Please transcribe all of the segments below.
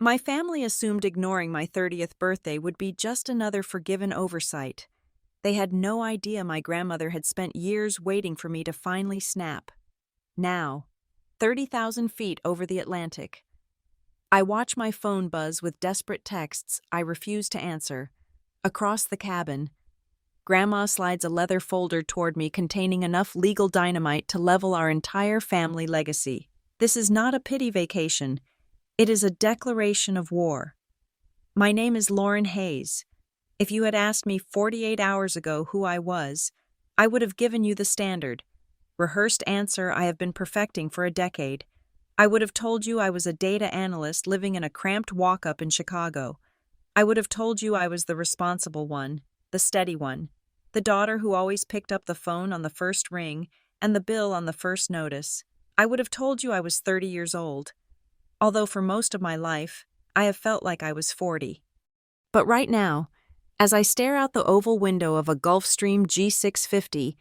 My family assumed ignoring my 30th birthday would be just another forgiven oversight. They had no idea my grandmother had spent years waiting for me to finally snap. Now, 30,000 feet over the Atlantic, I watch my phone buzz with desperate texts I refuse to answer. Across the cabin, Grandma slides a leather folder toward me containing enough legal dynamite to level our entire family legacy. This is not a pity vacation. It is a declaration of war. My name is Lauren Hayes. If you had asked me 48 hours ago who I was, I would have given you the standard, rehearsed answer I have been perfecting for a decade. I would have told you I was a data analyst living in a cramped walk-up in Chicago. I would have told you I was the responsible one, the steady one, the daughter who always picked up the phone on the first ring and the bill on the first notice. I would have told you I was 30 years old, although for most of my life, I have felt like I was 40. But right now, as I stare out the oval window of a Gulfstream G650,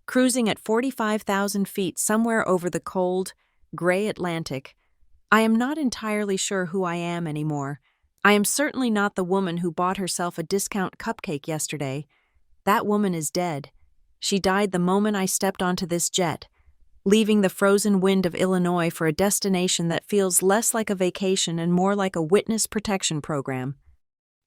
cruising at 45,000 feet somewhere over the cold, gray Atlantic, I am not entirely sure who I am anymore. I am certainly not the woman who bought herself a discount cupcake yesterday. That woman is dead. She died the moment I stepped onto this jet, leaving the frozen wind of Illinois for a destination that feels less like a vacation and more like a witness protection program.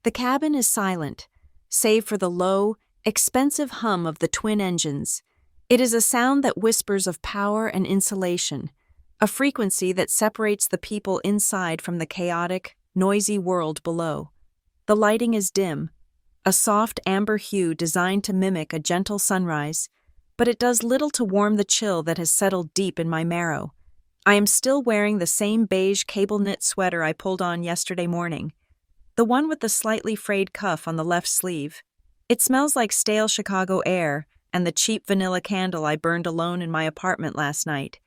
The cabin is silent, save for the low, expensive hum of the twin engines. It is a sound that whispers of power and insulation, a frequency that separates the people inside from the chaotic, noisy world below. The lighting is dim, a soft amber hue designed to mimic a gentle sunrise, but it does little to warm the chill that has settled deep in my marrow. I am still wearing the same beige cable-knit sweater I pulled on yesterday morning, the one with the slightly frayed cuff on the left sleeve. It smells like stale Chicago air and the cheap vanilla candle I burned alone in my apartment last night.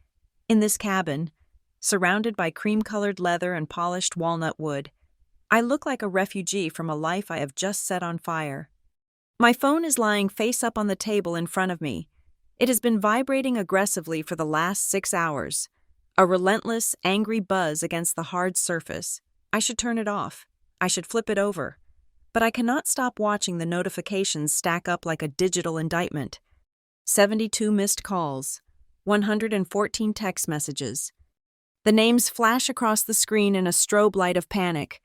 In this cabin, surrounded by cream-colored leather and polished walnut wood, I look like a refugee from a life I have just set on fire. My phone is lying face up on the table in front of me. It has been vibrating aggressively for the last 6 hours, a relentless, angry buzz against the hard surface. I should turn it off. I should flip it over. But I cannot stop watching the notifications stack up like a digital indictment. 72 missed calls, 114 text messages. The names flash across the screen in a strobe light of panic.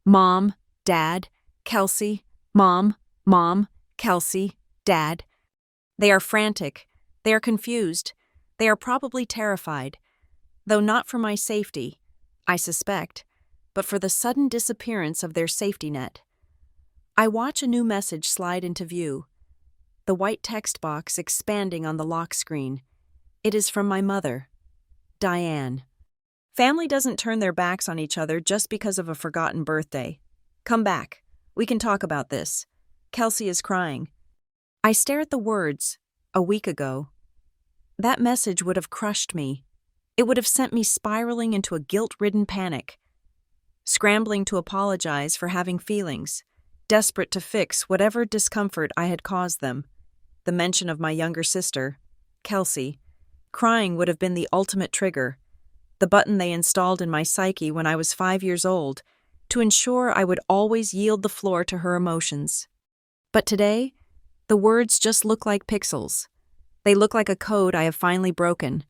Mom, Dad, Kelsey, Mom, Kelsey, Dad. They are frantic. They are confused. They are probably terrified, though not for my safety, I suspect, but for the sudden disappearance of their safety net. I watch a new message slide into view, the white text box expanding on the lock screen. It is from my mother, Diane. Family doesn't turn their backs on each other just because of a forgotten birthday. Come back. We can talk about this. Kelsey is crying. I stare at the words, a week ago. That message would have crushed me. It would have sent me spiraling into a guilt-ridden panic, scrambling to apologize for having feelings, desperate to fix whatever discomfort I had caused them. The mention of my younger sister, Kelsey, crying would have been the ultimate trigger, the button they installed in my psyche when I was 5 years old to ensure I would always yield the floor to her emotions. But today, the words just look like pixels. They look like a code I have finally broken.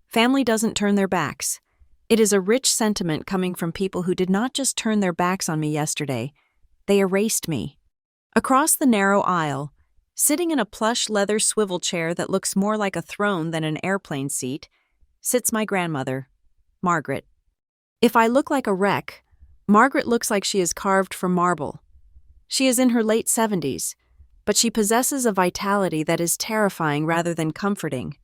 Family doesn't turn their backs. It is a rich sentiment coming from people who did not just turn their backs on me yesterday. They erased me. Across the narrow aisle, sitting in a plush leather swivel chair that looks more like a throne than an airplane seat, sits my grandmother, Margaret. If I look like a wreck, Margaret looks like she is carved from marble. She is in her late 70s, but she possesses a vitality that is terrifying rather than comforting.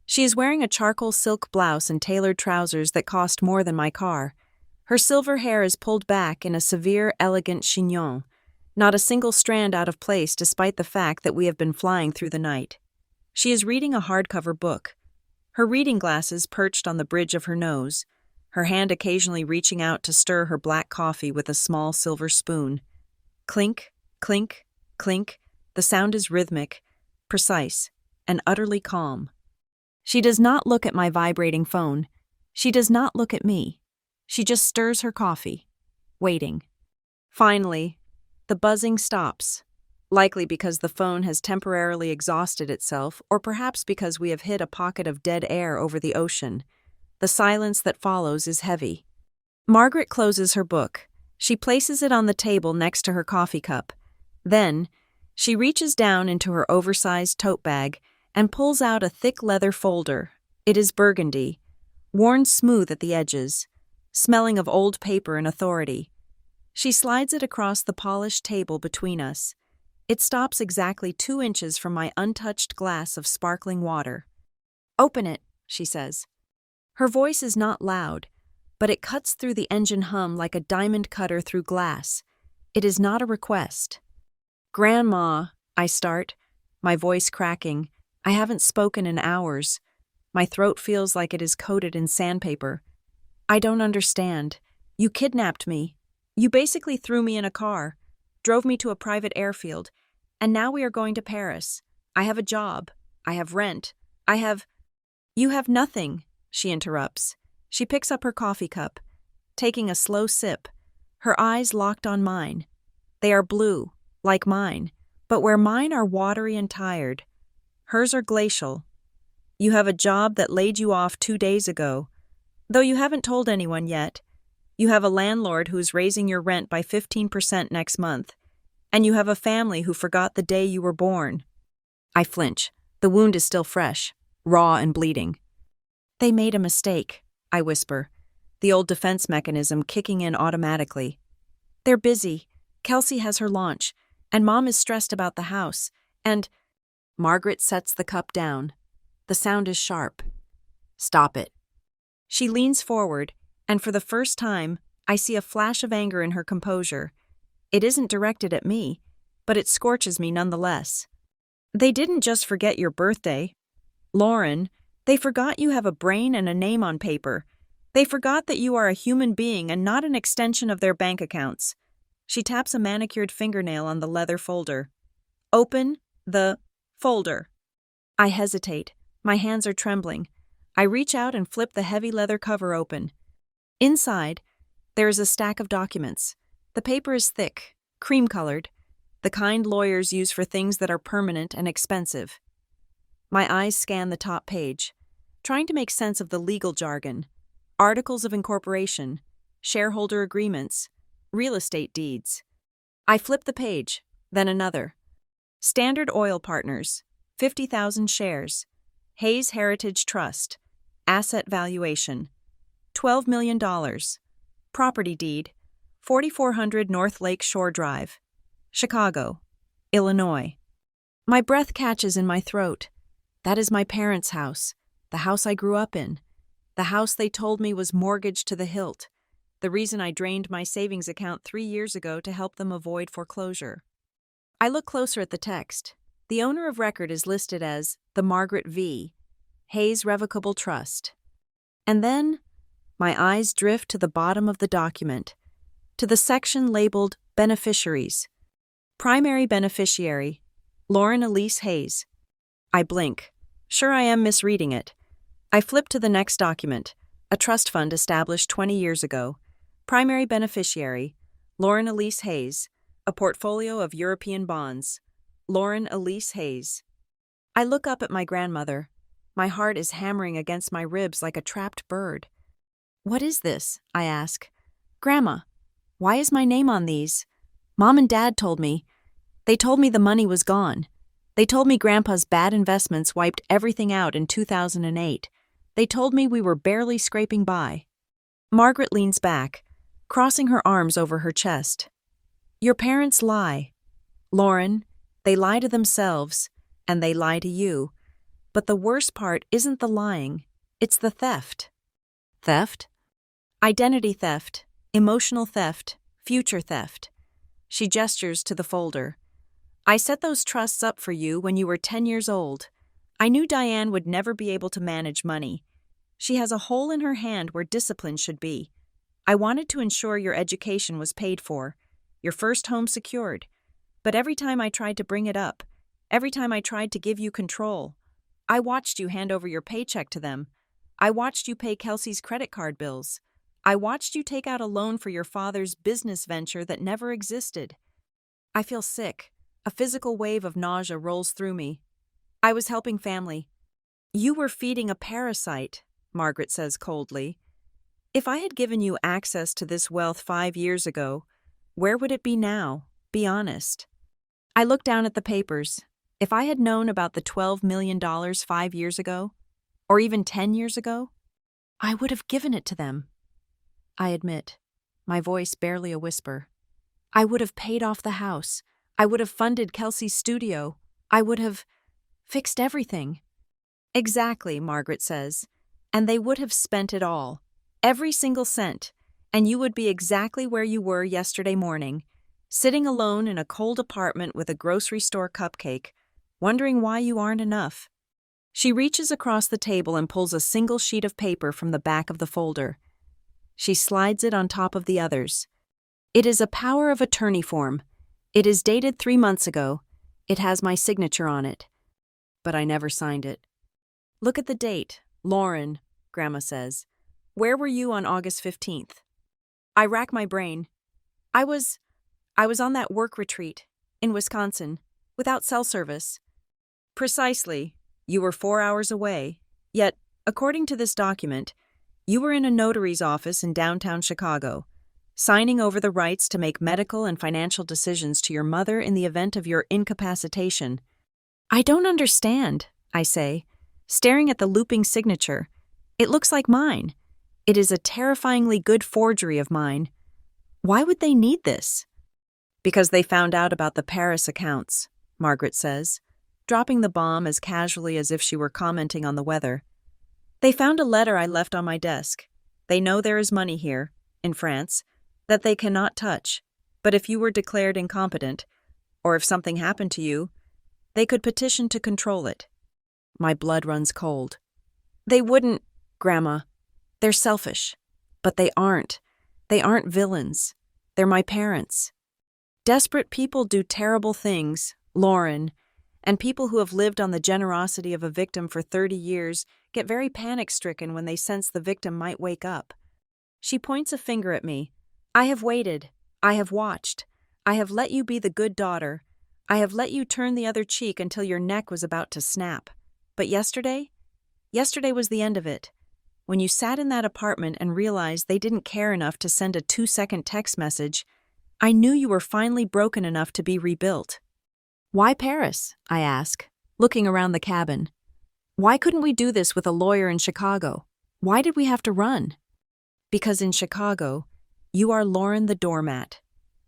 She is wearing a charcoal silk blouse and tailored trousers that cost more than my car. Her silver hair is pulled back in a severe, elegant chignon, not a single strand out of place despite the fact that we have been flying through the night. She is reading a hardcover book, her reading glasses perched on the bridge of her nose, her hand occasionally reaching out to stir her black coffee with a small silver spoon. Clink, clink, clink. The sound is rhythmic, precise, and utterly calm. She does not look at my vibrating phone. She does not look at me. She just stirs her coffee. waiting. Finally, the buzzing stops, likely because the phone has temporarily exhausted itself, or perhaps because we have hit a pocket of dead air over the ocean. The silence that follows is heavy. Margaret closes her book. She places it on the table next to her coffee cup. Then, she reaches down into her oversized tote bag and pulls out a thick leather folder. It is burgundy, worn smooth at the edges, smelling of old paper and authority. She slides it across the polished table between us. It stops exactly 2 inches from my untouched glass of sparkling water. "Open it," she says. Her voice is not loud, but it cuts through the engine hum like a diamond cutter through glass. It is not a request. "Grandma," I start, my voice cracking. I haven't spoken in hours. My throat feels like it is coated in sandpaper. "I don't understand. You kidnapped me. You basically threw me in a car, drove me to a private airfield, and now we are going to Paris. I have a job. I have rent. I have—" "You have nothing," she interrupts. She picks up her coffee cup, taking a slow sip, her eyes locked on mine. They are blue, like mine, but where mine are watery and tired, hers are glacial. "You have a job that laid you off 2 days ago, though you haven't told anyone yet. You have a landlord who's raising your rent by 15% next month, and you have a family who forgot the day you were born." I flinch. The wound is still fresh, raw and bleeding. "They made a mistake," I whisper, the old defense mechanism kicking in automatically. "They're busy. Kelsey has her launch, and Mom is stressed about the house, and—" Margaret sets the cup down. The sound is sharp. "Stop it." She leans forward, and for the first time, I see a flash of anger in her composure. It isn't directed at me, but it scorches me nonetheless. "They didn't just forget your birthday. Lauren, they forgot you have a brain and a name on paper. They forgot that you are a human being and not an extension of their bank accounts." She taps a manicured fingernail on the leather folder. "Open the folder." I hesitate. My hands are trembling. I reach out and flip the heavy leather cover open. Inside, there is a stack of documents. The paper is thick, cream-colored, the kind lawyers use for things that are permanent and expensive. My eyes scan the top page, trying to make sense of the legal jargon. Articles of incorporation, shareholder agreements, real estate deeds. I flip the page, then another. Standard Oil Partners, 50,000 shares. Hayes Heritage Trust, asset valuation, $12 million. Property deed, 4400 North Lake Shore Drive, Chicago, Illinois. My breath catches in my throat. That is my parents' house, the house I grew up in, the house they told me was mortgaged to the hilt, the reason I drained my savings account 3 years ago to help them avoid foreclosure. I look closer at the text. The owner of record is listed as the Margaret V. Hayes Revocable Trust. And then, my eyes drift to the bottom of the document, to the section labeled Beneficiaries. Primary beneficiary, Lauren Elise Hayes. I blink. Sure, I am misreading it. I flip to the next document, a trust fund established 20 years ago. Primary beneficiary, Lauren Elise Hayes. A portfolio of European bonds, Lauren Elise Hayes. I look up at my grandmother. My heart is hammering against my ribs like a trapped bird. "What is this?" I ask. "Grandma, why is my name on these? Mom and Dad told me. They told me the money was gone. They told me Grandpa's bad investments wiped everything out in 2008. They told me we were barely scraping by." Margaret leans back, crossing her arms over her chest. "Your parents lie. Lauren, they lie to themselves, and they lie to you. But the worst part isn't the lying, it's the theft." "Theft?" "Identity theft, emotional theft, future theft." She gestures to the folder. "I set those trusts up for you when you were 10 years old. I knew Diane would never be able to manage money. She has a hole in her hand where discipline should be. I wanted to ensure your education was paid for, your first home secured. But every time I tried to bring it up, every time I tried to give you control, I watched you hand over your paycheck to them. I watched you pay Kelsey's credit card bills. I watched you take out a loan for your father's business venture that never existed. I feel sick. A physical wave of nausea rolls through me. I was helping family. You were feeding a parasite, Margaret says coldly. If I had given you access to this wealth 5 years ago, where would it be now? Be honest. I looked down at the papers. If I had known about the $12 million 5 years ago, or even 10 years ago, I would have given it to them. I admit, my voice barely a whisper. I would have paid off the house. I would have funded Kelsey's studio. I would have fixed everything. Exactly, Margaret says. And they would have spent it all. Every single cent. And you would be exactly where you were yesterday morning, sitting alone in a cold apartment with a grocery store cupcake, wondering why you aren't enough. She reaches across the table and pulls a single sheet of paper from the back of the folder. She slides it on top of the others. It is a power of attorney form. It is dated 3 months ago. It has my signature on it. But I never signed it. Look at the date. Lauren, Grandma says. Where were you on August 15th? I rack my brain. I was on that work retreat in Wisconsin, without cell service. Precisely. You were 4 hours away. Yet, according to this document, you were in a notary's office in downtown Chicago, signing over the rights to make medical and financial decisions to your mother in the event of your incapacitation. I don't understand, I say, staring at the looping signature. It looks like mine. It is a terrifyingly good forgery of mine. Why would they need this? Because they found out about the Paris accounts, Margaret says, dropping the bomb as casually as if she were commenting on the weather. They found a letter I left on my desk. They know there is money here, in France, that they cannot touch, but if you were declared incompetent, or if something happened to you, they could petition to control it. My blood runs cold. They wouldn't, Grandma. They're selfish. But they aren't. They aren't villains. They're my parents. Desperate people do terrible things, Lauren, and people who have lived on the generosity of a victim for 30 years get very panic-stricken when they sense the victim might wake up. She points a finger at me. I have waited. I have watched. I have let you be the good daughter. I have let you turn the other cheek until your neck was about to snap. But yesterday was the end of it. When you sat in that apartment and realized they didn't care enough to send a 2-second text message, I knew you were finally broken enough to be rebuilt. Why Paris? I ask, looking around the cabin. Why couldn't we do this with a lawyer in Chicago? Why did we have to run? Because in Chicago, you are Lauren the doormat,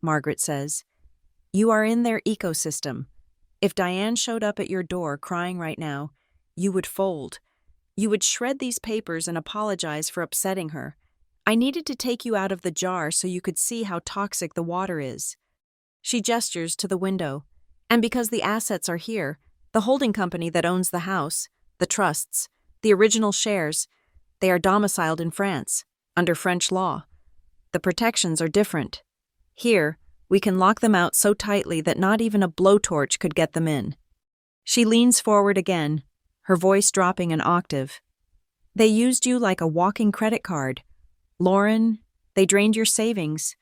Margaret says. You are in their ecosystem. If Diane showed up at your door crying right now, you would fold. You would shred these papers and apologize for upsetting her. I needed to take you out of the jar so you could see how toxic the water is. She gestures to the window. And because the assets are here, the holding company that owns the house, the trusts, the original shares, they are domiciled in France, under French law. The protections are different. Here, we can lock them out so tightly that not even a blowtorch could get them in. She leans forward again, her voice dropping an octave. They used you like a walking credit card. Lauren, they drained your savings.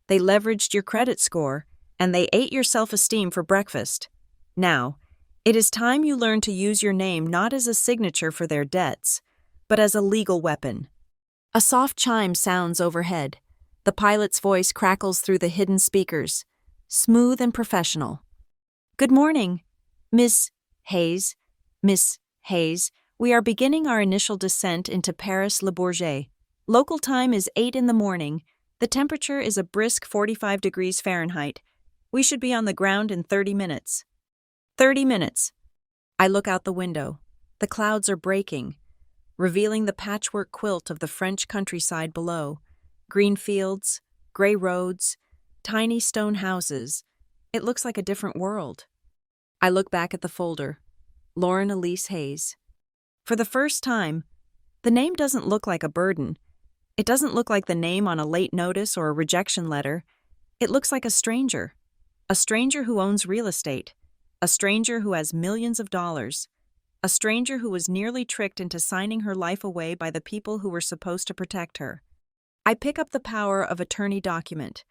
They leveraged your credit score, and they ate your self-esteem for breakfast. Now, it is time you learn to use your name not as a signature for their debts, but as a legal weapon. A soft chime sounds overhead. The pilot's voice crackles through the hidden speakers, smooth and professional. Good morning, Miss Hayes. Miss Hayes, we are beginning our initial descent into Paris-Le Bourget. Local time is 8 in the morning. The temperature is a brisk 45 degrees Fahrenheit. We should be on the ground in 30 minutes. 30 minutes. I look out the window. The clouds are breaking, revealing the patchwork quilt of the French countryside below. Green fields, gray roads, tiny stone houses. It looks like a different world. I look back at the folder. Lauren Elise Hayes. For the first time, the name doesn't look like a burden. It doesn't look like the name on a late notice or a rejection letter. It looks like a stranger who owns real estate, a stranger who has millions of dollars, a stranger who was nearly tricked into signing her life away by the people who were supposed to protect her. I pick up the power of attorney document,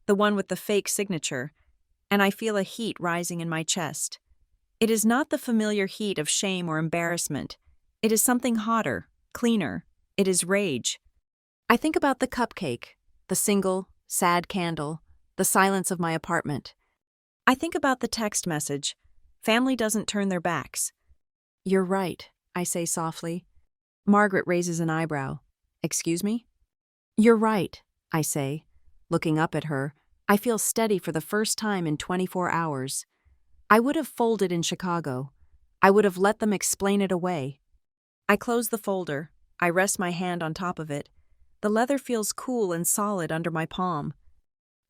the one with the fake signature, and I feel a heat rising in my chest. It is not the familiar heat of shame or embarrassment. It is something hotter, cleaner. It is rage. I think about the cupcake, the single, sad candle, the silence of my apartment. I think about the text message. Family doesn't turn their backs. You're right, I say softly. Margaret raises an eyebrow. Excuse me? You're right, I say. Looking up at her, I feel steady for the first time in 24 hours. I would have folded in Chicago. I would have let them explain it away. I close the folder. I rest my hand on top of it. The leather feels cool and solid under my palm.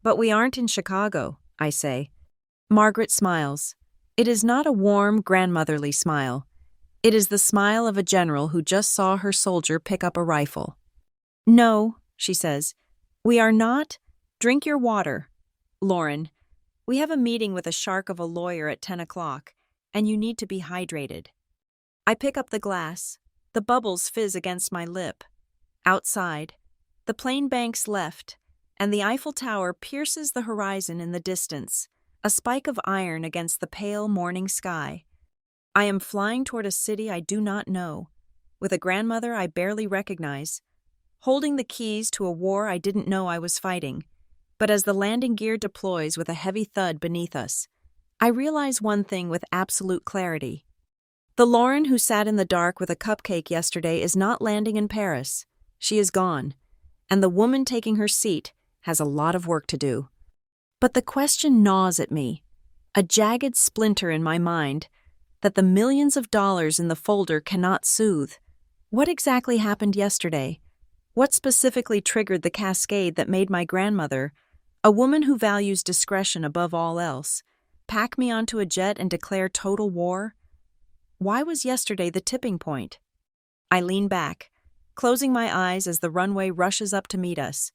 But we aren't in Chicago, I say. Margaret smiles. It is not a warm, grandmotherly smile. It is the smile of a general who just saw her soldier pick up a rifle. No, she says. We are not. Drink your water. Lauren, we have a meeting with a shark of a lawyer at 10 o'clock, and you need to be hydrated. I pick up the glass. The bubbles fizz against my lip. Outside, the plain banks left, and the Eiffel Tower pierces the horizon in the distance, a spike of iron against the pale morning sky. I am flying toward a city I do not know, with a grandmother I barely recognize, holding the keys to a war I didn't know I was fighting. But as the landing gear deploys with a heavy thud beneath us, I realize one thing with absolute clarity. The Lauren who sat in the dark with a cupcake yesterday is not landing in Paris. She is gone, and the woman taking her seat has a lot of work to do. But the question gnaws at me, a jagged splinter in my mind, that the millions of dollars in the folder cannot soothe. What exactly happened yesterday? What specifically triggered the cascade that made my grandmother, a woman who values discretion above all else, pack me onto a jet and declare total war? Why was yesterday the tipping point? I lean back, closing my eyes as the runway rushes up to meet us,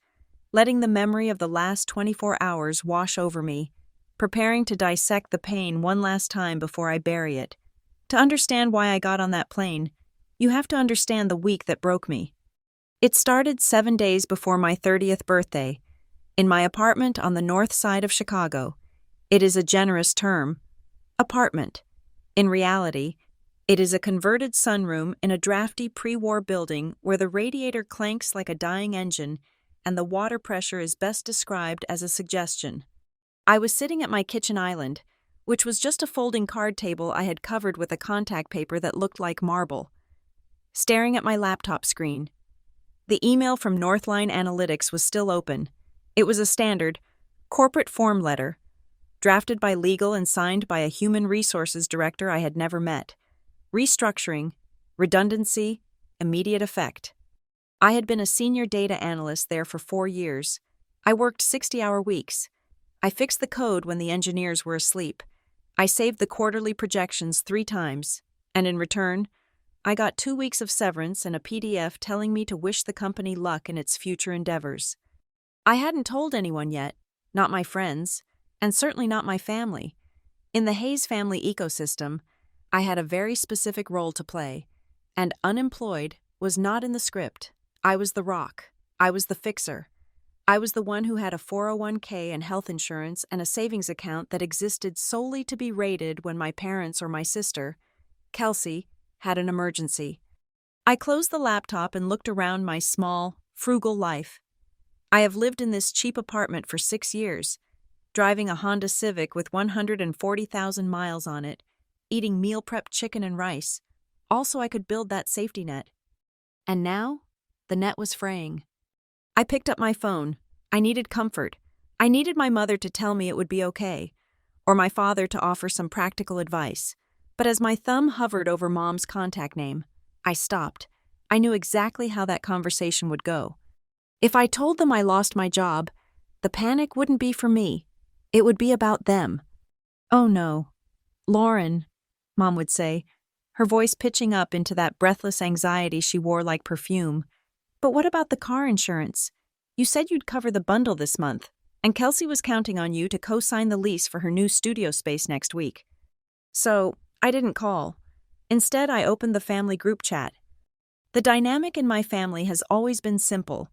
letting the memory of the last 24 hours wash over me, preparing to dissect the pain one last time before I bury it. To understand why I got on that plane, you have to understand the week that broke me. It started 7 days before my 30th birthday, in my apartment on the north side of Chicago. It is a generous term. Apartment. In reality, it is a converted sunroom in a drafty pre-war building where the radiator clanks like a dying engine and the water pressure is best described as a suggestion. I was sitting at my kitchen island, which was just a folding card table I had covered with a contact paper that looked like marble, staring at my laptop screen. The email from Northline Analytics was still open. It was a standard, corporate form letter, drafted by legal and signed by a human resources director I had never met. Restructuring, redundancy, immediate effect. I had been a senior data analyst there for 4 years. I worked 60-hour weeks. I fixed the code when the engineers were asleep. I saved the quarterly projections 3 times, and in return, I got 2 weeks of severance and a PDF telling me to wish the company luck in its future endeavors. I hadn't told anyone yet, not my friends, and certainly not my family. In the Hayes family ecosystem, I had a very specific role to play, and unemployed was not in the script. I was the rock. I was the fixer. I was the one who had a 401k and health insurance and a savings account that existed solely to be raided when my parents or my sister, Kelsey, had an emergency. I closed the laptop and looked around my small, frugal life. I have lived in this cheap apartment for 6 years, driving a Honda Civic with 140,000 miles on it, eating meal prep chicken and rice, all so I could build that safety net. And now, the net was fraying. I picked up my phone. I needed comfort. I needed my mother to tell me it would be okay, or my father to offer some practical advice. But as my thumb hovered over Mom's contact name, I stopped. I knew exactly how that conversation would go. If I told them I lost my job, the panic wouldn't be for me. It would be about them. Oh no. Lauren, Mom would say, her voice pitching up into that breathless anxiety she wore like perfume. But what about the car insurance? You said you'd cover the bundle this month, and Kelsey was counting on you to co-sign the lease for her new studio space next week. So, I didn't call. Instead, I opened the family group chat. The dynamic in my family has always been simple.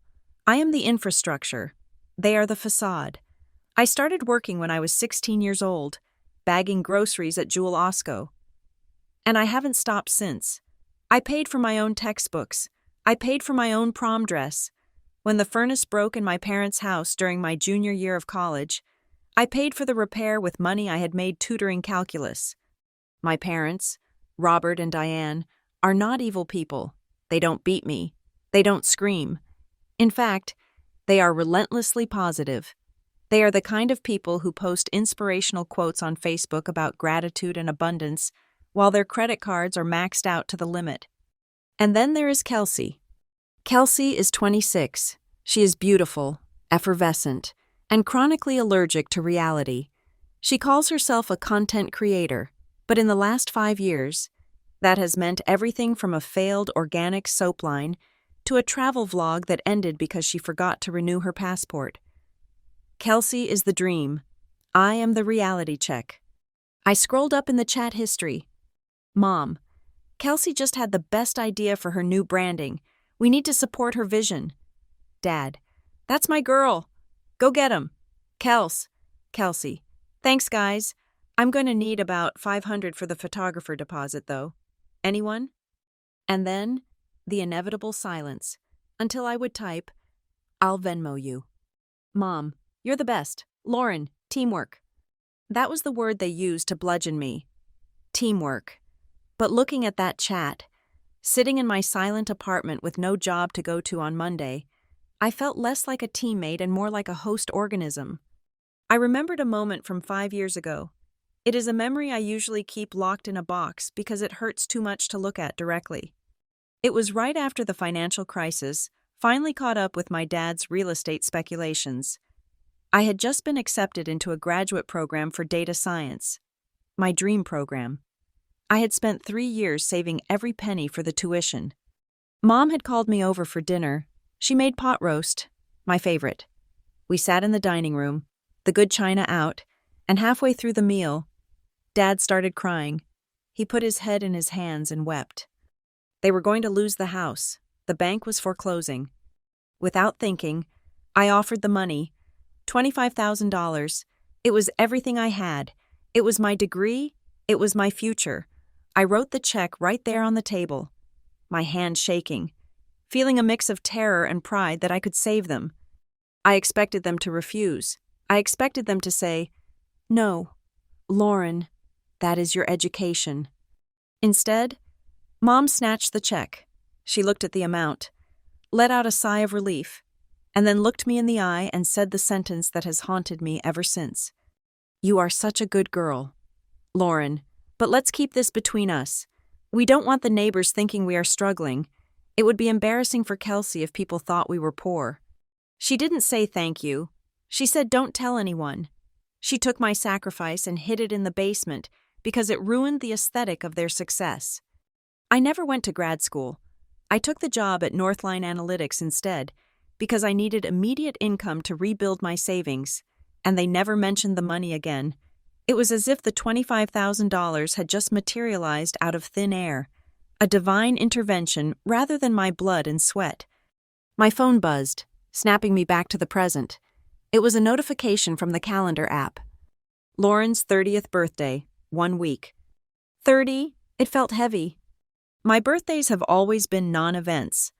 I am the infrastructure. They are the facade. I started working when I was 16 years old, bagging groceries at Jewel Osco. And I haven't stopped since. I paid for my own textbooks. I paid for my own prom dress. When the furnace broke in my parents' house during my junior year of college, I paid for the repair with money I had made tutoring calculus. My parents, Robert and Diane, are not evil people. They don't beat me. They don't scream. In fact, they are relentlessly positive. They are the kind of people who post inspirational quotes on Facebook about gratitude and abundance while their credit cards are maxed out to the limit. And then there is Kelsey. Kelsey is 26. She is beautiful, effervescent, and chronically allergic to reality. She calls herself a content creator, but in the last 5 years, that has meant everything from a failed organic soap line to a travel vlog that ended because she forgot to renew her passport. Kelsey is the dream. I am the reality check. I scrolled up in the chat history. Mom, Kelsey just had the best idea for her new branding. We need to support her vision. Dad, that's my girl. Go get 'em. Kelsey. Thanks, guys. I'm going to need about $500 for the photographer deposit, though. Anyone? And then, the inevitable silence, until I would type, I'll Venmo you. Mom, you're the best. Lauren, teamwork. That was the word they used to bludgeon me. Teamwork. But looking at that chat, sitting in my silent apartment with no job to go to on Monday, I felt less like a teammate and more like a host organism. I remembered a moment from 5 years ago. It is a memory I usually keep locked in a box because it hurts too much to look at directly. It was right after the financial crisis finally caught up with my dad's real estate speculations. I had just been accepted into a graduate program for data science, my dream program. I had spent 3 years saving every penny for the tuition. Mom had called me over for dinner. She made pot roast, my favorite. We sat in the dining room, the good china out, and halfway through the meal, Dad started crying. He put his head in his hands and wept. They were going to lose the house. The bank was foreclosing. Without thinking, I offered the money, $25,000. It was everything I had. It was my degree. It was my future. I wrote the check right there on the table, my hand shaking, feeling a mix of terror and pride that I could save them. I expected them to refuse. I expected them to say, "No, Lauren, that is your education." Instead, Mom snatched the check. She looked at the amount, let out a sigh of relief, and then looked me in the eye and said the sentence that has haunted me ever since. "You are such a good girl, Lauren, but let's keep this between us. We don't want the neighbors thinking we are struggling. It would be embarrassing for Kelsey if people thought we were poor." She didn't say thank you. She said don't tell anyone. She took my sacrifice and hid it in the basement because it ruined the aesthetic of their success. I never went to grad school. I took the job at Northline Analytics instead because I needed immediate income to rebuild my savings, and they never mentioned the money again. It was as if the $25,000 had just materialized out of thin air, a divine intervention rather than my blood and sweat. My phone buzzed, snapping me back to the present. It was a notification from the calendar app. Lauren's 30th birthday, 1 week. 30, it felt heavy. My birthdays have always been non-events.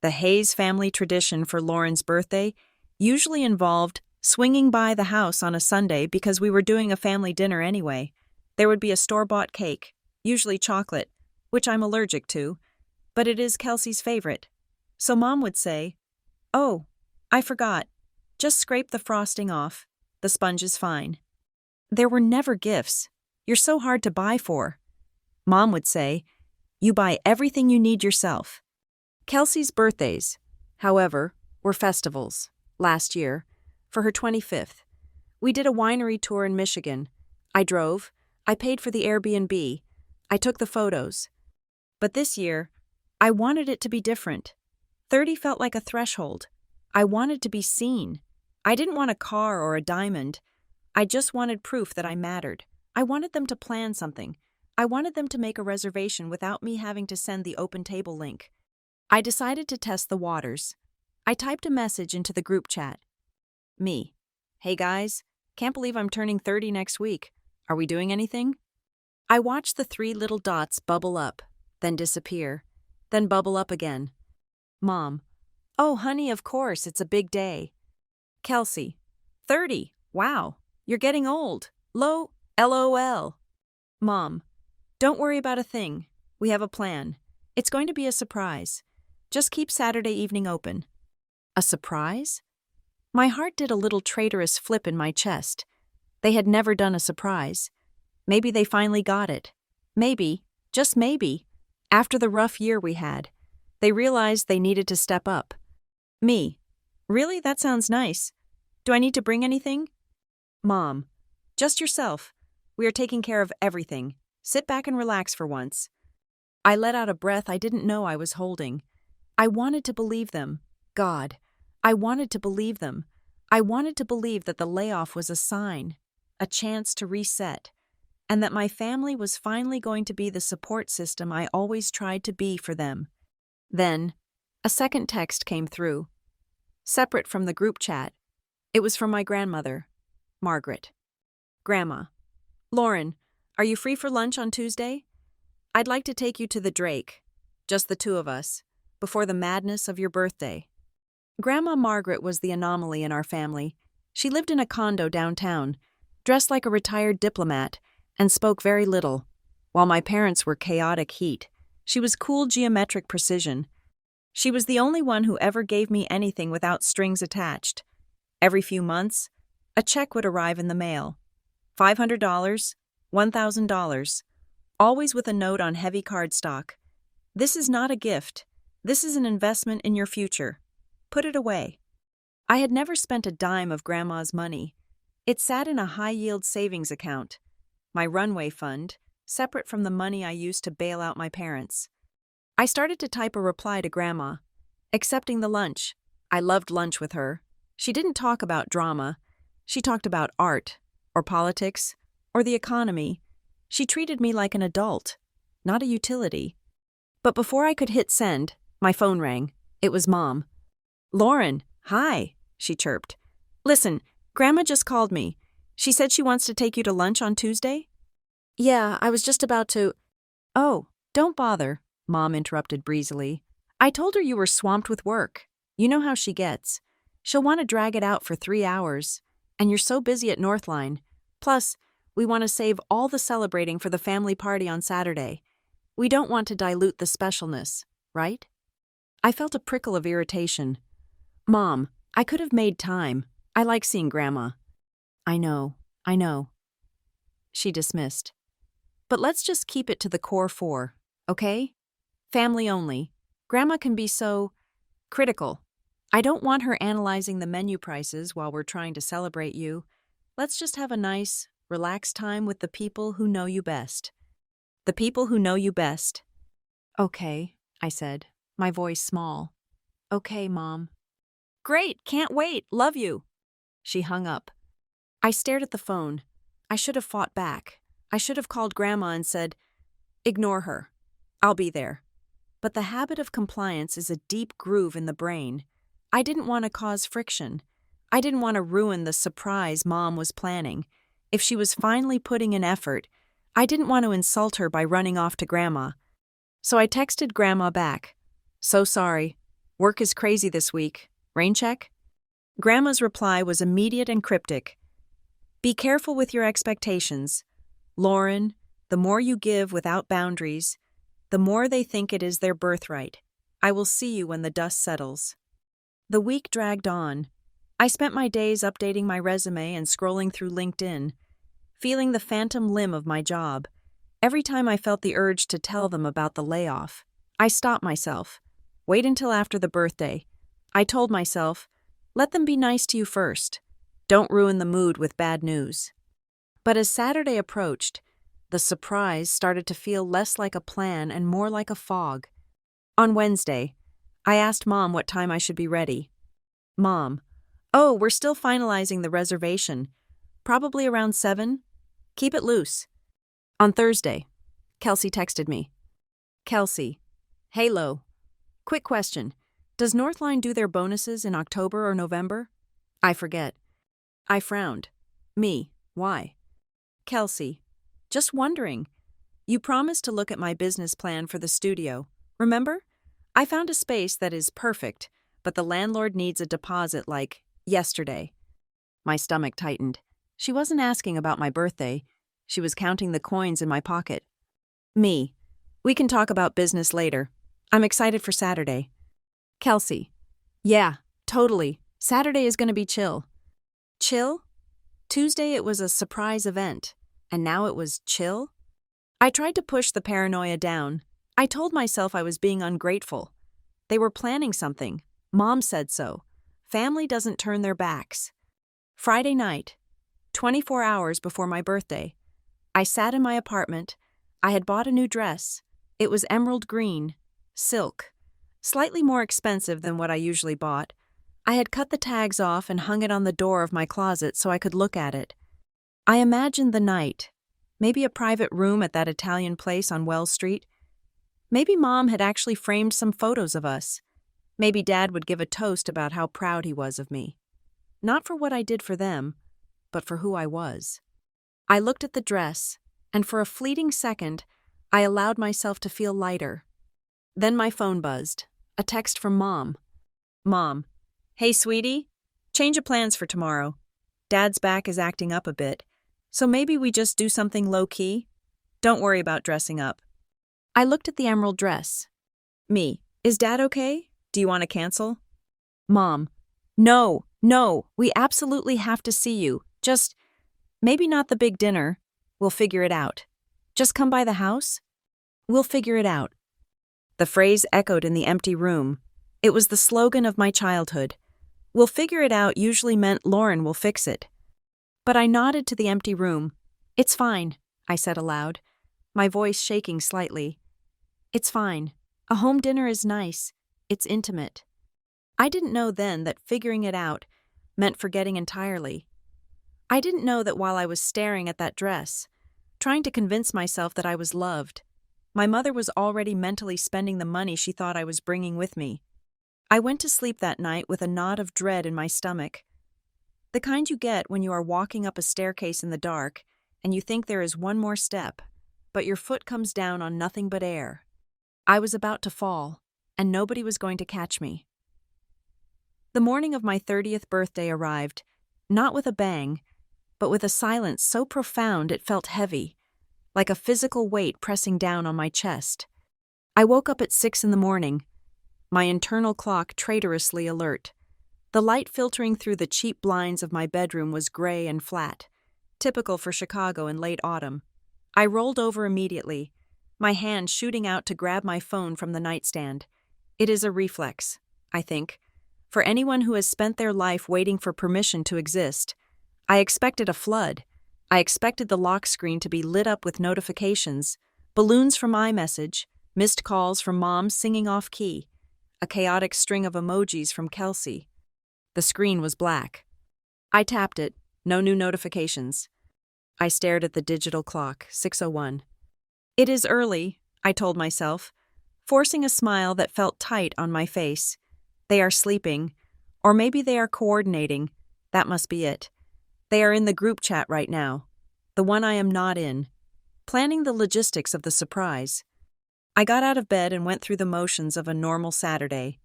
The Hayes family tradition for Lauren's birthday usually involved swinging by the house on a Sunday because we were doing a family dinner anyway. There would be a store-bought cake, usually chocolate, which I'm allergic to, but it is Kelsey's favorite. So Mom would say, "Oh, I forgot. Just scrape the frosting off. The sponge is fine." There were never gifts. You're so hard to buy for. Mom would say, "You buy everything you need yourself." Kelsey's birthdays, however, were festivals. Last year, for her 25th, we did a winery tour in Michigan. I drove. I paid for the Airbnb. I took the photos. But this year, I wanted it to be different. 30 felt like a threshold. I wanted to be seen. I didn't want a car or a diamond. I just wanted proof that I mattered. I wanted them to plan something. I wanted them to make a reservation without me having to send the open table link. I decided to test the waters. I typed a message into the group chat. Me. Hey guys, can't believe I'm turning 30 next week. Are we doing anything? I watched the 3 little dots bubble up, then disappear, then bubble up again. Mom. Oh, honey, of course, it's a big day. Kelsey. 30. Wow, you're getting old. LOL. Mom. Don't worry about a thing. We have a plan. It's going to be a surprise. Just keep Saturday evening open. A surprise? My heart did a little traitorous flip in my chest. They had never done a surprise. Maybe they finally got it. Maybe, just maybe, after the rough year we had, they realized they needed to step up. Me. Really? That sounds nice. Do I need to bring anything? Mom. Just yourself. We are taking care of everything. Sit back and relax for once. I let out a breath I didn't know I was holding. I wanted to believe them. God. I wanted to believe them. I wanted to believe that the layoff was a sign, a chance to reset, and that my family was finally going to be the support system I always tried to be for them. Then, a second text came through. Separate from the group chat. It was from my grandmother, Margaret. Grandma. Lauren, are you free for lunch on Tuesday? I'd like to take you to the Drake, just the 2 of us, before the madness of your birthday. Grandma Margaret was the anomaly in our family. She lived in a condo downtown, dressed like a retired diplomat, and spoke very little. While my parents were chaotic heat, she was cool geometric precision. She was the only one who ever gave me anything without strings attached. Every few months, a check would arrive in the mail. $500, $1,000, always with a note on heavy cardstock. This is not a gift. This is an investment in your future. Put it away. I had never spent a dime of Grandma's money. It sat in a high-yield savings account, my runway fund, separate from the money I used to bail out my parents. I started to type a reply to Grandma, accepting the lunch. I loved lunch with her. She didn't talk about drama. She talked about art, or politics, or the economy. She treated me like an adult, not a utility. But before I could hit send, my phone rang. It was Mom. Lauren, hi, she chirped. Listen, Grandma just called me. She said she wants to take you to lunch on Tuesday? Yeah, I was just about to... Oh, don't bother, Mom interrupted breezily. I told her you were swamped with work. You know how she gets. She'll want to drag it out for 3 hours. And you're so busy at Northline. Plus, we want to save all the celebrating for the family party on Saturday. We don't want to dilute the specialness, right? I felt a prickle of irritation. Mom, I could have made time. I like seeing Grandma. I know. She dismissed. But let's just keep it to the core 4, okay? Family only. Grandma can be so critical. I don't want her analyzing the menu prices while we're trying to celebrate you. Let's just have a nice, relaxed time with the people who know you best. The people who know you best. Okay, I said, my voice small. Okay, Mom. Great, can't wait, love you. She hung up. I stared at the phone. I should have fought back. I should have called Grandma and said, ignore her. I'll be there. But the habit of compliance is a deep groove in the brain. I didn't want to cause friction. I didn't want to ruin the surprise Mom was planning. If she was finally putting in effort, I didn't want to insult her by running off to Grandma. So I texted Grandma back. So sorry. Work is crazy this week. Rain check? Grandma's reply was immediate and cryptic. Be careful with your expectations. Lauren, the more you give without boundaries, the more they think it is their birthright. I will see you when the dust settles. The week dragged on. I spent my days updating my resume and scrolling through LinkedIn, feeling the phantom limb of my job. Every time I felt the urge to tell them about the layoff, I stopped myself. Wait until after the birthday. I told myself, let them be nice to you first. Don't ruin the mood with bad news. But as Saturday approached, the surprise started to feel less like a plan and more like a fog. On Wednesday, I asked Mom what time I should be ready. Mom, oh, we're still finalizing the reservation. Probably around 7. Keep it loose. On Thursday, Kelsey texted me. Kelsey, hey Lo, quick question. Does Northline do their bonuses in October or November? I forget. I frowned. Me, why? Kelsey, just wondering. You promised to look at my business plan for the studio. Remember? I found a space that is perfect, but the landlord needs a deposit like yesterday. My stomach tightened. She wasn't asking about my birthday. She was counting the coins in my pocket. Me, we can talk about business later. I'm excited for Saturday. Kelsey, yeah, totally. Saturday is going to be chill. Chill? Tuesday it was a surprise event, and now it was chill? I tried to push the paranoia down. I told myself I was being ungrateful. They were planning something. Mom said so. Family doesn't turn their backs. Friday night, 24 hours before my birthday. I sat in my apartment. I had bought a new dress. It was emerald green, silk, slightly more expensive than what I usually bought. I had cut the tags off and hung it on the door of my closet so I could look at it. I imagined the night, maybe a private room at that Italian place on Wells Street. Maybe Mom had actually framed some photos of us. Maybe Dad would give a toast about how proud he was of me. Not for what I did for them, but for who I was. I looked at the dress, and for a fleeting second, I allowed myself to feel lighter. Then my phone buzzed, a text from Mom. Mom, hey sweetie, change of plans for tomorrow. Dad's back is acting up a bit, so maybe we just do something low-key? Don't worry about dressing up. I looked at the emerald dress. Me, is Dad okay? Do you want to cancel? Mom, no, we absolutely have to see you. Just, maybe not the big dinner. We'll figure it out. Just come by the house? We'll figure it out. The phrase echoed in the empty room. It was the slogan of my childhood. We'll figure it out usually meant Lauren will fix it. But I nodded to the empty room. It's fine, I said aloud, my voice shaking slightly. It's fine. A home dinner is nice. It's intimate. I didn't know then that figuring it out meant forgetting entirely. I didn't know that while I was staring at that dress, trying to convince myself that I was loved, my mother was already mentally spending the money she thought I was bringing with me. I went to sleep that night with a knot of dread in my stomach. The kind you get when you are walking up a staircase in the dark and you think there is one more step, but your foot comes down on nothing but air. I was about to fall, and nobody was going to catch me. The morning of my 30th birthday arrived, not with a bang, but with a silence so profound it felt heavy, like a physical weight pressing down on my chest. I woke up at 6 a.m, my internal clock traitorously alert. The light filtering through the cheap blinds of my bedroom was gray and flat, typical for Chicago in late autumn. I rolled over immediately, my hand shooting out to grab my phone from the nightstand. It is a reflex, I think. For anyone who has spent their life waiting for permission to exist, I expected a flood. I expected the lock screen to be lit up with notifications, balloons from iMessage, missed calls from Mom singing off key, a chaotic string of emojis from Kelsey. The screen was black. I tapped it, no new notifications. I stared at the digital clock, 6:01. It is early, I told myself, forcing a smile that felt tight on my face. They are sleeping, or maybe they are coordinating. That must be it. They are in the group chat right now, the one I am not in, planning the logistics of the surprise. I got out of bed and went through the motions of a normal Saturday.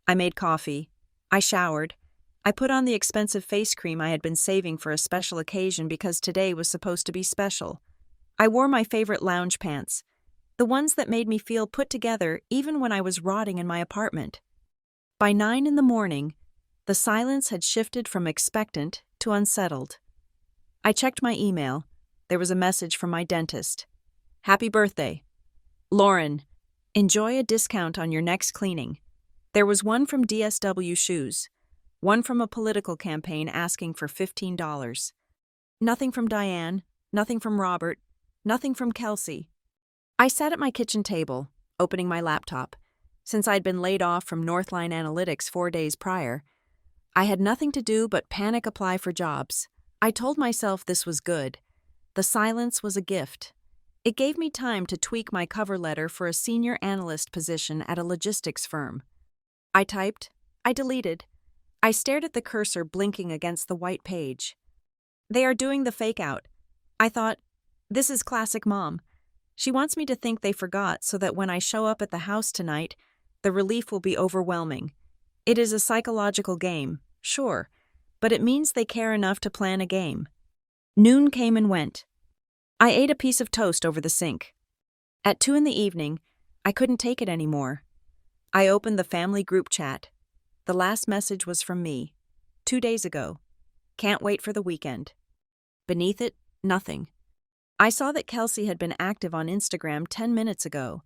I made coffee. I showered. I put on the expensive face cream I had been saving for a special occasion because today was supposed to be special. I wore my favorite lounge pants, the ones that made me feel put together even when I was rotting in my apartment. By 9 a.m, the silence had shifted from expectant to unsettled. I checked my email. There was a message from my dentist. Happy birthday. Lauren, enjoy a discount on your next cleaning. There was one from DSW Shoes, one from a political campaign asking for $15. Nothing from Diane, nothing from Robert, nothing from Kelsey. I sat at my kitchen table, opening my laptop. Since I'd been laid off from Northline Analytics 4 days prior, I had nothing to do but panic apply for jobs. I told myself this was good. The silence was a gift. It gave me time to tweak my cover letter for a senior analyst position at a logistics firm. I typed. I deleted. I stared at the cursor blinking against the white page. They are doing the fake out. I thought, this is classic mom. She wants me to think they forgot so that when I show up at the house tonight, the relief will be overwhelming. It is a psychological game, sure, but it means they care enough to plan a game. Noon came and went. I ate a piece of toast over the sink. At 2 p.m, I couldn't take it anymore. I opened the family group chat. The last message was from me. 2 days ago. Can't wait for the weekend. Beneath it, nothing. I saw that Kelsey had been active on Instagram 10 minutes ago.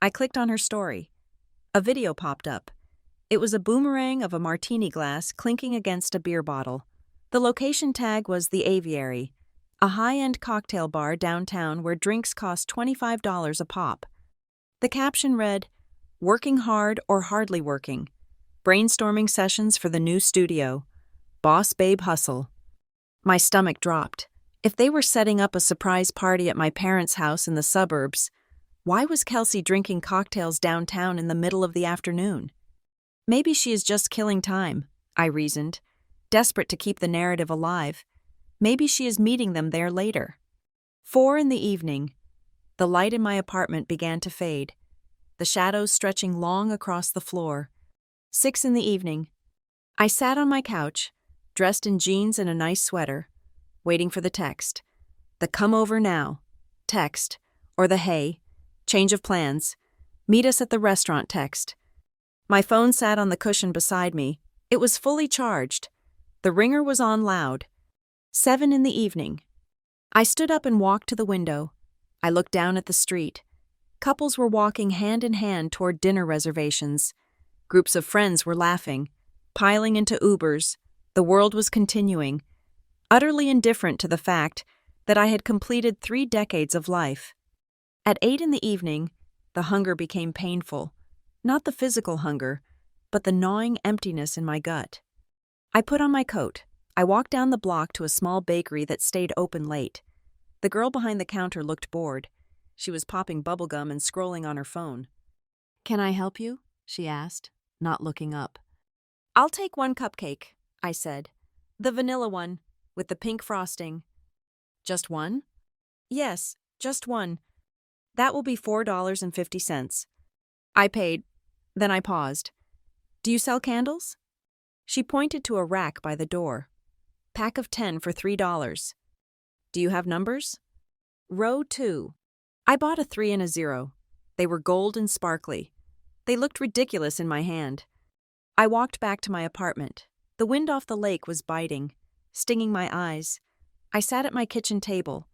I clicked on her story. A video popped up. It was a boomerang of a martini glass clinking against a beer bottle. The location tag was The Aviary, a high-end cocktail bar downtown where drinks cost $25 a pop. The caption read, "Working hard or hardly working. Brainstorming sessions for the new studio. Boss babe hustle." My stomach dropped. If they were setting up a surprise party at my parents' house in the suburbs, why was Kelsey drinking cocktails downtown in the middle of the afternoon? Maybe she is just killing time, I reasoned, desperate to keep the narrative alive. Maybe she is meeting them there later. 4 p.m. The light in my apartment began to fade, the shadows stretching long across the floor. 6 p.m. I sat on my couch, dressed in jeans and a nice sweater, waiting for the text. The "come over now" text, or the "hey, change of plans, meet us at the restaurant" text. My phone sat on the cushion beside me. It was fully charged. The ringer was on loud. 7 p.m. I stood up and walked to the window. I looked down at the street. Couples were walking hand in hand toward dinner reservations. Groups of friends were laughing, piling into Ubers. The world was continuing, utterly indifferent to the fact that I had completed 3 decades of life. At 8 p.m, the hunger became painful. Not the physical hunger, but the gnawing emptiness in my gut. I put on my coat. I walked down the block to a small bakery that stayed open late. The girl behind the counter looked bored. She was popping bubblegum and scrolling on her phone. "Can I help you?" she asked, not looking up. "I'll take 1 cupcake," I said. "The vanilla one, with the pink frosting." "Just one?" "Yes, just one. That will be $4.50. I paid. Then I paused. "Do you sell candles?" She pointed to a rack by the door. "Pack of 10 for $3. "Do you have numbers?" "Row 2. I bought a 3 and a 0. They were gold and sparkly. They looked ridiculous in my hand. I walked back to my apartment. The wind off the lake was biting, stinging my eyes. I sat at my kitchen table,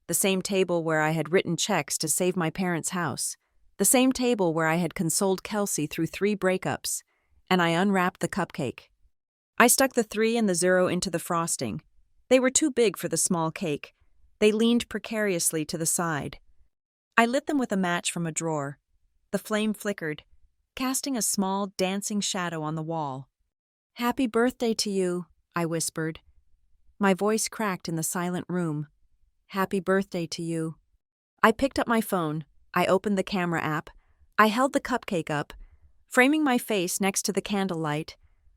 the same table where I had written checks to save my parents' house, the same table where I had consoled Kelsey through 3 breakups, and I unwrapped the cupcake. I stuck the 3 and the 0 into the frosting. They were too big for the small cake. They leaned precariously to the side. I lit them with a match from a drawer. The flame flickered, casting a small, dancing shadow on the wall. "Happy birthday to you," I whispered. My voice cracked in the silent room. "Happy birthday to you." I picked up my phone. I opened the camera app. I held the cupcake up, framing my face next to the candlelight.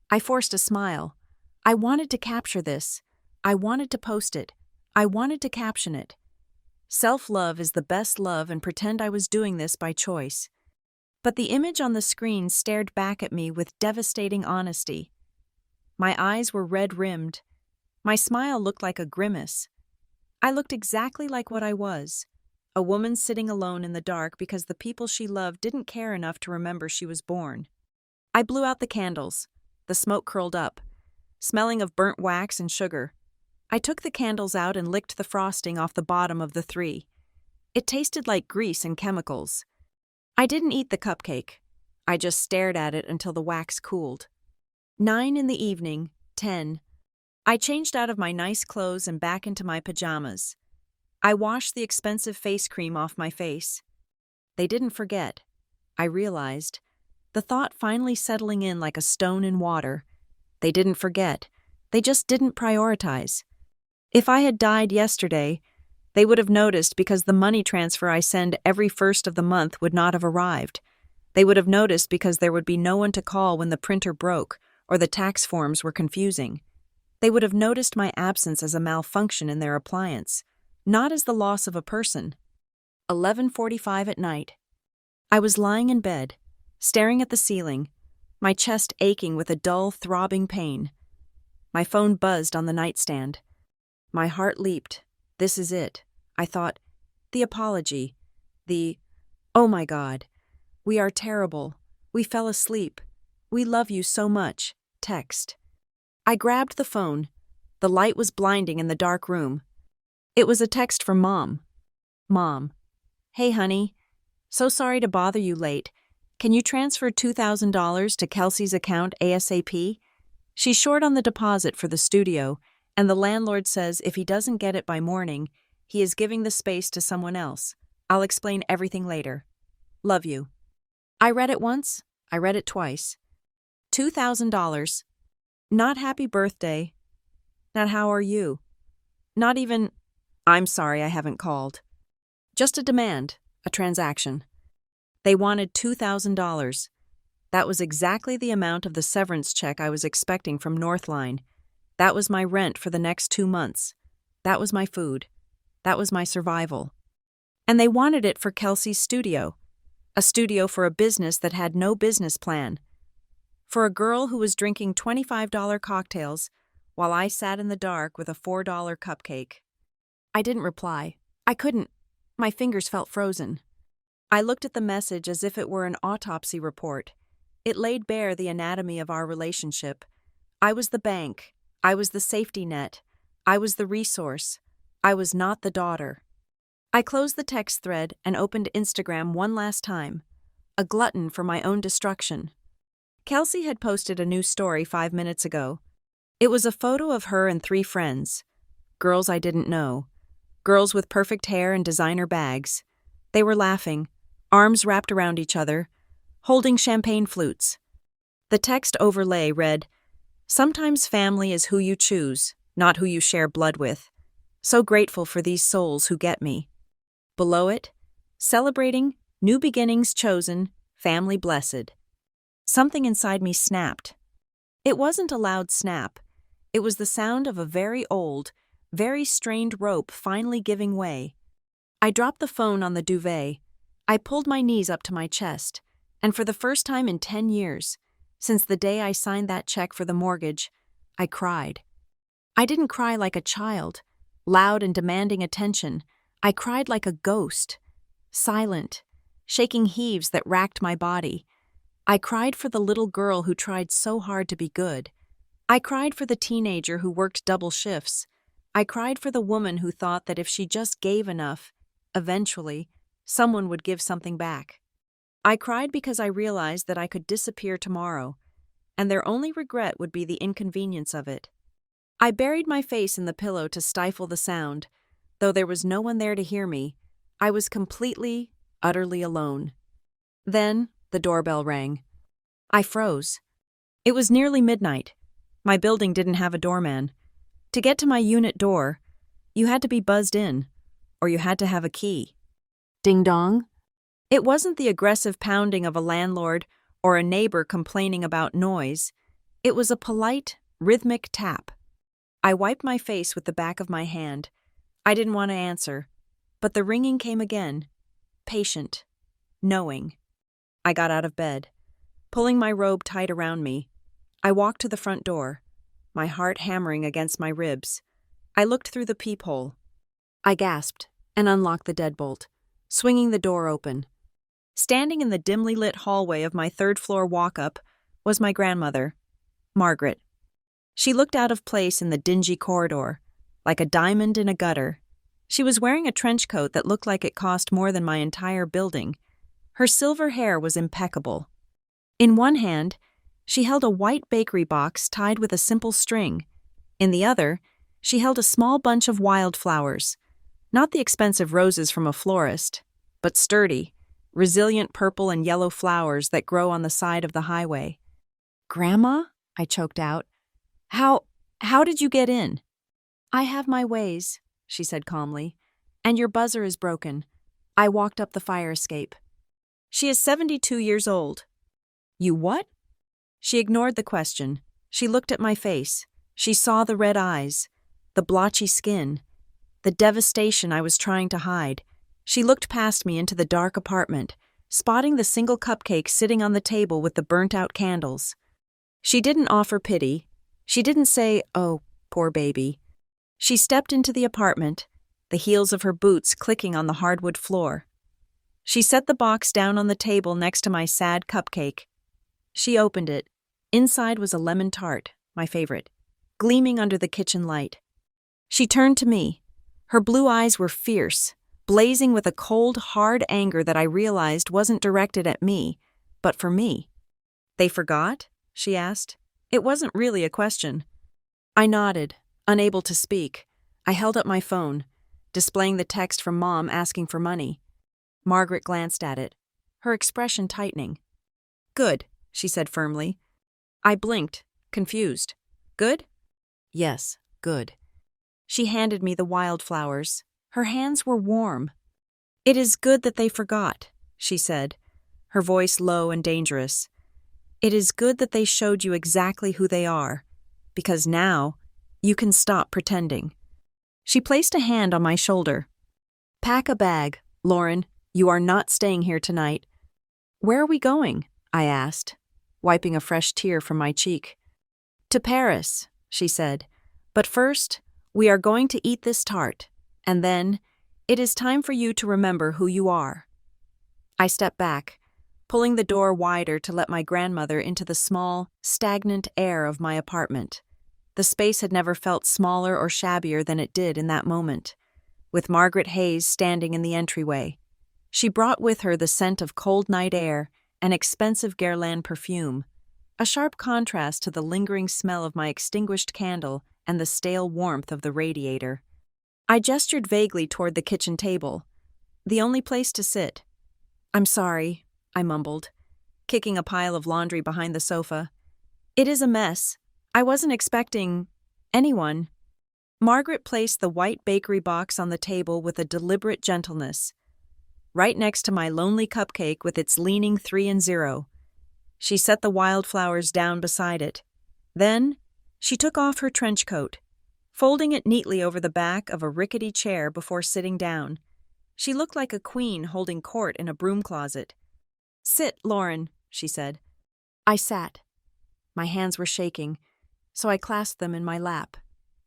I forced a smile. I wanted to capture this. I wanted to post it. I wanted to caption it. Self-love is the best love, and pretend I was doing this by choice. But the image on the screen stared back at me with devastating honesty. My eyes were red-rimmed. My smile looked like a grimace. I looked exactly like what I was, a woman sitting alone in the dark because the people she loved didn't care enough to remember she was born. I blew out the candles. The smoke curled up, smelling of burnt wax and sugar. I took the candles out and licked the frosting off the bottom of the 3. It tasted like grease and chemicals. I didn't eat the cupcake. I just stared at it until the wax cooled. 9 p.m, 10. I changed out of my nice clothes and back into my pajamas. I washed the expensive face cream off my face. They didn't forget, I realized, the thought finally settling in like a stone in water. They didn't forget. They just didn't prioritize. If I had died yesterday, they would have noticed because the money transfer I send every 1st of the month would not have arrived. They would have noticed because there would be no one to call when the printer broke or the tax forms were confusing. They would have noticed my absence as a malfunction in their appliance, not as the loss of a person. 11:45 at night. I was lying in bed, staring at the ceiling, my chest aching with a dull, throbbing pain. My phone buzzed on the nightstand. My heart leaped. This is it. I thought, the apology. Oh my God. We are terrible. We fell asleep. We love you so much. Text. I grabbed the phone. The light was blinding in the dark room. It was a text from Mom. Mom. Hey, honey. So sorry to bother you late. Can you transfer $2,000 to Kelsey's account ASAP? She's short on the deposit for the studio, and the landlord says if he doesn't get it by morning, he is giving the space to someone else. I'll explain everything later. Love you. I read it once. I read it twice. $2,000. Not happy birthday. Not how are you. Not even, I'm sorry I haven't called. Just a demand, a transaction. They wanted $2,000. That was exactly the amount of the severance check I was expecting from Northline. That was my rent for the next 2 months. That was my food. That was my survival. And they wanted it for Kelsey's studio. A studio for a business that had no business plan. For a girl who was drinking $25 cocktails while I sat in the dark with a $4 cupcake. I didn't reply. I couldn't. My fingers felt frozen. I looked at the message as if it were an autopsy report. It laid bare the anatomy of our relationship. I was the bank. I was the safety net. I was the resource. I was not the daughter. I closed the text thread and opened Instagram one last time, a glutton for my own destruction. Kelsey had posted a new story 5 minutes ago. It was a photo of her and 3 friends, girls I didn't know, girls with perfect hair and designer bags. They were laughing, arms wrapped around each other, holding champagne flutes. The text overlay read, "Sometimes family is who you choose, not who you share blood with. So grateful for these souls who get me." Below it, "Celebrating, new beginnings chosen, family blessed." Something inside me snapped. It wasn't a loud snap. It was the sound of a very old, very strained rope finally giving way. I dropped the phone on the duvet. I pulled my knees up to my chest, and for the first time in 10 years, since the day I signed that check for the mortgage, I cried. I didn't cry like a child, loud and demanding attention. I cried like a ghost, silent, shaking heaves that racked my body. I cried for the little girl who tried so hard to be good. I cried for the teenager who worked double shifts. I cried for the woman who thought that if she just gave enough, eventually, someone would give something back. I cried because I realized that I could disappear tomorrow, and their only regret would be the inconvenience of it. I buried my face in the pillow to stifle the sound. Though there was no one there to hear me, I was completely, utterly alone. Then, the doorbell rang. I froze. It was nearly midnight. My building didn't have a doorman. To get to my unit door, you had to be buzzed in, or you had to have a key. Ding dong. It wasn't the aggressive pounding of a landlord or a neighbor complaining about noise. It was a polite, rhythmic tap. I wiped my face with the back of my hand. I didn't want to answer, but the ringing came again, patient, knowing. I got out of bed, pulling my robe tight around me. I walked to the front door, my heart hammering against my ribs. I looked through the peephole. I gasped and unlocked the deadbolt, swinging the door open. Standing in the dimly lit hallway of my third-floor walk-up was my grandmother, Margaret. She looked out of place in the dingy corridor, like a diamond in a gutter. She was wearing a trench coat that looked like it cost more than my entire building. Her silver hair was impeccable. In one hand, she held a white bakery box tied with a simple string. In the other, she held a small bunch of wildflowers, not the expensive roses from a florist, but sturdy, resilient purple and yellow flowers that grow on the side of the highway. "Grandma?" I choked out. How did you get in?" "I have my ways," she said calmly. "And your buzzer is broken. I walked up the fire escape." She is 72 years old. You what? She ignored the question. She looked at my face. She saw the red eyes, the blotchy skin, the devastation I was trying to hide. She looked past me into the dark apartment, spotting the single cupcake sitting on the table with the burnt-out candles. She didn't offer pity. She didn't say, "Oh, poor baby." She stepped into the apartment, the heels of her boots clicking on the hardwood floor. She set the box down on the table next to my sad cupcake. She opened it. Inside was a lemon tart, my favorite, gleaming under the kitchen light. She turned to me. Her blue eyes were fierce, blazing with a cold, hard anger that I realized wasn't directed at me, but for me. "They forgot?" she asked. It wasn't really a question. I nodded, unable to speak. I held up my phone, displaying the text from Mom asking for money. Margaret glanced at it, her expression tightening. "Good," she said firmly. I blinked, confused. "Good?" "Yes, good." She handed me the wildflowers. Her hands were warm. "It is good that they forgot," she said, her voice low and dangerous. "It is good that they showed you exactly who they are, because now you can stop pretending." She placed a hand on my shoulder. "Pack a bag, Lauren. You are not staying here tonight." "Where are we going?" I asked, wiping a fresh tear from my cheek. "To Paris," she said. "But first, we are going to eat this tart, and then it is time for you to remember who you are." I stepped back, pulling the door wider to let my grandmother into the small, stagnant air of my apartment. The space had never felt smaller or shabbier than it did in that moment, with Margaret Hayes standing in the entryway. She brought with her the scent of cold night air and expensive Guerlain perfume, a sharp contrast to the lingering smell of my extinguished candle and the stale warmth of the radiator. I gestured vaguely toward the kitchen table, the only place to sit. "I'm sorry," I mumbled, kicking a pile of laundry behind the sofa. "It is a mess. I wasn't expecting anyone." Margaret placed the white bakery box on the table with a deliberate gentleness, right next to my lonely cupcake with its leaning 3 and 0. She set the wildflowers down beside it. Then, she took off her trench coat, folding it neatly over the back of a rickety chair before sitting down. She looked like a queen holding court in a broom closet. "Sit, Lauren," she said. I sat. My hands were shaking, so I clasped them in my lap.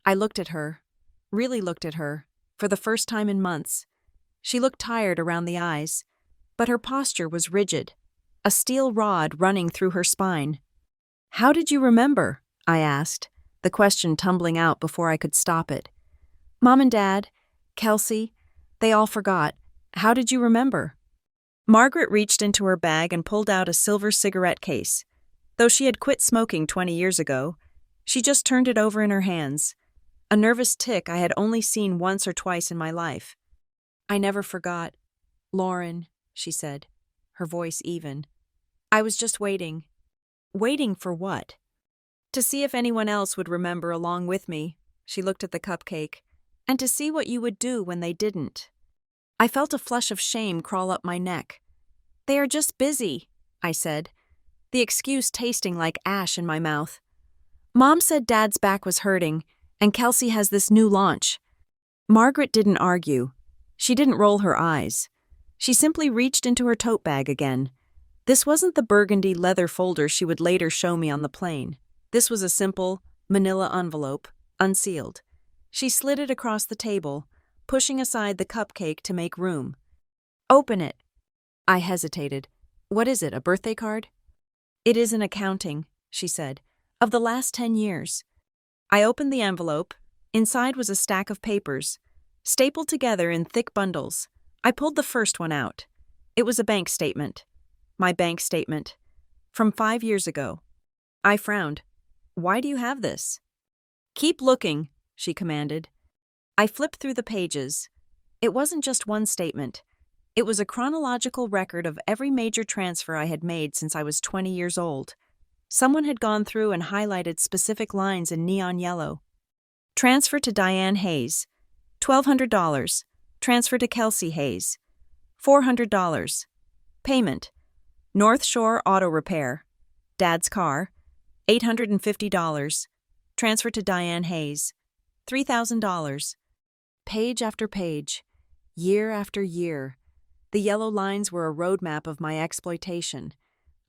I looked at her, really looked at her, for the first time in months. She looked tired around the eyes, but her posture was rigid, a steel rod running through her spine. "How did you remember?" I asked, the question tumbling out before I could stop it. "Mom and Dad, Kelsey, they all forgot. How did you remember?" Margaret reached into her bag and pulled out a silver cigarette case. Though she had quit smoking 20 years ago, she just turned it over in her hands, a nervous tick I had only seen once or twice in my life. "I never forgot, Lauren," she said, her voice even. "I was just waiting." "Waiting for what?" "To see if anyone else would remember along with me," she looked at the cupcake, "and to see what you would do when they didn't." I felt a flush of shame crawl up my neck. "They are just busy," I said, the excuse tasting like ash in my mouth. "Mom said Dad's back was hurting, and Kelsey has this new launch." Margaret didn't argue. She didn't roll her eyes. She simply reached into her tote bag again. This wasn't the burgundy leather folder she would later show me on the plane. This was a simple, manila envelope, unsealed. She slid it across the table, pushing aside the cupcake to make room. "Open it." I hesitated. "What is it, a birthday card?" "It is an accounting," she said, "of the last 10 years. I opened the envelope. Inside was a stack of papers, stapled together in thick bundles. I pulled the first one out. It was a bank statement. My bank statement. From 5 years ago. I frowned. "Why do you have this?" "Keep looking," she commanded. I flipped through the pages. It wasn't just one statement. It was a chronological record of every major transfer I had made since I was 20 years old. Someone had gone through and highlighted specific lines in neon yellow. Transfer to Diane Hayes, $1,200. Transfer to Kelsey Hayes, $400. Payment: North Shore Auto Repair. Dad's car. $850. Transfer to Diane Hayes. $3,000. Page after page. Year after year. The yellow lines were a roadmap of my exploitation.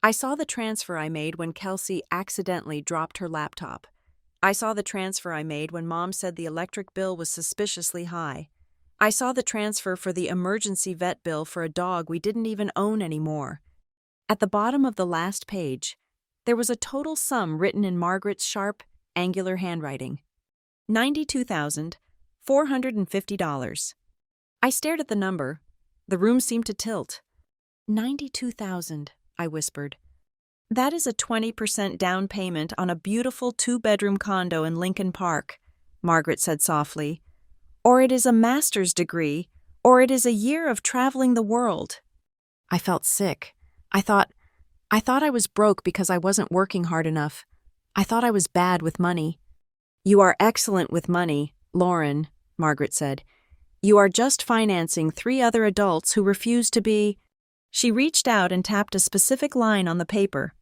I saw the transfer I made when Kelsey accidentally dropped her laptop. I saw the transfer I made when Mom said the electric bill was suspiciously high. I saw the transfer for the emergency vet bill for a dog we didn't even own anymore. At the bottom of the last page, there was a total sum written in Margaret's sharp, angular handwriting. $92,450. I stared at the number. The room seemed to tilt. 92,000, I whispered. That is a 20% down payment on a beautiful 2-bedroom condo in Lincoln Park, Margaret said softly. Or it is a master's degree, or it is a year of traveling the world. I felt sick. I thought I was broke because I wasn't working hard enough. I thought I was bad with money. You are excellent with money, Lauren, Margaret said. You are just financing 3 other adults who refuse to be. She reached out and tapped a specific line on the paper.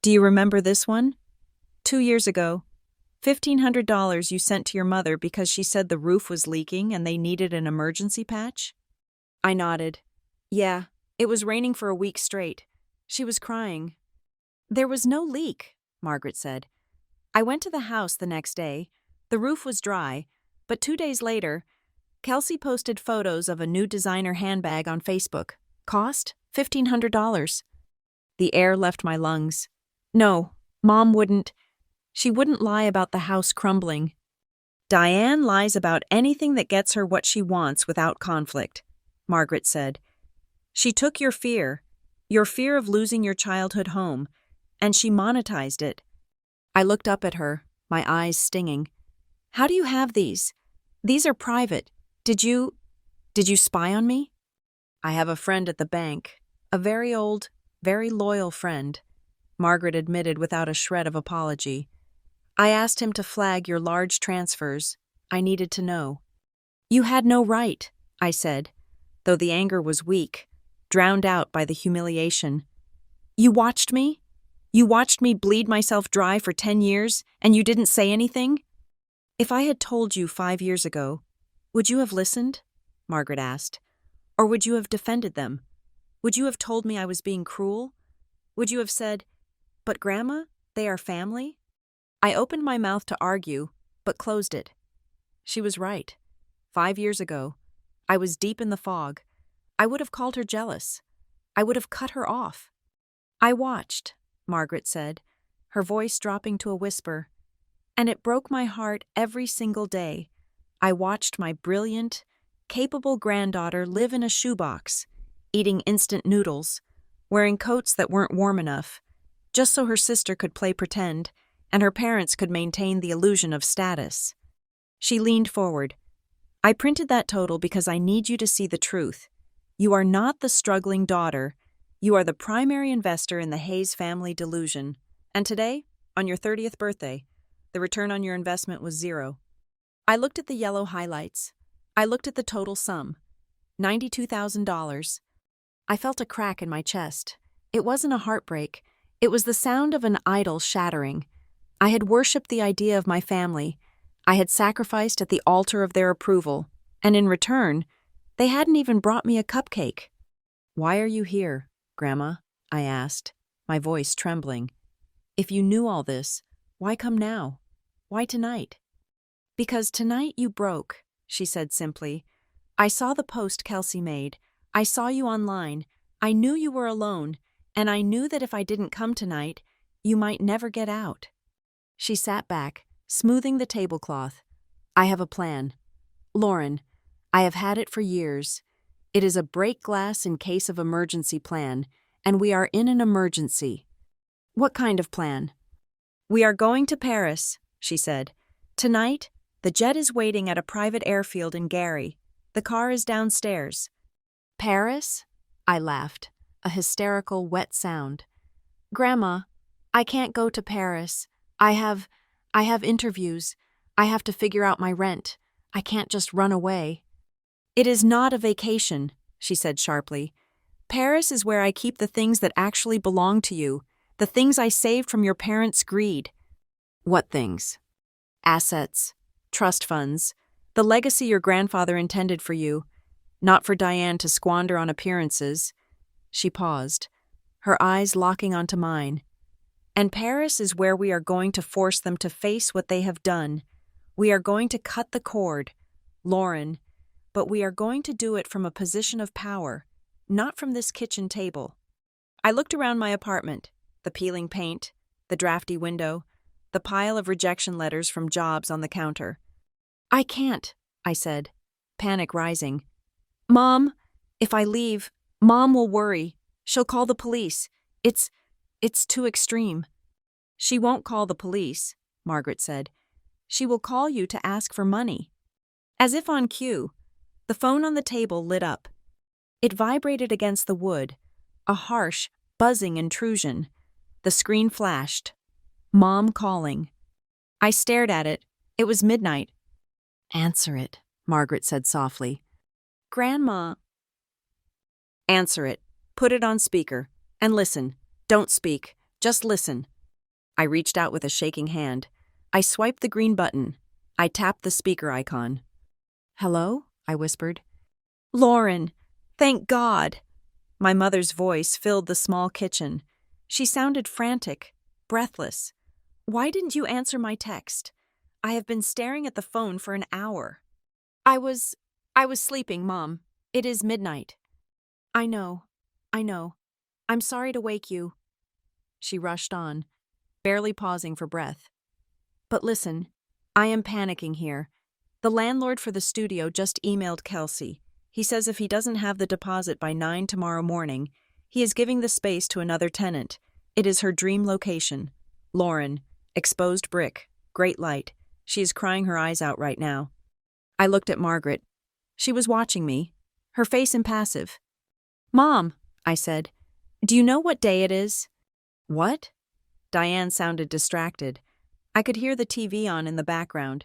Do you remember this one? 2 years ago, $1,500 you sent to your mother because she said the roof was leaking and they needed an emergency patch? I nodded. Yeah, it was raining for a week straight. She was crying. There was no leak, Margaret said. I went to the house the next day. The roof was dry, but 2 days later, Kelsey posted photos of a new designer handbag on Facebook. Cost? $1,500. The air left my lungs. No, Mom wouldn't. She wouldn't lie about the house crumbling. Diane lies about anything that gets her what she wants without conflict, Margaret said. She took your fear of losing your childhood home, and she monetized it. I looked up at her, my eyes stinging. How do you have these? These are private. Did you spy on me? I have a friend at the bank, a very old, very loyal friend, Margaret admitted without a shred of apology. I asked him to flag your large transfers. I needed to know. You had no right, I said, though the anger was weak, drowned out by the humiliation. You watched me? You watched me bleed myself dry for 10 years, and you didn't say anything? If I had told you 5 years ago, would you have listened? Margaret asked. Or would you have defended them? Would you have told me I was being cruel? Would you have said, but Grandma, they are family? I opened my mouth to argue, but closed it. She was right. 5 years ago, I was deep in the fog. I would have called her jealous. I would have cut her off. I watched, Margaret said, her voice dropping to a whisper, and it broke my heart every single day. I watched my brilliant, capable granddaughter live in a shoebox, eating instant noodles, wearing coats that weren't warm enough, just so her sister could play pretend and her parents could maintain the illusion of status. She leaned forward. I printed that total because I need you to see the truth. You are not the struggling daughter. You are the primary investor in the Hayes family delusion. And today, on your 30th birthday, the return on your investment was 0. I looked at the yellow highlights. I looked at the total sum, $92,000. I felt a crack in my chest. It wasn't a heartbreak. It was the sound of an idol shattering. I had worshipped the idea of my family. I had sacrificed at the altar of their approval, and in return, they hadn't even brought me a cupcake. Why are you here, Grandma? I asked, my voice trembling. If you knew all this, why come now? Why tonight? Because tonight you broke, she said simply. I saw the post Kelsey made. I saw you online. I knew you were alone, and I knew that if I didn't come tonight, you might never get out. She sat back, smoothing the tablecloth. I have a plan. Lauren, I have had it for years. It is a break glass in case of emergency plan, and we are in an emergency. What kind of plan? We are going to Paris, she said. Tonight, the jet is waiting at a private airfield in Gary. The car is downstairs. Paris? I laughed, a hysterical, wet sound. Grandma, I can't go to Paris. I have interviews. I have to figure out my rent. I can't just run away. It is not a vacation, she said sharply. Paris is where I keep the things that actually belong to you, the things I saved from your parents' greed. What things? Assets, trust funds, the legacy your grandfather intended for you, not for Diane to squander on appearances. She paused, her eyes locking onto mine. And Paris is where we are going to force them to face what they have done. We are going to cut the cord, Lauren, but we are going to do it from a position of power, not from this kitchen table. I looked around my apartment, the peeling paint, the drafty window, the pile of rejection letters from jobs on the counter. I can't, I said, panic rising. Mom, if I leave, Mom will worry. She'll call the police. It's too extreme. She won't call the police, Margaret said. She will call you to ask for money. As if on cue, the phone on the table lit up. It vibrated against the wood, a harsh, buzzing intrusion. The screen flashed. Mom calling. I stared at it. It was midnight. Answer it, Margaret said softly. Grandma. Answer it. Put it on speaker. And listen. Don't speak. Just listen. I reached out with a shaking hand. I swiped the green button. I tapped the speaker icon. Hello? I whispered. Lauren, thank God. My mother's voice filled the small kitchen. She sounded frantic, breathless. Why didn't you answer my text? I have been staring at the phone for an hour. I was sleeping, Mom. It is midnight. I know. I'm sorry to wake you. She rushed on, barely pausing for breath. But listen, I am panicking here. The landlord for the studio just emailed Kelsey. He says if he doesn't have the deposit by 9 tomorrow morning, he is giving the space to another tenant. It is her dream location. Lauren, exposed brick, great light. She is crying her eyes out right now. I looked at Margaret. She was watching me, her face impassive. Mom, I said, do you know what day it is? What? Diane sounded distracted. I could hear the TV on in the background.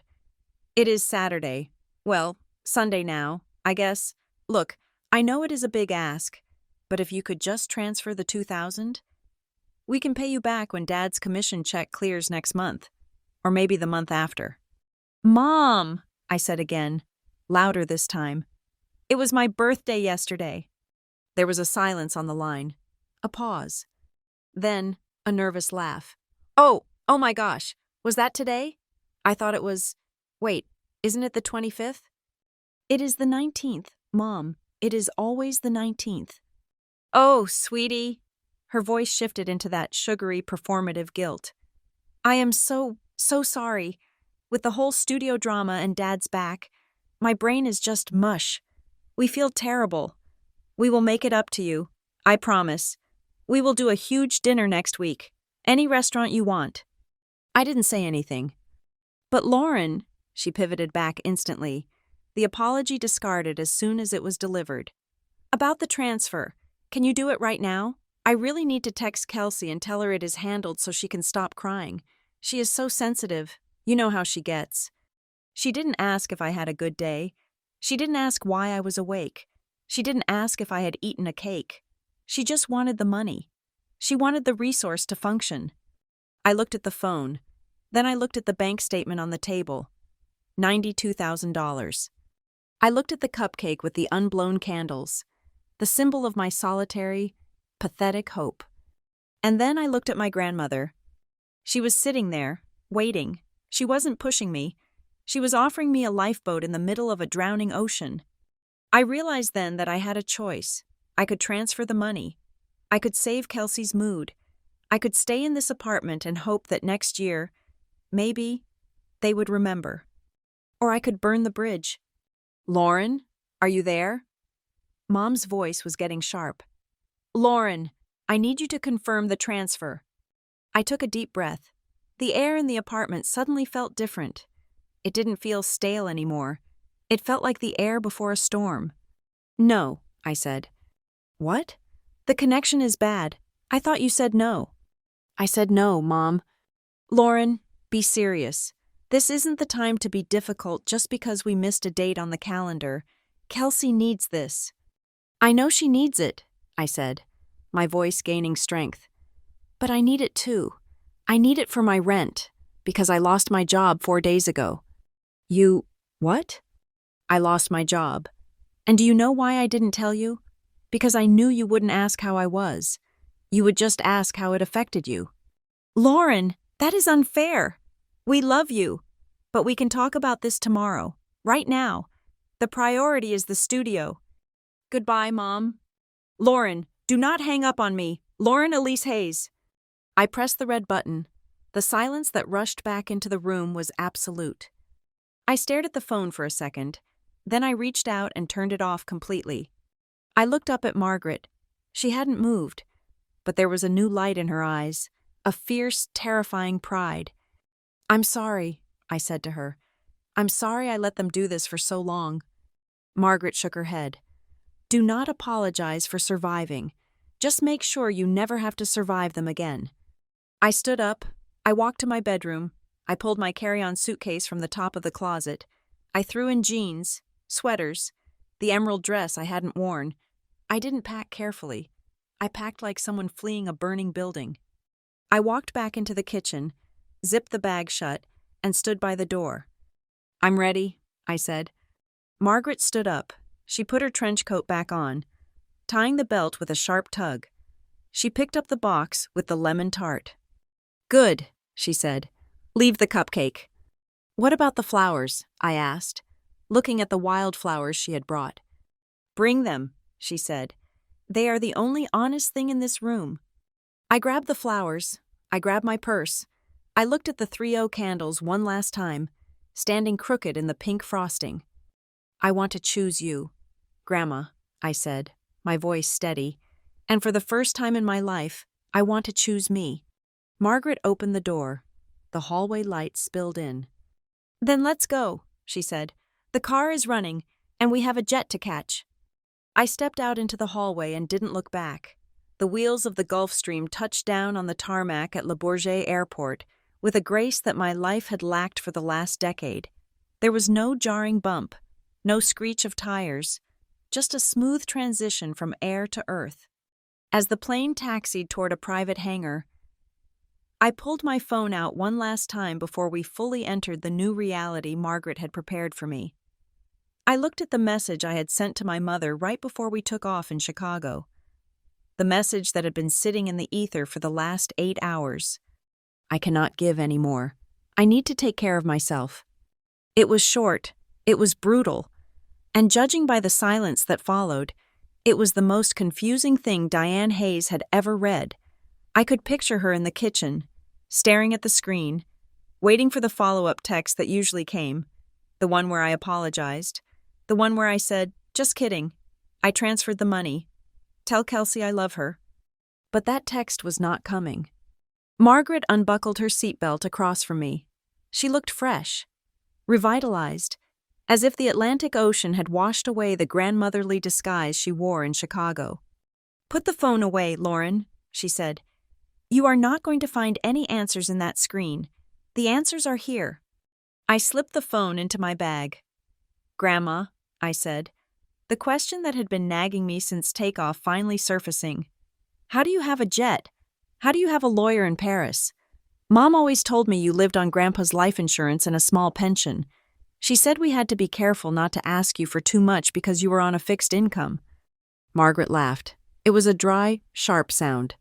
It is Saturday. Well, Sunday now, I guess. Look, I know it is a big ask, but if you could just transfer the $2,000, we can pay you back when Dad's commission check clears next month, or maybe the month after. Mom, I said again, louder this time. It was my birthday yesterday. There was a silence on the line, a pause. Then, a nervous laugh. Oh my gosh, was that today? I thought it was... Wait, isn't it the 25th? It is the 19th, Mom. It is always the 19th. Oh, sweetie. Her voice shifted into that sugary, performative guilt. I am so sorry. With the whole studio drama and Dad's back, my brain is just mush. We feel terrible. We will make it up to you. I promise. We will do a huge dinner next week. Any restaurant you want. I didn't say anything. But Lauren, she pivoted back instantly, the apology discarded as soon as it was delivered. About the transfer, can you do it right now? I really need to text Kelsey and tell her it is handled so she can stop crying. She is so sensitive. You know how she gets. She didn't ask if I had a good day. She didn't ask why I was awake. She didn't ask if I had eaten a cake. She just wanted the money. She wanted the resource to function. I looked at the phone. Then I looked at the bank statement on the table. $92,000. I looked at the cupcake with the unblown candles, the symbol of my solitary, pathetic hope. And then I looked at my grandmother. She was sitting there, waiting. She wasn't pushing me. She was offering me a lifeboat in the middle of a drowning ocean. I realized then that I had a choice. I could transfer the money. I could save Kelsey's mood. I could stay in this apartment and hope that next year, maybe, they would remember. Or I could burn the bridge. Lauren, are you there? Mom's voice was getting sharp. Lauren, I need you to confirm the transfer. I took a deep breath. The air in the apartment suddenly felt different. It didn't feel stale anymore. It felt like the air before a storm. No, I said. What? The connection is bad. I thought you said no. I said no, Mom. Lauren, be serious. This isn't the time to be difficult just because we missed a date on the calendar. Kelsey needs this. I know she needs it. I said, my voice gaining strength. But I need it too. I need it for my rent, because I lost my job 4 days ago. What? I lost my job. And do you know why I didn't tell you? Because I knew you wouldn't ask how I was. You would just ask how it affected you. Lauren, that is unfair. We love you. But we can talk about this tomorrow, right now. The priority is the studio. Goodbye, Mom. Lauren, do not hang up on me. Lauren Elise Hayes. I pressed the red button. The silence that rushed back into the room was absolute. I stared at the phone for a second. Then I reached out and turned it off completely. I looked up at Margaret. She hadn't moved, but there was a new light in her eyes, a fierce, terrifying pride. I'm sorry, I said to her. I'm sorry I let them do this for so long. Margaret shook her head. Do not apologize for surviving. Just make sure you never have to survive them again. I stood up. I walked to my bedroom. I pulled my carry-on suitcase from the top of the closet. I threw in jeans, sweaters, the emerald dress I hadn't worn. I didn't pack carefully. I packed like someone fleeing a burning building. I walked back into the kitchen, zipped the bag shut, and stood by the door. I'm ready, I said. Margaret stood up. She put her trench coat back on, tying the belt with a sharp tug. She picked up the box with the lemon tart. Good, she said. Leave the cupcake. What about the flowers? I asked, looking at the wildflowers she had brought. Bring them, she said. They are the only honest thing in this room. I grabbed the flowers. I grabbed my purse. I looked at the 3-0 candles one last time, standing crooked in the pink frosting. I want to choose you, Grandma, I said, my voice steady, and for the first time in my life, I want to choose me. Margaret opened the door. The hallway light spilled in. Then let's go, she said. The car is running, and we have a jet to catch. I stepped out into the hallway and didn't look back. The wheels of the Gulfstream touched down on the tarmac at Le Bourget Airport with a grace that my life had lacked for the last decade. There was no jarring bump, no screech of tires, just a smooth transition from air to earth. As the plane taxied toward a private hangar, I pulled my phone out one last time before we fully entered the new reality Margaret had prepared for me. I looked at the message I had sent to my mother right before we took off in Chicago. The message that had been sitting in the ether for the last 8 hours. I cannot give any more. I need to take care of myself. It was short. It was brutal. And judging by the silence that followed, it was the most confusing thing Diane Hayes had ever read. I could picture her in the kitchen, staring at the screen, waiting for the follow-up text that usually came, the one where I apologized, the one where I said, just kidding, I transferred the money, tell Kelsey I love her. But that text was not coming. Margaret unbuckled her seatbelt across from me. She looked fresh, revitalized, as if the Atlantic Ocean had washed away the grandmotherly disguise she wore in Chicago. Put the phone away, Lauren, she said. You are not going to find any answers in that screen. The answers are here. I slipped the phone into my bag. Grandma, I said, the question that had been nagging me since takeoff finally surfacing. How do you have a jet? How do you have a lawyer in Paris? Mom always told me you lived on Grandpa's life insurance and a small pension. She said we had to be careful not to ask you for too much because you were on a fixed income. Margaret laughed. It was a dry, sharp sound.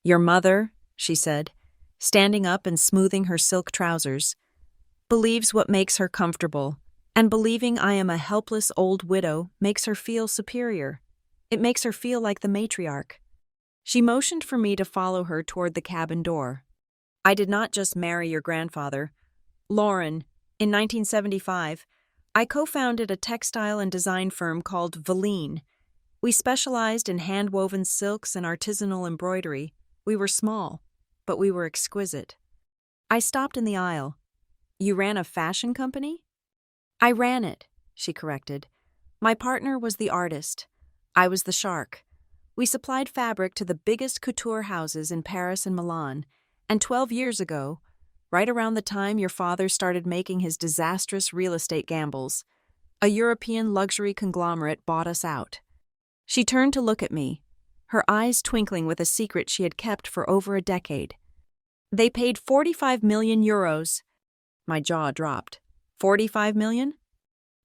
Your mother, she said, standing up and smoothing her silk trousers, believes what makes her comfortable, and believing I am a helpless old widow makes her feel superior. It makes her feel like the matriarch. She motioned for me to follow her toward the cabin door. I did not just marry your grandfather. Lauren, in 1975, I co-founded a textile and design firm called Valine. We specialized in hand-woven silks and artisanal embroidery. We were small, but we were exquisite. I stopped in the aisle. You ran a fashion company? I ran it, she corrected. My partner was the artist. I was the shark. We supplied fabric to the biggest couture houses in Paris and Milan, and 12 years ago, right around the time your father started making his disastrous real estate gambles, a European luxury conglomerate bought us out. She turned to look at me. her eyes twinkling with a secret she had kept for over a decade. They paid 45 million euros. My jaw dropped. 45 million?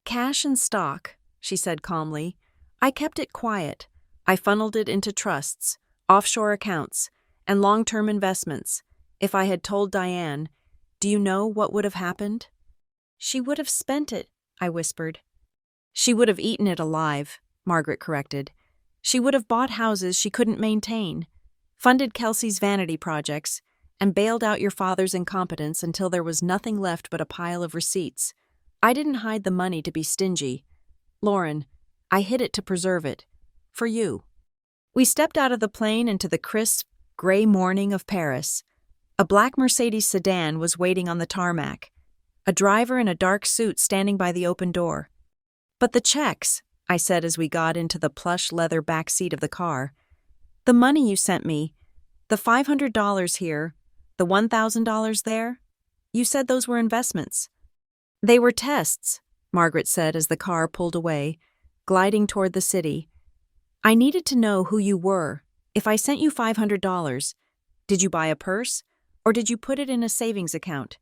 Cash and stock, she said calmly. I kept it quiet. I funneled it into trusts, offshore accounts, and long-term investments. If I had told Diane, do you know what would have happened? She would have spent it, I whispered. She would have eaten it alive, Margaret corrected. She would have bought houses she couldn't maintain, funded Kelsey's vanity projects, and bailed out your father's incompetence until there was nothing left but a pile of receipts. I didn't hide the money to be stingy. Lauren, I hid it to preserve it. For you. We stepped out of the plane into the crisp, gray morning of Paris. A black Mercedes sedan was waiting on the tarmac, a driver in a dark suit standing by the open door. But the checks, I said as we got into the plush leather back seat of the car. The money you sent me, the $500 here, the $1,000 there, you said those were investments. They were tests, Margaret said as the car pulled away, gliding toward the city. I needed to know who you were. If I sent you $500, did you buy a purse, or did you put it in a savings account?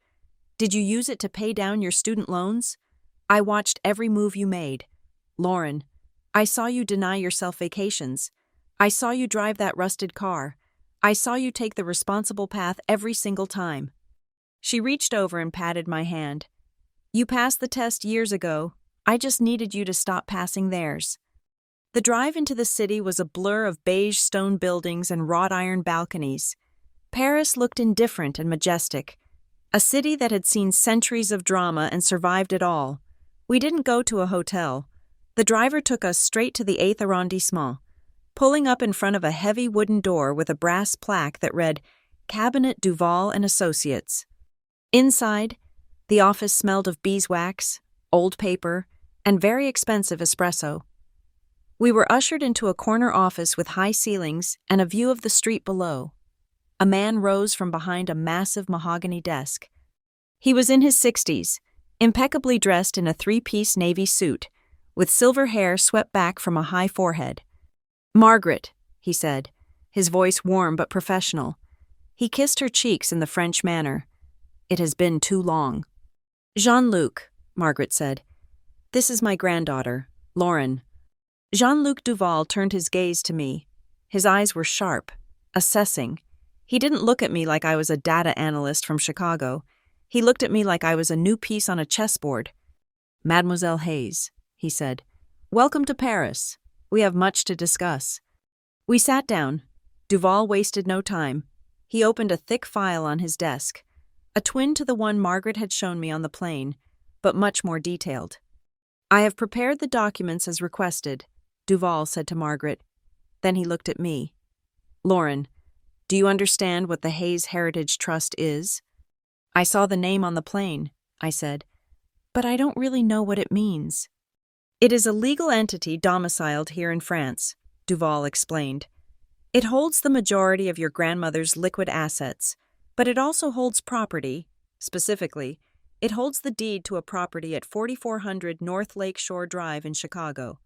Did you use it to pay down your student loans? I watched every move you made. Lauren, I saw you deny yourself vacations. I saw you drive that rusted car. I saw you take the responsible path every single time. She reached over and patted my hand. You passed the test years ago. I just needed you to stop passing theirs. The drive into the city was a blur of beige stone buildings and wrought iron balconies. Paris looked indifferent and majestic, a city that had seen centuries of drama and survived it all. We didn't go to a hotel. The driver took us straight to the 8th arrondissement, pulling up in front of a heavy wooden door with a brass plaque that read, Cabinet Duval and Associates. Inside, the office smelled of beeswax, old paper, and very expensive espresso. We were ushered into a corner office with high ceilings and a view of the street below. A man rose from behind a massive mahogany desk. He was in his 60s, impeccably dressed in a three-piece navy suit, with silver hair swept back from a high forehead. Margaret, he said, his voice warm but professional. He kissed her cheeks in the French manner. It has been too long. Jean-Luc, Margaret said. This is my granddaughter, Lauren. Jean-Luc Duval turned his gaze to me. His eyes were sharp, assessing. He didn't look at me like I was a data analyst from Chicago. He looked at me like I was a new piece on a chessboard. Mademoiselle Hayes, he said, welcome to Paris. We have much to discuss. We sat down. Duval wasted no time. He opened a thick file on his desk, a twin to the one Margaret had shown me on the plane, but much more detailed. I have prepared the documents as requested, Duval said to Margaret. Then he looked at me. Lauren, do you understand what the Hayes Heritage Trust is? I saw the name on the plane, I said, but I don't really know what it means. It is a legal entity domiciled here in France, Duval explained. It holds the majority of your grandmother's liquid assets, but it also holds property. Specifically, it holds the deed to a property at 4400 North Lake Shore Drive in Chicago.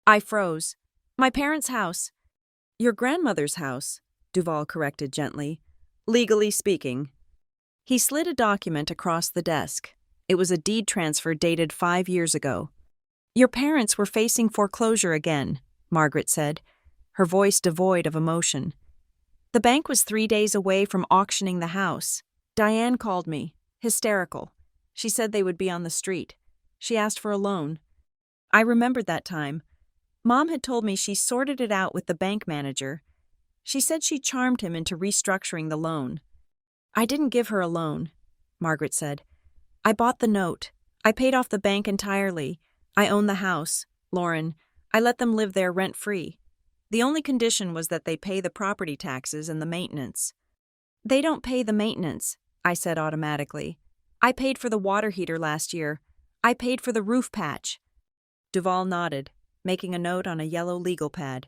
I froze. My parents' house. Your grandmother's house, Duval corrected gently. Legally speaking. He slid a document across the desk. It was a deed transfer dated 5 years ago. Your parents were facing foreclosure again, Margaret said, her voice devoid of emotion. The bank was 3 days away from auctioning the house. Diane called me, hysterical. She said they would be on the street. She asked for a loan. I remembered that time. Mom had told me she sorted it out with the bank manager. She said she charmed him into restructuring the loan. I didn't give her a loan, Margaret said. I bought the note. I paid off the bank entirely. I own the house, Lauren. I let them live there rent-free. The only condition was that they pay the property taxes and the maintenance. They don't pay the maintenance, I said automatically. I paid for the water heater last year. I paid for the roof patch. Duval nodded, making a note on a yellow legal pad.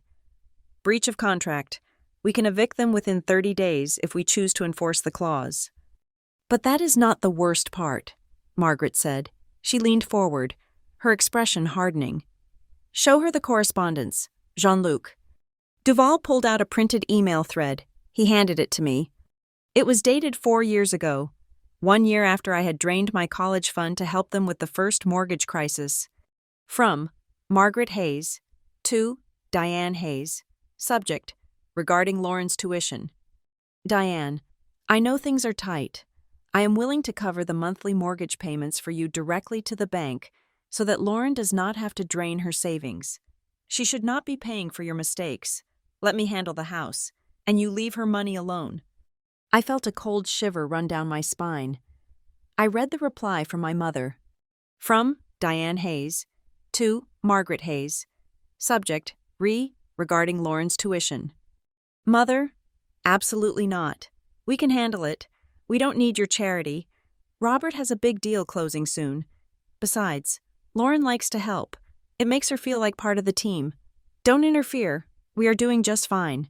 Breach of contract. We can evict them within 30 days if we choose to enforce the clause. But that is not the worst part, Margaret said. She leaned forward, her expression hardening. Show her the correspondence, Jean-Luc. Duval pulled out a printed email thread. He handed it to me. It was dated 4 years ago, 1 year after I had drained my college fund to help them with the first mortgage crisis. From Margaret Hayes to Diane Hayes. Subject: regarding Lauren's tuition. Diane, I know things are tight. I am willing to cover the monthly mortgage payments for you directly to the bank so that Lauren does not have to drain her savings. She should not be paying for your mistakes. Let me handle the house, and you leave her money alone. I felt a cold shiver run down my spine. I read the reply from my mother. From Diane Hayes to Margaret Hayes. Subject: regarding Lauren's tuition. Mother, absolutely not. We can handle it. We don't need your charity. Robert has a big deal closing soon. Besides, Lauren likes to help. It makes her feel like part of the team. Don't interfere. We are doing just fine.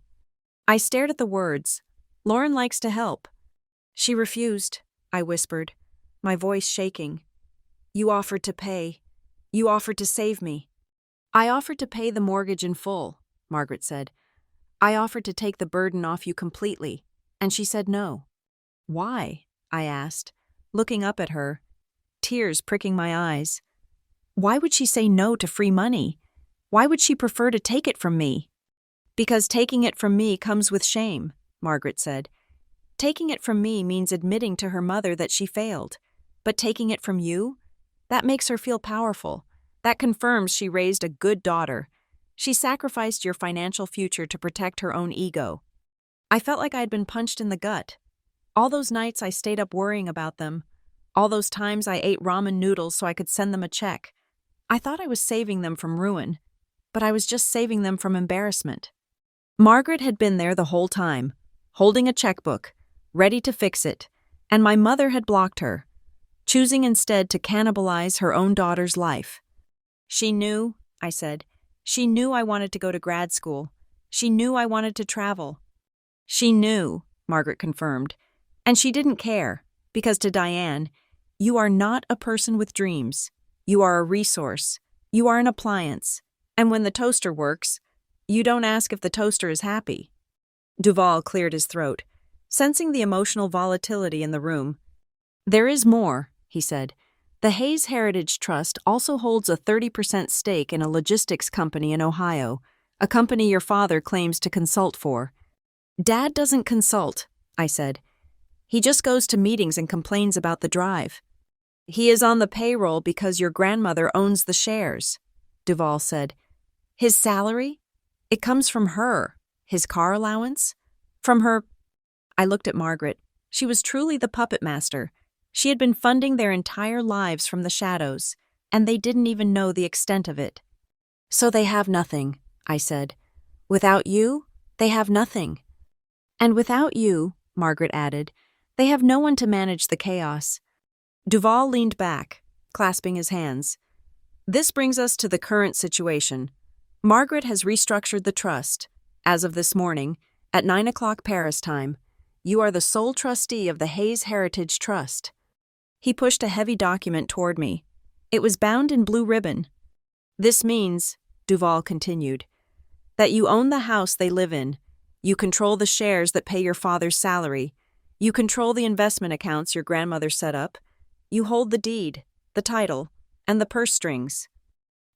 I stared at the words. Lauren likes to help. She refused, I whispered, my voice shaking. You offered to pay. You offered to save me. I offered to pay the mortgage in full, Margaret said. I offered to take the burden off you completely, and she said no. Why? I asked, looking up at her, tears pricking my eyes. Why would she say no to free money? Why would she prefer to take it from me? Because taking it from me comes with shame, Margaret said. Taking it from me means admitting to her mother that she failed. But taking it from you? That makes her feel powerful. That confirms she raised a good daughter. She sacrificed your financial future to protect her own ego. I felt like I had been punched in the gut. All those nights I stayed up worrying about them. All those times I ate ramen noodles so I could send them a check. I thought I was saving them from ruin, but I was just saving them from embarrassment. Margaret had been there the whole time, holding a checkbook, ready to fix it, and my mother had blocked her, choosing instead to cannibalize her own daughter's life. She knew, I said. She knew I wanted to go to grad school. She knew I wanted to travel. She knew, Margaret confirmed, and she didn't care, because to Diane, you are not a person with dreams. You are a resource. You are an appliance. And when the toaster works, you don't ask if the toaster is happy. Duval cleared his throat, sensing the emotional volatility in the room. There is more, he said. The Hayes Heritage Trust also holds a 30% stake in a logistics company in Ohio, a company your father claims to consult for. Dad doesn't consult, I said. He just goes to meetings and complains about the drive. He is on the payroll because your grandmother owns the shares, Duval said. His salary? It comes from her. His car allowance? From her. I looked at Margaret. She was truly the puppet master. She had been funding their entire lives from the shadows, and they didn't even know the extent of it. So they have nothing, I said. Without you, they have nothing. And without you, Margaret added, they have no one to manage the chaos. Duval leaned back, clasping his hands. This brings us to the current situation. Margaret has restructured the trust. As of this morning, at 9 o'clock Paris time, you are the sole trustee of the Hayes Heritage Trust. He pushed a heavy document toward me. It was bound in blue ribbon. This means, Duval continued, that you own the house they live in. You control the shares that pay your father's salary. You control the investment accounts your grandmother set up. You hold the deed, the title, and the purse strings.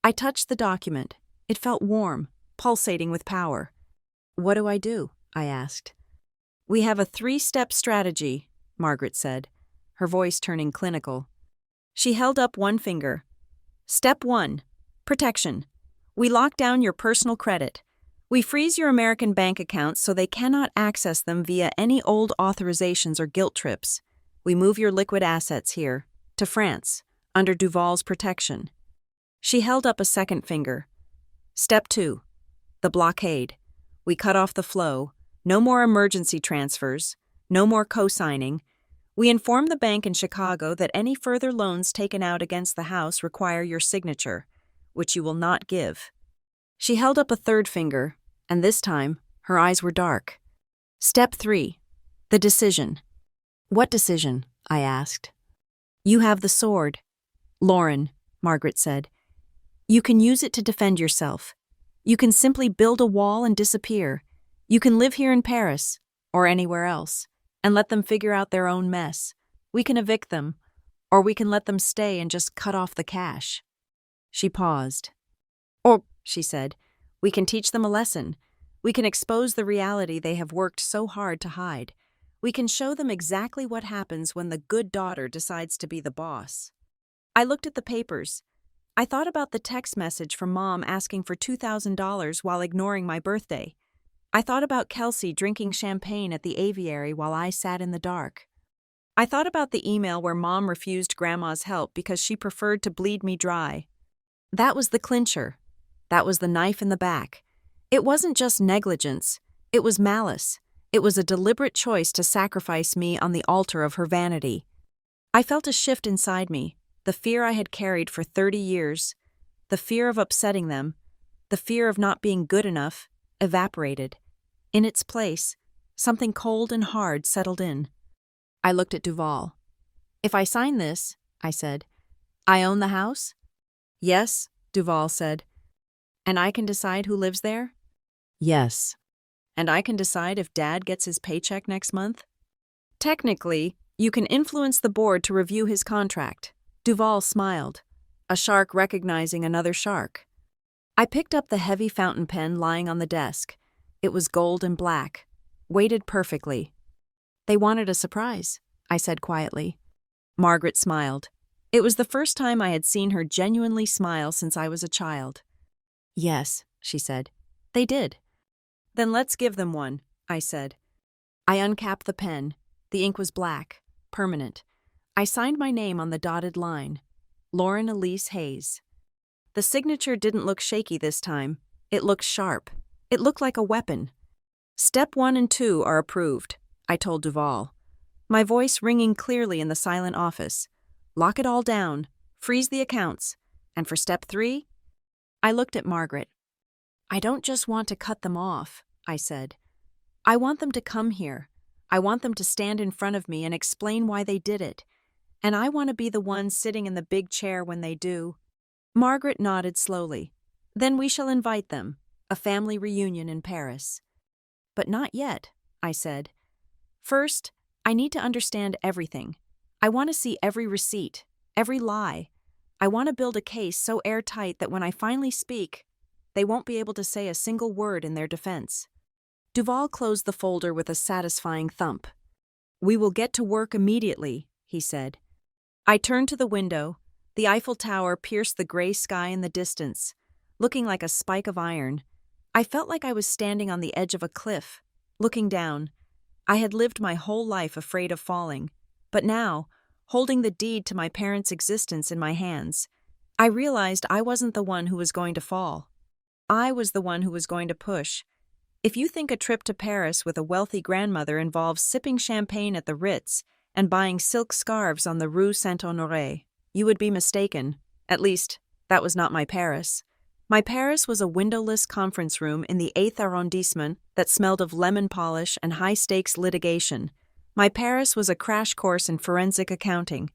I touched the document. It felt warm, pulsating with power. What do I do? I asked. We have a 3-step strategy, Margaret said, her voice turning clinical. She held up one finger. Step 1, protection. We lock down your personal credit. We freeze your American bank accounts so they cannot access them via any old authorizations or guilt trips. We move your liquid assets here, to France, under Duval's protection. She held up a second finger. Step 2, the blockade. We cut off the flow. No more emergency transfers. No more co-signing. We inform the bank in Chicago that any further loans taken out against the house require your signature, which you will not give. She held up a third finger, and this time, her eyes were dark. Step 3, the decision. What decision? I asked. You have the sword. Lauren, Margaret said. You can use it to defend yourself. You can simply build a wall and disappear. You can live here in Paris, or anywhere else, and let them figure out their own mess. We can evict them, or we can let them stay and just cut off the cash." She paused. "Or," she said, "we can teach them a lesson. We can expose the reality they have worked so hard to hide. We can show them exactly what happens when the good daughter decides to be the boss." I looked at the papers. I thought about the text message from Mom asking for $2,000 while ignoring my birthday. I thought about Kelsey drinking champagne at the aviary while I sat in the dark. I thought about the email where Mom refused Grandma's help because she preferred to bleed me dry. That was the clincher. That was the knife in the back. It wasn't just negligence. It was malice. It was a deliberate choice to sacrifice me on the altar of her vanity. I felt a shift inside me, the fear I had carried for 30 years, the fear of upsetting them, the fear of not being good enough, evaporated. In its place, something cold and hard settled in. I looked at Duval. "If I sign this," I said, "I own the house?" "Yes," Duval said. "And I can decide who lives there?" "Yes." "And I can decide if Dad gets his paycheck next month?" "Technically, you can influence the board to review his contract." Duval smiled, a shark recognizing another shark. I picked up the heavy fountain pen lying on the desk. It was gold and black, weighted perfectly. "They wanted a surprise," I said quietly. Margaret smiled. It was the first time I had seen her genuinely smile since I was a child. "Yes," she said. "They did." "Then let's give them one," I said. I uncapped the pen. The ink was black, permanent. I signed my name on the dotted line. Lauren Elise Hayes. The signature didn't look shaky this time. It looked sharp. It looked like a weapon. "Step 1 and 2 are approved," I told Duval, my voice ringing clearly in the silent office. "Lock it all down. Freeze the accounts. And for step 3? I looked at Margaret. "I don't just want to cut them off," I said. "I want them to come here. I want them to stand in front of me and explain why they did it. And I want to be the one sitting in the big chair when they do." Margaret nodded slowly. "Then we shall invite them. A family reunion in Paris." "But not yet," I said. "First, I need to understand everything. I want to see every receipt, every lie. I want to build a case so airtight that when I finally speak, they won't be able to say a single word in their defense." Duval closed the folder with a satisfying thump. "We will get to work immediately," he said. I turned to the window. The Eiffel Tower pierced the gray sky in the distance, looking like a spike of iron. I felt like I was standing on the edge of a cliff, looking down. I had lived my whole life afraid of falling, but now, holding the deed to my parents' existence in my hands, I realized I wasn't the one who was going to fall. I was the one who was going to push. If you think a trip to Paris with a wealthy grandmother involves sipping champagne at the Ritz and buying silk scarves on the Rue Saint-Honoré, you would be mistaken. At least, that was not my Paris. My Paris was a windowless conference room in the 8th arrondissement that smelled of lemon polish and high-stakes litigation. My Paris was a crash course in forensic accounting.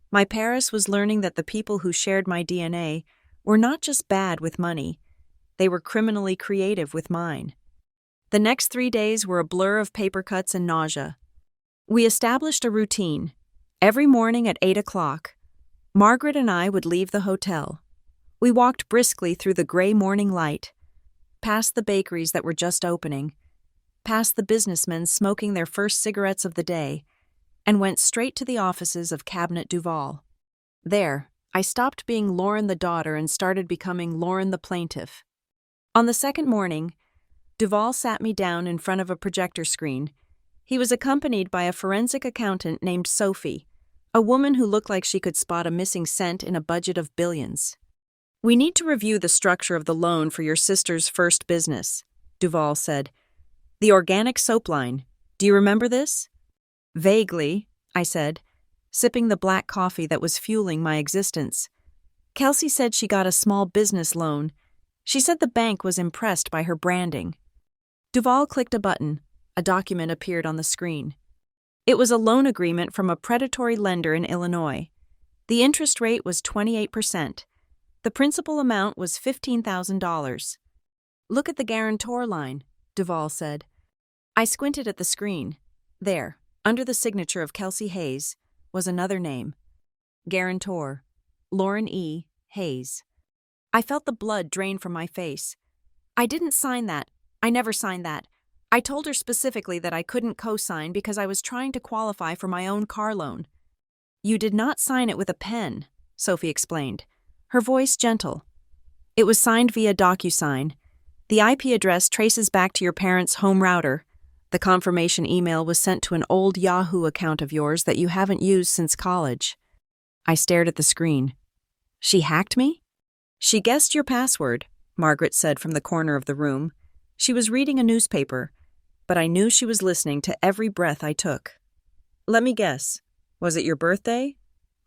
My Paris was learning that the people who shared my DNA were not just bad with money, they were criminally creative with mine. The next 3 days were a blur of paper cuts and nausea. We established a routine. Every morning at 8 o'clock, Margaret and I would leave the hotel. We walked briskly through the gray morning light, past the bakeries that were just opening, past the businessmen smoking their first cigarettes of the day, and went straight to the offices of Cabinet Duval. There, I stopped being Lauren the daughter and started becoming Lauren the plaintiff. On the second morning, Duval sat me down in front of a projector screen. He was accompanied by a forensic accountant named Sophie, a woman who looked like she could spot a missing cent in a budget of billions. "We need to review the structure of the loan for your sister's first business," Duval said. "The organic soap line. Do you remember this?" "Vaguely," I said, sipping the black coffee that was fueling my existence. "Kelsey said she got a small business loan. She said the bank was impressed by her branding." Duval clicked a button. A document appeared on the screen. It was a loan agreement from a predatory lender in Illinois. The interest rate was 28%. The principal amount was $15,000. Look at the guarantor line, Duval said. I squinted at the screen. There, under the signature of Kelsey Hayes, was another name. Guarantor, Lauren E. Hayes. I felt the blood drain from my face. I didn't sign that. I never signed that. I told her specifically that I couldn't co-sign because I was trying to qualify for my own car loan. You did not sign it with a pen, Sophie explained, her voice gentle. It was signed via DocuSign. The IP address traces back to your parents' home router. The confirmation email was sent to an old Yahoo account of yours that you haven't used since college. I stared at the screen. She hacked me? She guessed your password, Margaret said from the corner of the room. She was reading a newspaper, but I knew she was listening to every breath I took. Let me guess. Was it your birthday?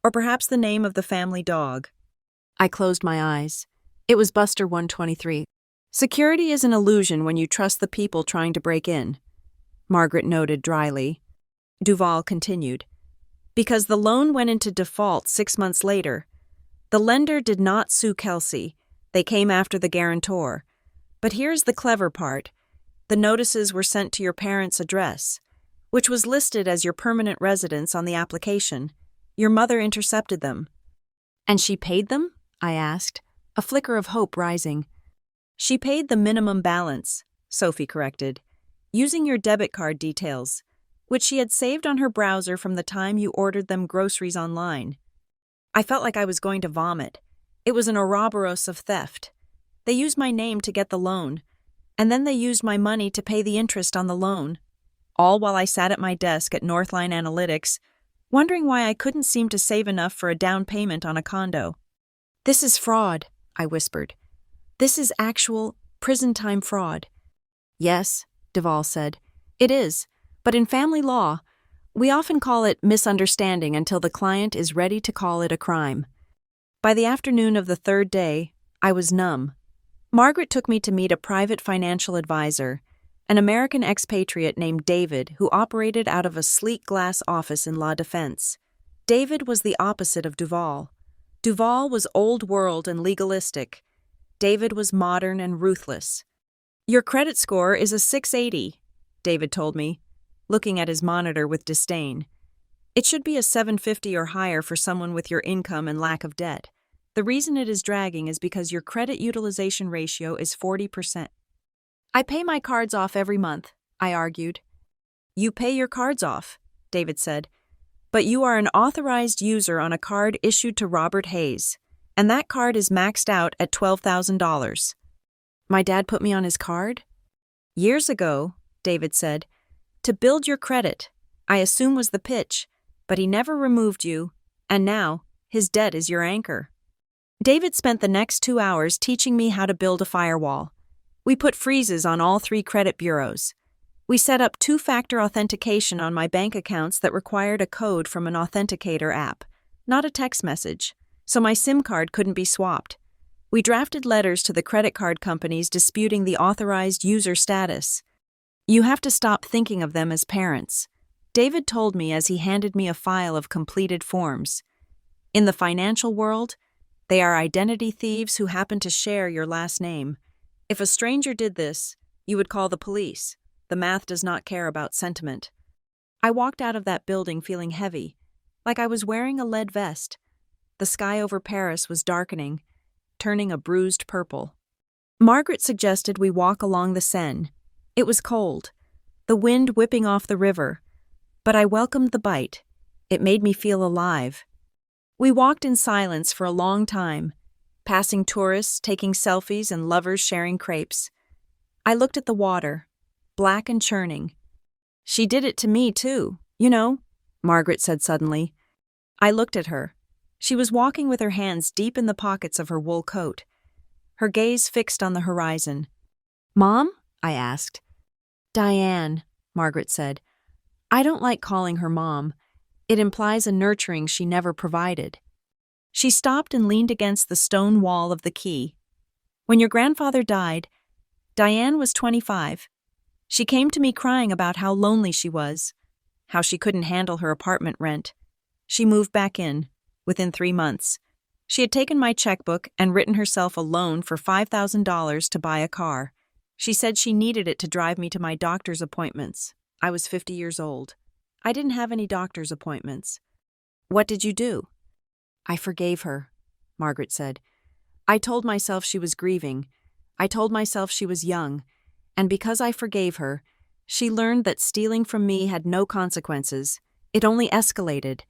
Or perhaps the name of the family dog? I closed my eyes. It was Buster 123. Security is an illusion when you trust the people trying to break in, Margaret noted dryly. Duval continued. Because the loan went into default 6 months later. The lender did not sue Kelsey. They came after the guarantor. But here's the clever part. The notices were sent to your parents' address, which was listed as your permanent residence on the application. Your mother intercepted them. And she paid them? I asked, a flicker of hope rising. She paid the minimum balance, Sophie corrected, using your debit card details, which she had saved on her browser from the time you ordered them groceries online. I felt like I was going to vomit. It was an Ouroboros of theft. They used my name to get the loan, and then they used my money to pay the interest on the loan, all while I sat at my desk at Northline Analytics, wondering why I couldn't seem to save enough for a down payment on a condo. This is fraud, I whispered. This is actual prison-time fraud. Yes, Duval said. It is, but in family law, we often call it misunderstanding until the client is ready to call it a crime. By the afternoon of the third day, I was numb. Margaret took me to meet a private financial advisor, an American expatriate named David who operated out of a sleek glass office in La Defense. David was the opposite of Duval. Duval was old world and legalistic. David was modern and ruthless. Your credit score is a 680, David told me, looking at his monitor with disdain. It should be a 750 or higher for someone with your income and lack of debt. The reason it is dragging is because your credit utilization ratio is 40%. I pay my cards off every month, I argued. You pay your cards off, David said, but you are an authorized user on a card issued to Robert Hayes, and that card is maxed out at $12,000. My dad put me on his card? Years ago, David said, to build your credit, I assume was the pitch, but he never removed you, and now his debt is your anchor. David spent the next 2 hours teaching me how to build a firewall. We put freezes on all 3 credit bureaus. We set up 2-factor authentication on my bank accounts that required a code from an authenticator app, not a text message, so my SIM card couldn't be swapped. We drafted letters to the credit card companies disputing the authorized user status. You have to stop thinking of them as parents, David told me as he handed me a file of completed forms. In the financial world, they are identity thieves who happen to share your last name. If a stranger did this, you would call the police. The math does not care about sentiment. I walked out of that building feeling heavy, like I was wearing a lead vest. The sky over Paris was darkening, turning a bruised purple. Margaret suggested we walk along the Seine. It was cold, the wind whipping off the river, but I welcomed the bite. It made me feel alive. We walked in silence for a long time, passing tourists, taking selfies, and lovers sharing crepes. I looked at the water, black and churning. She did it to me, too, you know, Margaret said suddenly. I looked at her. She was walking with her hands deep in the pockets of her wool coat, her gaze fixed on the horizon. Mom? I asked. Diane, Margaret said. I don't like calling her mom. It implies a nurturing she never provided. She stopped and leaned against the stone wall of the quay. When your grandfather died, Diane was 25. She came to me crying about how lonely she was, how she couldn't handle her apartment rent. She moved back in, within 3 months. She had taken my checkbook and written herself a loan for $5,000 to buy a car. She said she needed it to drive me to my doctor's appointments. I was 50 years old. I didn't have any doctor's appointments. What did you do? I forgave her, Margaret said. I told myself she was grieving. I told myself she was young. And because I forgave her, she learned that stealing from me had no consequences. It only escalated.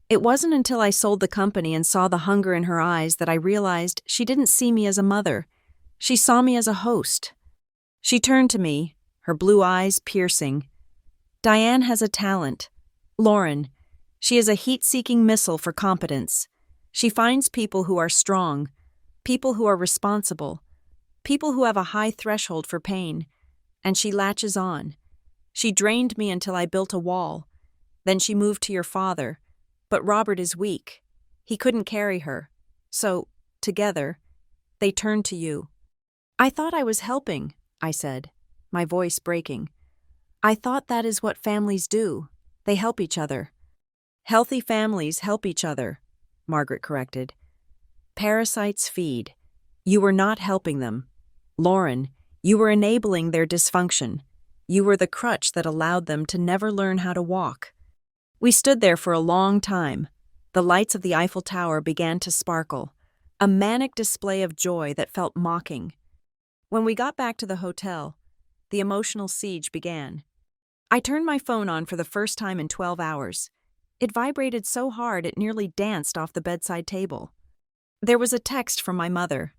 It wasn't until I sold the company and saw the hunger in her eyes that I realized she didn't see me as a mother. She saw me as a host. She turned to me, her blue eyes piercing. Diane has a talent. Lauren. She is a heat-seeking missile for competence. She finds people who are strong, people who are responsible, people who have a high threshold for pain, and she latches on. She drained me until I built a wall. Then she moved to your father. But Robert is weak. He couldn't carry her. So, together, they turned to you. I thought I was helping, I said, my voice breaking. I thought that is what families do. They help each other. Healthy families help each other, Margaret corrected. Parasites feed. You were not helping them. Lauren, you were enabling their dysfunction. You were the crutch that allowed them to never learn how to walk. We stood there for a long time. The lights of the Eiffel Tower began to sparkle, a manic display of joy that felt mocking. When we got back to the hotel, the emotional siege began. I turned my phone on for the first time in 12 hours. It vibrated so hard it nearly danced off the bedside table. There was a text from my mother.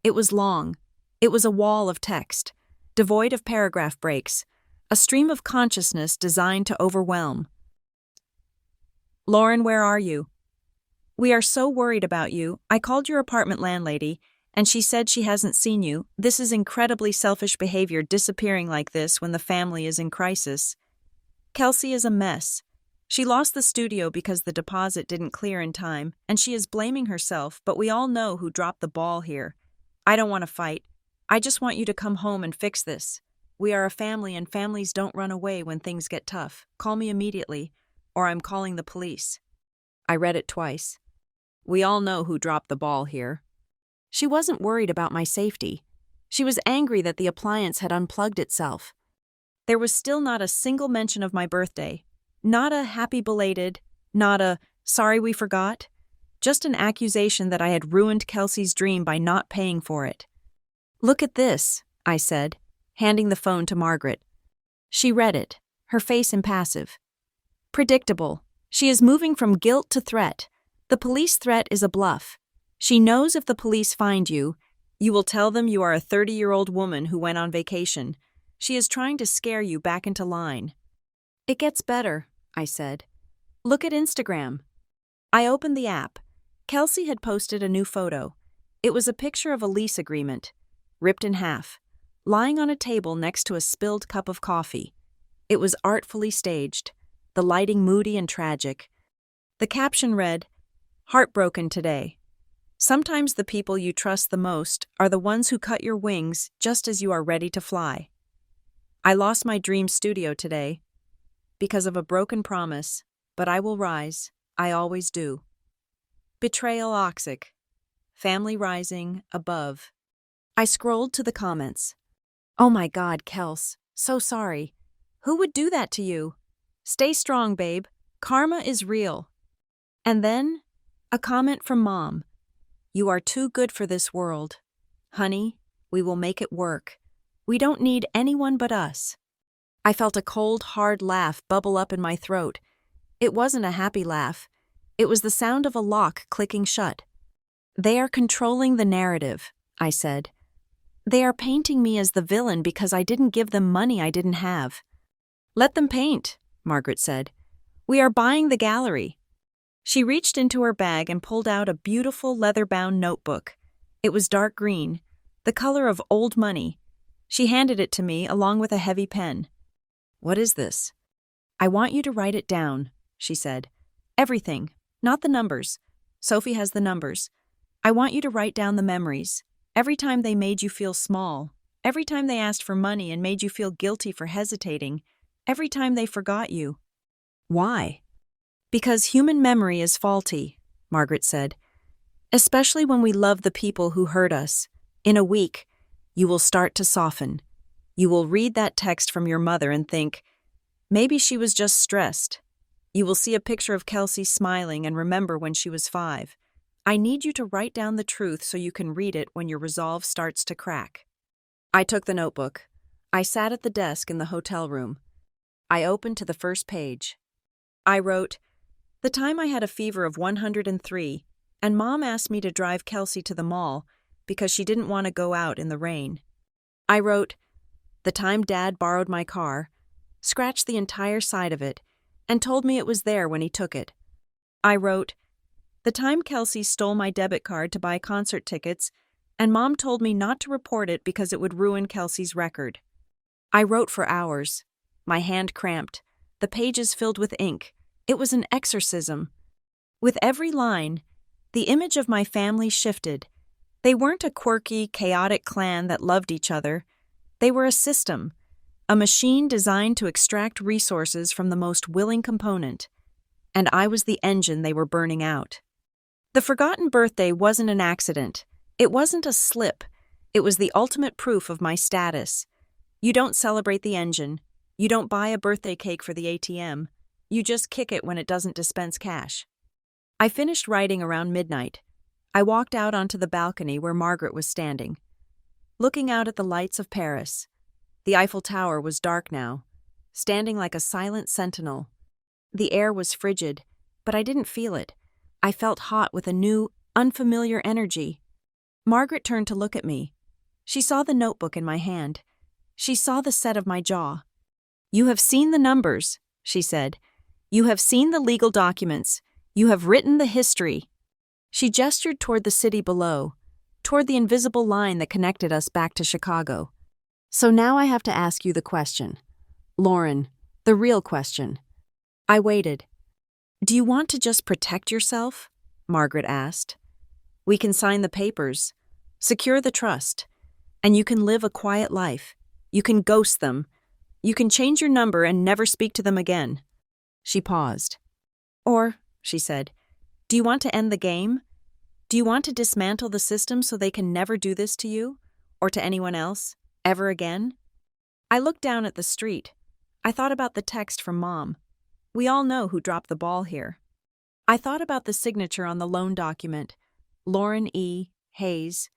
It was long. It was a wall of text, devoid of paragraph breaks, a stream of consciousness designed to overwhelm. Lauren, where are you? We are so worried about you. I called your apartment landlady, and she said she hasn't seen you. This is incredibly selfish behavior, disappearing like this when the family is in crisis. Kelsey is a mess. She lost the studio because the deposit didn't clear in time, and she is blaming herself, but we all know who dropped the ball here. I don't want to fight. I just want you to come home and fix this. We are a family, and families don't run away when things get tough. Call me immediately, or I'm calling the police. I read it twice. We all know who dropped the ball here. She wasn't worried about my safety. She was angry that the appliance had unplugged itself. There was still not a single mention of my birthday. Not a happy belated, not a sorry we forgot. Just an accusation that I had ruined Kelsey's dream by not paying for it. Look at this, I said, handing the phone to Margaret. She read it, her face impassive. Predictable. She is moving from guilt to threat. The police threat is a bluff. She knows if the police find you, you will tell them you are a 30-year-old woman who went on vacation. She is trying to scare you back into line. It gets better, I said. Look at Instagram. I opened the app. Kelsey had posted a new photo. It was a picture of a lease agreement, ripped in half, lying on a table next to a spilled cup of coffee. It was artfully staged, the lighting moody and tragic. The caption read, "Heartbroken today. Sometimes the people you trust the most are the ones who cut your wings just as you are ready to fly. I lost my dream studio today because of a broken promise, but I will rise. I always do. Betrayal oxic. Family rising above." I scrolled to the comments. Oh my God, Kels. So sorry. Who would do that to you? Stay strong, babe. Karma is real. And then, a comment from Mom. You are too good for this world. Honey, we will make it work. We don't need anyone but us. I felt a cold, hard laugh bubble up in my throat. It wasn't a happy laugh. It was the sound of a lock clicking shut. They are controlling the narrative, I said. They are painting me as the villain because I didn't give them money I didn't have. Let them paint, Margaret said. We are buying the gallery. She reached into her bag and pulled out a beautiful leather-bound notebook. It was dark green, the color of old money. She handed it to me along with a heavy pen. What is this? I want you to write it down, she said. Everything, not the numbers. Sophie has the numbers. I want you to write down the memories. Every time they made you feel small. Every time they asked for money and made you feel guilty for hesitating. Every time they forgot you. Why? Because human memory is faulty, Margaret said. Especially when we love the people who hurt us. In a week, you will start to soften. You will read that text from your mother and think, maybe she was just stressed. You will see a picture of Kelsey smiling and remember when she was 5. I need you to write down the truth so you can read it when your resolve starts to crack. I took the notebook. I sat at the desk in the hotel room. I opened to the first page. I wrote, the time I had a fever of 103, and Mom asked me to drive Kelsey to the mall because she didn't want to go out in the rain. I wrote, the time Dad borrowed my car, scratched the entire side of it, and told me it was there when he took it. I wrote, the time Kelsey stole my debit card to buy concert tickets, and Mom told me not to report it because it would ruin Kelsey's record. I wrote for hours. My hand cramped, the pages filled with ink. It was an exorcism. With every line, the image of my family shifted. They weren't a quirky, chaotic clan that loved each other. They were a system, a machine designed to extract resources from the most willing component. And I was the engine they were burning out. The forgotten birthday wasn't an accident. It wasn't a slip. It was the ultimate proof of my status. You don't celebrate the engine. You don't buy a birthday cake for the ATM. You just kick it when it doesn't dispense cash. I finished writing around midnight. I walked out onto the balcony where Margaret was standing, looking out at the lights of Paris. The Eiffel Tower was dark now, standing like a silent sentinel. The air was frigid, but I didn't feel it. I felt hot with a new, unfamiliar energy. Margaret turned to look at me. She saw the notebook in my hand. She saw the set of my jaw. You have seen the numbers, she said. You have seen the legal documents. You have written the history. She gestured toward the city below, toward the invisible line that connected us back to Chicago. So now I have to ask you the question. Lauren, the real question. I waited. Do you want to just protect yourself? Margaret asked. We can sign the papers, secure the trust, and you can live a quiet life. You can ghost them. You can change your number and never speak to them again. She paused. Or, she said, do you want to end the game? Do you want to dismantle the system so they can never do this to you, or to anyone else, ever again? I looked down at the street. I thought about the text from Mom. We all know who dropped the ball here. I thought about the signature on the loan document, Lauren E. Hayes.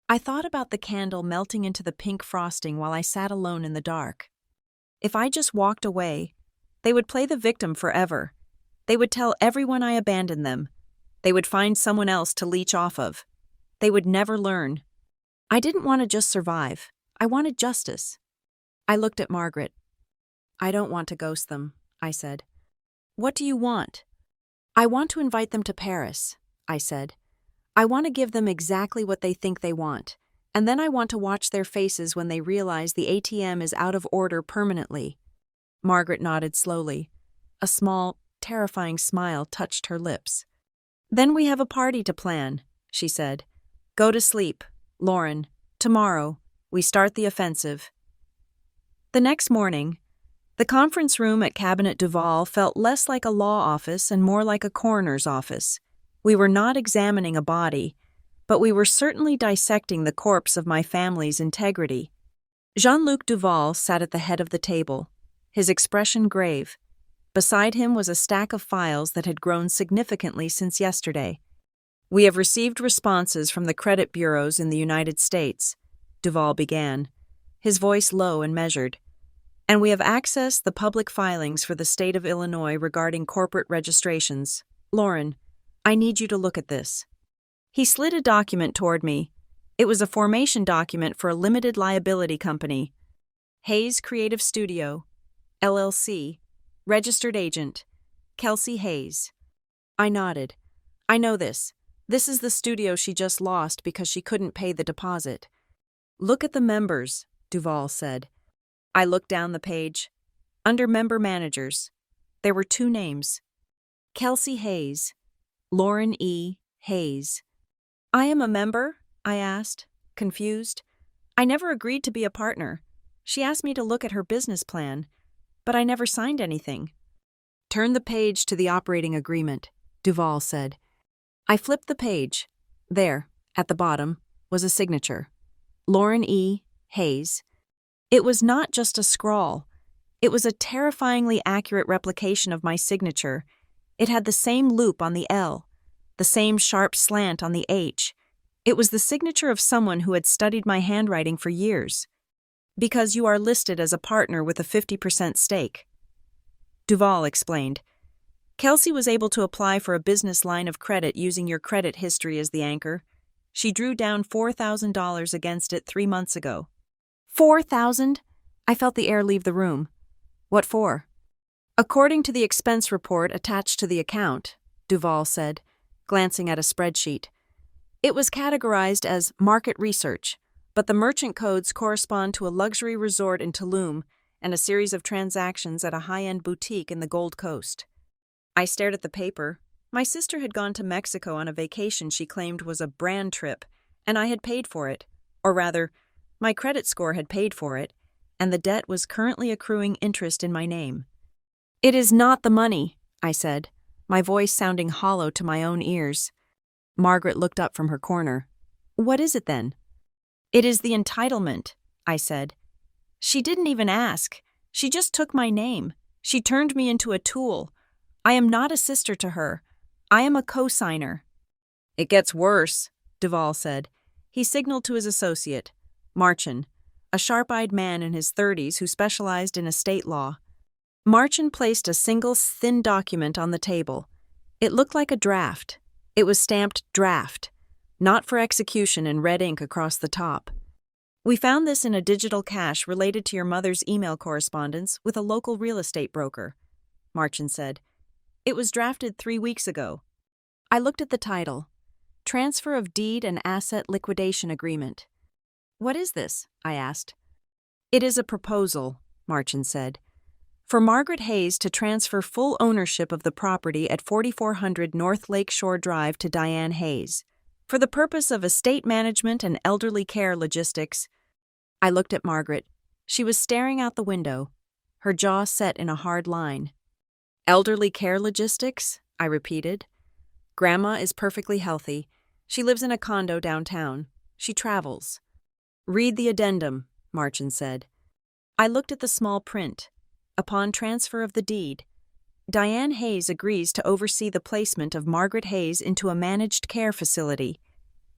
I thought about the candle melting into the pink frosting while I sat alone in the dark. If I just walked away, they would play the victim forever. They would tell everyone I abandoned them. They would find someone else to leech off of. They would never learn. I didn't want to just survive. I wanted justice. I looked at Margaret. I don't want to ghost them, I said. What do you want? I want to invite them to Paris, I said. I want to give them exactly what they think they want, and then I want to watch their faces when they realize the ATM is out of order permanently. Margaret nodded slowly. A small, terrifying smile touched her lips. Then we have a party to plan, she said. Go to sleep, Lauren. Tomorrow, we start the offensive. The next morning, the conference room at Cabinet Duval felt less like a law office and more like a coroner's office. We were not examining a body, but we were certainly dissecting the corpse of my family's integrity. Jean-Luc Duval sat at the head of the table, his expression grave. Beside him was a stack of files that had grown significantly since yesterday. We have received responses from the credit bureaus in the United States, Duval began, his voice low and measured. And we have accessed the public filings for the state of Illinois regarding corporate registrations. Lauren, I need you to look at this. He slid a document toward me. It was a formation document for a limited liability company. Hayes Creative Studio, LLC, registered agent, Kelsey Hayes. I nodded. I know this. This is the studio she just lost because she couldn't pay the deposit. Look at the members, Duval said. I looked down the page. Under member managers, there were 2 names. Kelsey Hayes, Lauren E. Hayes. I am a member? I asked, confused. I never agreed to be a partner. She asked me to look at her business plan, but I never signed anything. Turn the page to the operating agreement, Duval said. I flipped the page. There, at the bottom, was a signature. Lauren E. Hayes. It was not just a scrawl. It was a terrifyingly accurate replication of my signature. It had the same loop on the L, the same sharp slant on the H. It was the signature of someone who had studied my handwriting for years. Because you are listed as a partner with a 50% stake. Duval explained. Kelsey was able to apply for a business line of credit using your credit history as the anchor. She drew down $4,000 against it 3 months ago. $4,000? I felt the air leave the room. What for? According to the expense report attached to the account, Duval said, glancing at a spreadsheet. It was categorized as market research, but the merchant codes correspond to a luxury resort in Tulum and a series of transactions at a high-end boutique in the Gold Coast. I stared at the paper. My sister had gone to Mexico on a vacation she claimed was a brand trip, and I had paid for it. Or rather, my credit score had paid for it, and the debt was currently accruing interest in my name. It is not the money, I said, my voice sounding hollow to my own ears. Margaret looked up from her corner. What is it then? It is the entitlement, I said. She didn't even ask. She just took my name. She turned me into a tool. I am not a sister to her. I am a co-signer. It gets worse, Duval said. He signaled to his associate, Marchin, a sharp-eyed man in his 30s who specialized in estate law. Marchin placed a single thin document on the table. It looked like a draft. It was stamped draft, not for execution in red ink across the top. We found this in a digital cache related to your mother's email correspondence with a local real estate broker, Marchin said. It was drafted 3 weeks ago. I looked at the title, Transfer of Deed and Asset Liquidation Agreement. What is this? I asked. It is a proposal, Marchin said, for Margaret Hayes to transfer full ownership of the property at 4400 North Lakeshore Drive to Diane Hayes, for the purpose of estate management and elderly care logistics. I looked at Margaret. She was staring out the window, her jaw set in a hard line. Elderly care logistics? I repeated. Grandma is perfectly healthy. She lives in a condo downtown. She travels. Read the addendum, Marchin said. I looked at the small print. Upon transfer of the deed, Diane Hayes agrees to oversee the placement of Margaret Hayes into a managed care facility,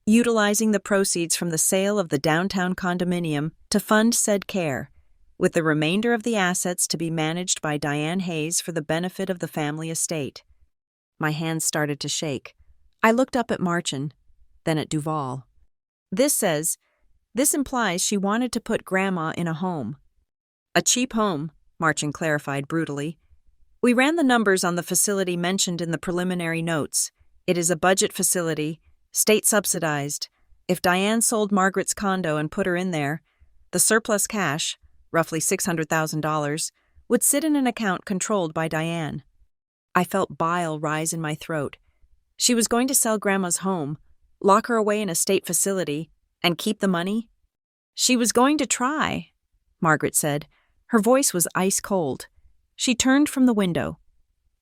utilizing the proceeds from the sale of the downtown condominium to fund said care, with the remainder of the assets to be managed by Diane Hayes for the benefit of the family estate. My hands started to shake. I looked up at Marchin, then at Duval. This implies she wanted to put Grandma in a home. A cheap home, Marchin clarified brutally. We ran the numbers on the facility mentioned in the preliminary notes. It is a budget facility, state-subsidized. If Diane sold Margaret's condo and put her in there, the surplus cash, roughly $600,000, would sit in an account controlled by Diane. I felt bile rise in my throat. She was going to sell Grandma's home, lock her away in a state facility, and keep the money? She was going to try, Margaret said. Her voice was ice cold. She turned from the window.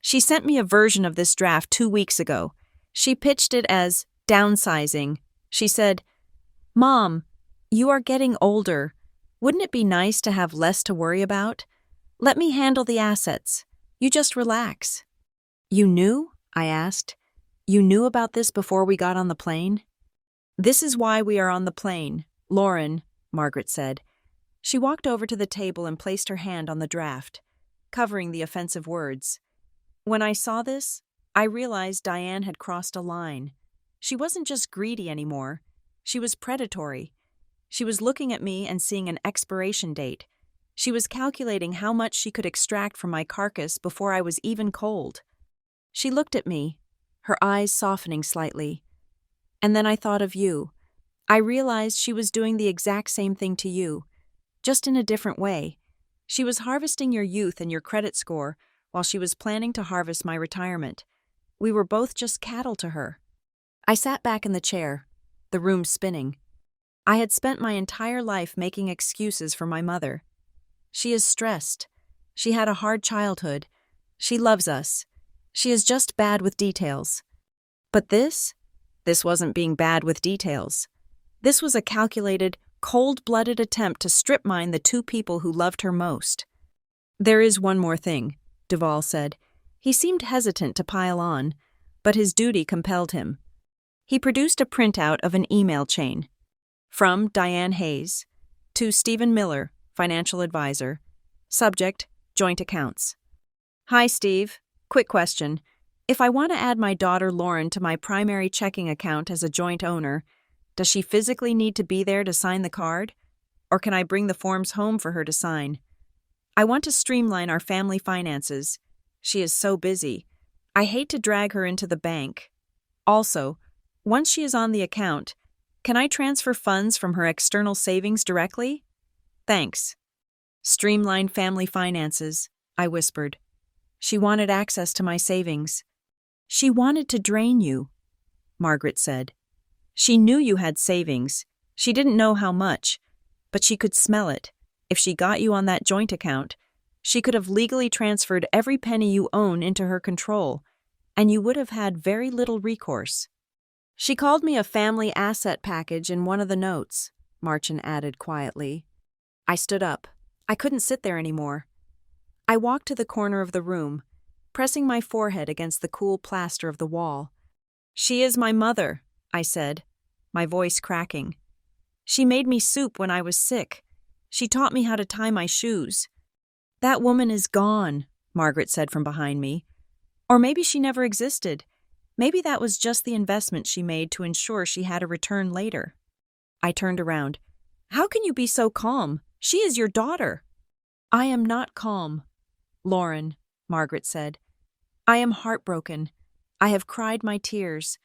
She sent me a version of this draft 2 weeks ago. She pitched it as downsizing. She said, Mom, you are getting older. Wouldn't it be nice to have less to worry about? Let me handle the assets. You just relax. You knew? I asked. You knew about this before we got on the plane? This is why we are on the plane, Lauren, Margaret said. She walked over to the table and placed her hand on the draft, covering the offensive words. When I saw this, I realized Diane had crossed a line. She wasn't just greedy anymore. She was predatory. She was looking at me and seeing an expiration date. She was calculating how much she could extract from my carcass before I was even cold. She looked at me, her eyes softening slightly. And then I thought of you. I realized she was doing the exact same thing to you, just in a different way. She was harvesting your youth and your credit score while she was planning to harvest my retirement. We were both just cattle to her. I sat back in the chair, the room spinning. I had spent my entire life making excuses for my mother. She is stressed. She had a hard childhood. She loves us. She is just bad with details. But this wasn't being bad with details. This was a calculated, Cold-blooded attempt to strip mine the two people who loved her most. There is one more thing, Duval said. He seemed hesitant to pile on, but his duty compelled him. He produced a printout of an email chain. From Diane Hayes to Stephen Miller, financial advisor. Subject, joint accounts. Hi, Steve. Quick question. If I want to add my daughter Lauren to my primary checking account as a joint owner, does she physically need to be there to sign the card? Or can I bring the forms home for her to sign? I want to streamline our family finances. She is so busy. I hate to drag her into the bank. Also, once she is on the account, can I transfer funds from her external savings directly? Thanks. Streamline family finances, I whispered. She wanted access to my savings. She wanted to drain you, Margaret said. She knew you had savings. She didn't know how much, but she could smell it. If she got you on that joint account, she could have legally transferred every penny you own into her control, and you would have had very little recourse. She called me a family asset package in one of the notes, Marchand added quietly. I stood up. I couldn't sit there anymore. I walked to the corner of the room, pressing my forehead against the cool plaster of the wall. She is my mother, I said, my voice cracking. She made me soup when I was sick. She taught me how to tie my shoes. That woman is gone, Margaret said from behind me. Or maybe she never existed. Maybe that was just the investment she made to ensure she had a return later. I turned around. How can you be so calm? She is your daughter. I am not calm, Lauren, Margaret said. I am heartbroken. I have cried my tears.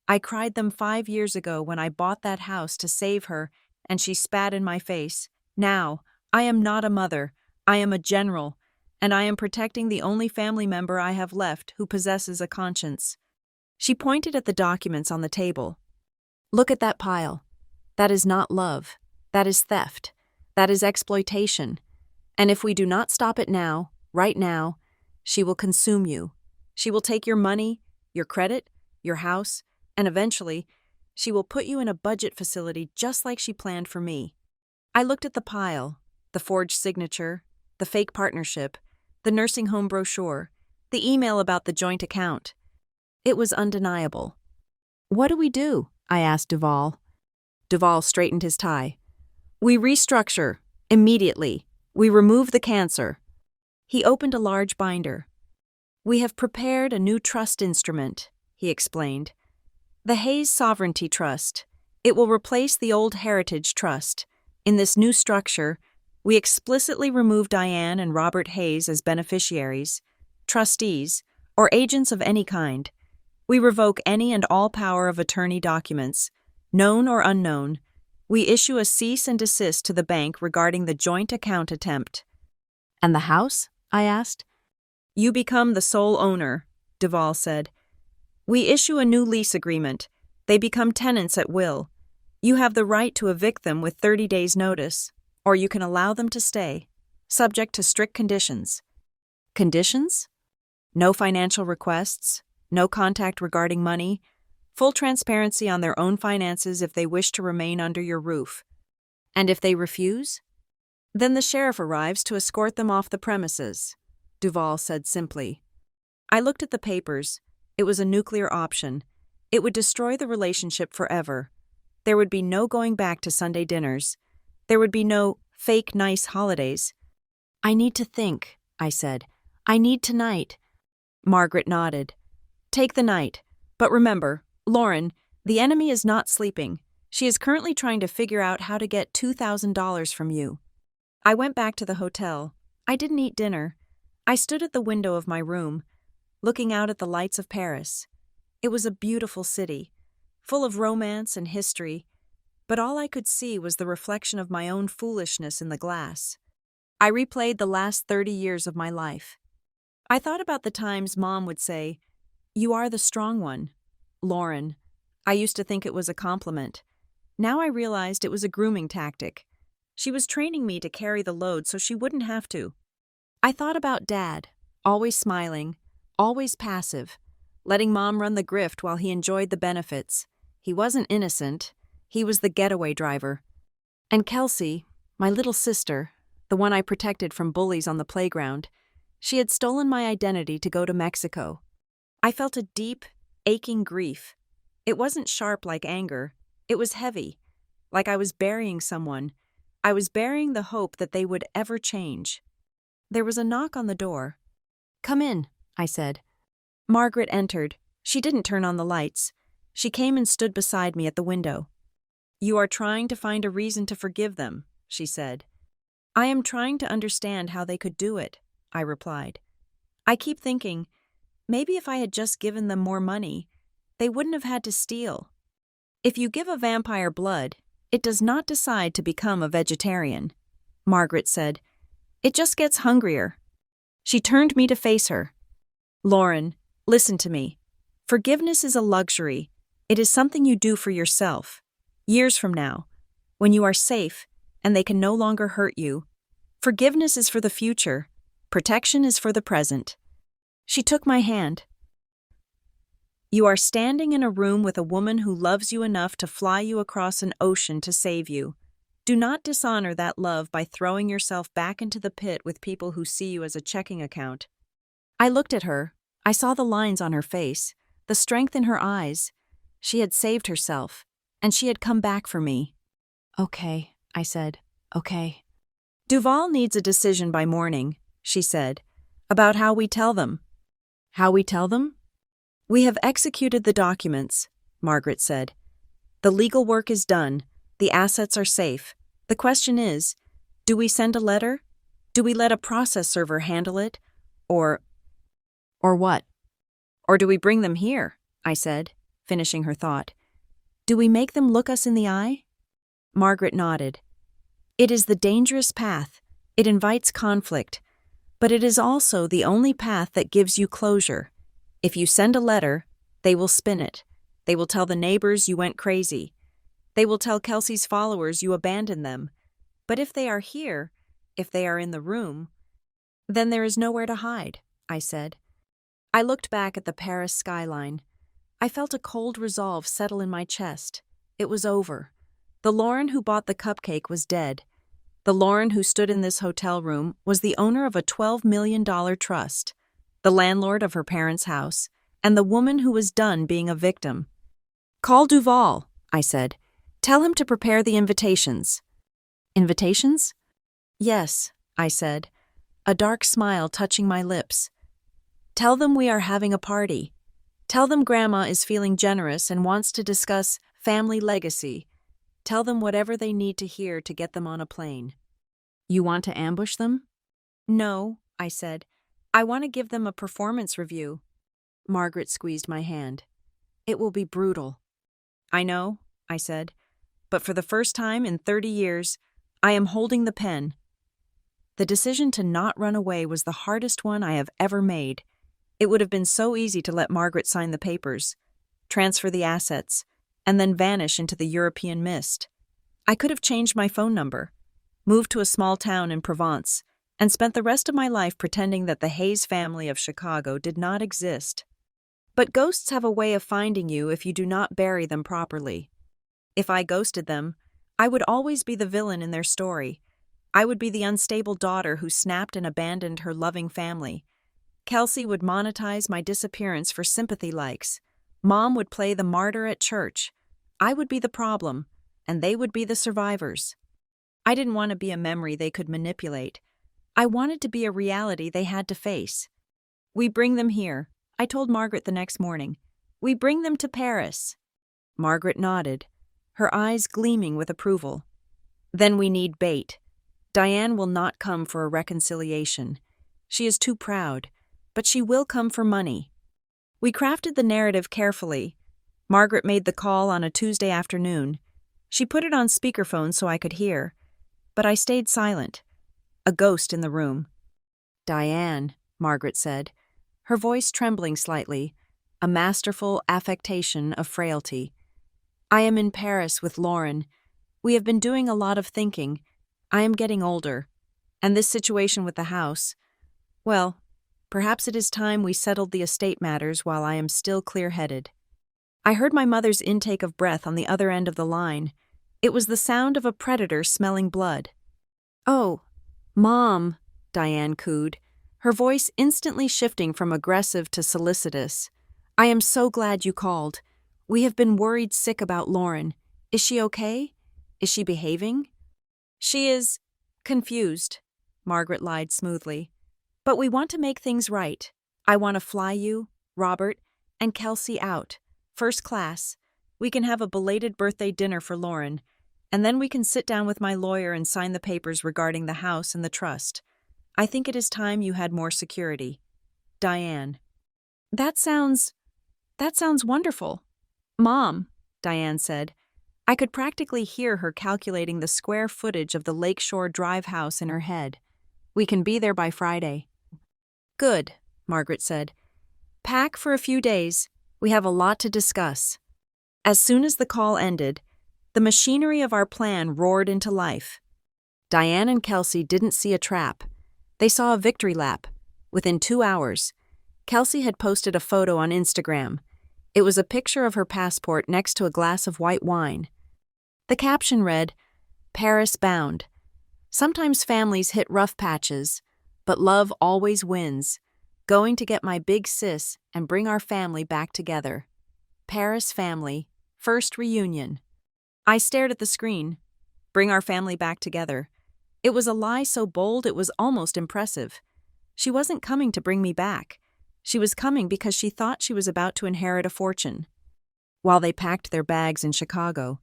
I cried them 5 years ago when I bought that house to save her, and she spat in my face. Now, I am not a mother. I am a general, and I am protecting the only family member I have left who possesses a conscience. She pointed at the documents on the table. Look at that pile. That is not love. That is theft. That is exploitation. And if we do not stop it now, right now, she will consume you. She will take your money, your credit, your house, and eventually, she will put you in a budget facility just like she planned for me. I looked at the pile, the forged signature, the fake partnership, the nursing home brochure, the email about the joint account. It was undeniable. What do we do? I asked Duval. Duval straightened his tie. We restructure, immediately. We remove the cancer. He opened a large binder. We have prepared a new trust instrument, he explained. The Hayes Sovereignty Trust. It will replace the old Heritage Trust. In this new structure, we explicitly remove Diane and Robert Hayes as beneficiaries, trustees, or agents of any kind. We revoke any and all power of attorney documents, known or unknown. We issue a cease and desist to the bank regarding the joint account attempt. And the house? I asked. You become the sole owner, Duval said. We issue a new lease agreement. They become tenants at will. You have the right to evict them with 30 days' notice, or you can allow them to stay, subject to strict conditions. Conditions? No financial requests, no contact regarding money, full transparency on their own finances if they wish to remain under your roof. And if they refuse? Then the sheriff arrives to escort them off the premises, Duval said simply. I looked at the papers. It was a nuclear option. It would destroy the relationship forever. There would be no going back to Sunday dinners. There would be no fake nice holidays. I need to think, I said. I need tonight. Margaret nodded. Take the night. But remember, Lauren, the enemy is not sleeping. She is currently trying to figure out how to get $2,000 from you. I went back to the hotel. I didn't eat dinner. I stood at the window of my room, looking out at the lights of Paris. It was a beautiful city, full of romance and history, but all I could see was the reflection of my own foolishness in the glass. I replayed the last 30 years of my life. I thought about the times Mom would say, "You are the strong one, Lauren." I used to think it was a compliment. Now I realized it was a grooming tactic. She was training me to carry the load so she wouldn't have to. I thought about Dad, always smiling, always passive, letting Mom run the grift while he enjoyed the benefits. He wasn't innocent. He was the getaway driver. And Kelsey, my little sister, the one I protected from bullies on the playground, she had stolen my identity to go to Mexico. I felt a deep, aching grief. It wasn't sharp like anger. It was heavy, like I was burying someone. I was burying the hope that they would ever change. There was a knock on the door. "Come in," I said. Margaret entered. She didn't turn on the lights. She came and stood beside me at the window. "You are trying to find a reason to forgive them," she said. "I am trying to understand how they could do it," I replied. "I keep thinking, maybe if I had just given them more money, they wouldn't have had to steal. If you give a vampire blood, it does not decide to become a vegetarian," Margaret said. "It just gets hungrier." She turned me to face her. "Lauren, listen to me. Forgiveness is a luxury. It is something you do for yourself. Years from now, when you are safe and they can no longer hurt you. Forgiveness is for the future. Protection is for the present." She took my hand. "You are standing in a room with a woman who loves you enough to fly you across an ocean to save you. Do not dishonor that love by throwing yourself back into the pit with people who see you as a checking account." I looked at her. I saw the lines on her face, the strength in her eyes. She had saved herself, and she had come back for me. "Okay," I said. "Okay." "Duval needs a decision by morning," she said, "about how we tell them." "How we tell them?" "We have executed the documents," Margaret said. "The legal work is done. The assets are safe. The question is, do we send a letter? Do we let a process server handle it? Or what? Or do we bring them here?" I said, finishing her thought. "Do we make them look us in the eye?" Margaret nodded. "It is the dangerous path. It invites conflict. But it is also the only path that gives you closure. If you send a letter, they will spin it. They will tell the neighbors you went crazy. They will tell Kelsey's followers you abandoned them. But if they are here, if they are in the room, then there is nowhere to hide," I said. I looked back at the Paris skyline. I felt a cold resolve settle in my chest. It was over. The Lauren who bought the cupcake was dead. The Lauren who stood in this hotel room was the owner of a $12 million trust, the landlord of her parents' house, and the woman who was done being a victim. "Call Duval," I said. "Tell him to prepare the invitations." "Invitations?" "Yes," I said, a dark smile touching my lips. "Tell them we are having a party. Tell them Grandma is feeling generous and wants to discuss family legacy. Tell them whatever they need to hear to get them on a plane." "You want to ambush them?" "No," I said. "I want to give them a performance review." Margaret squeezed my hand. "It will be brutal." "I know," I said, "but for the first time in 30 years, I am holding the pen." The decision to not run away was the hardest one I have ever made. It would have been so easy to let Margaret sign the papers, transfer the assets, and then vanish into the European mist. I could have changed my phone number, moved to a small town in Provence, and spent the rest of my life pretending that the Hayes family of Chicago did not exist. But ghosts have a way of finding you if you do not bury them properly. If I ghosted them, I would always be the villain in their story. I would be the unstable daughter who snapped and abandoned her loving family. Kelsey would monetize my disappearance for sympathy likes. Mom would play the martyr at church. I would be the problem, and they would be the survivors. I didn't want to be a memory they could manipulate. I wanted to be a reality they had to face. "We bring them here," I told Margaret the next morning. "We bring them to Paris." Margaret nodded, her eyes gleaming with approval. "Then we need bait. Diane will not come for a reconciliation. She is too proud, but she will come for money." We crafted the narrative carefully. Margaret made the call on a Tuesday afternoon. She put it on speakerphone so I could hear, but I stayed silent, a ghost in the room. "Diane," Margaret said, her voice trembling slightly, a masterful affectation of frailty. "I am in Paris with Lauren. We have been doing a lot of thinking. I am getting older. And this situation with the house, well, perhaps it is time we settled the estate matters while I am still clear-headed." I heard my mother's intake of breath on the other end of the line. It was the sound of a predator smelling blood. "Oh, Mom," Diane cooed, her voice instantly shifting from aggressive to solicitous. "I am so glad you called. We have been worried sick about Lauren. Is she okay? Is she behaving?" "She is confused," Margaret lied smoothly. "But we want to make things right. I want to fly you, Robert, and Kelsey out. First class. We can have a belated birthday dinner for Lauren, and then we can sit down with my lawyer and sign the papers regarding the house and the trust. I think it is time you had more security. Diane." That sounds wonderful. Mom," Diane said. I could practically hear her calculating the square footage of the Lakeshore Drive house in her head. "We can be there by Friday." "Good," Margaret said. "Pack for a few days. We have a lot to discuss." As soon as the call ended, the machinery of our plan roared into life. Diane and Kelsey didn't see a trap. They saw a victory lap. Within 2 hours, Kelsey had posted a photo on Instagram. It was a picture of her passport next to a glass of white wine. The caption read, "Paris bound. Sometimes families hit rough patches, but love always wins. Going to get my big sis and bring our family back together. Paris family, first reunion." I stared at the screen. Bring our family back together. It was a lie so bold it was almost impressive. She wasn't coming to bring me back. She was coming because she thought she was about to inherit a fortune. While they packed their bags in Chicago,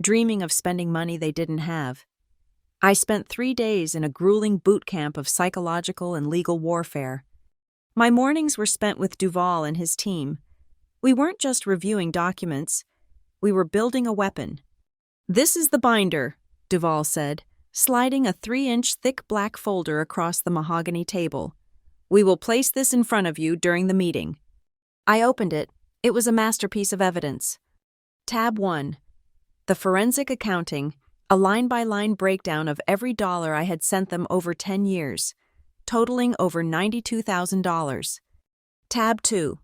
dreaming of spending money they didn't have, I spent 3 days in a grueling boot camp of psychological and legal warfare. My mornings were spent with Duval and his team. We weren't just reviewing documents, we were building a weapon. "This is the binder," Duval said, sliding a 3-inch thick black folder across the mahogany table. "We will place this in front of you during the meeting." I opened it. It was a masterpiece of evidence. Tab 1. The forensic accounting, a line-by-line breakdown of every dollar I had sent them over 10 years, totaling over $92,000. Tab 2.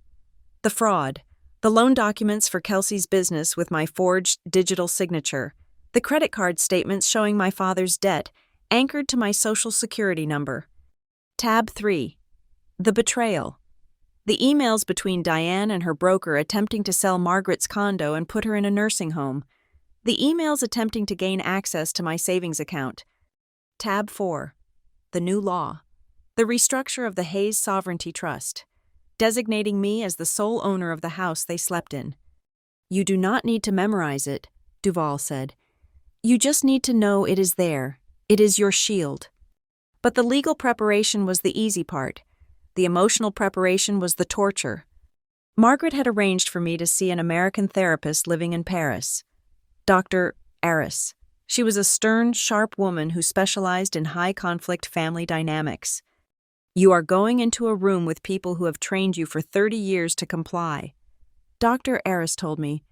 The fraud, the loan documents for Kelsey's business with my forged digital signature, the credit card statements showing my father's debt, anchored to my social security number. Tab 3. The betrayal. The emails between Diane and her broker attempting to sell Margaret's condo and put her in a nursing home. The emails attempting to gain access to my savings account. Tab 4. The new law. The restructure of the Hayes Sovereignty Trust, designating me as the sole owner of the house they slept in. "You do not need to memorize it," Duval said. "You just need to know it is there. It is your shield." But the legal preparation was the easy part. The emotional preparation was the torture. Margaret had arranged for me to see an American therapist living in Paris, Dr. Aris. She was a stern, sharp woman who specialized in high-conflict family dynamics. "You are going into a room with people who have trained you for 30 years to comply." Dr. Aris told me,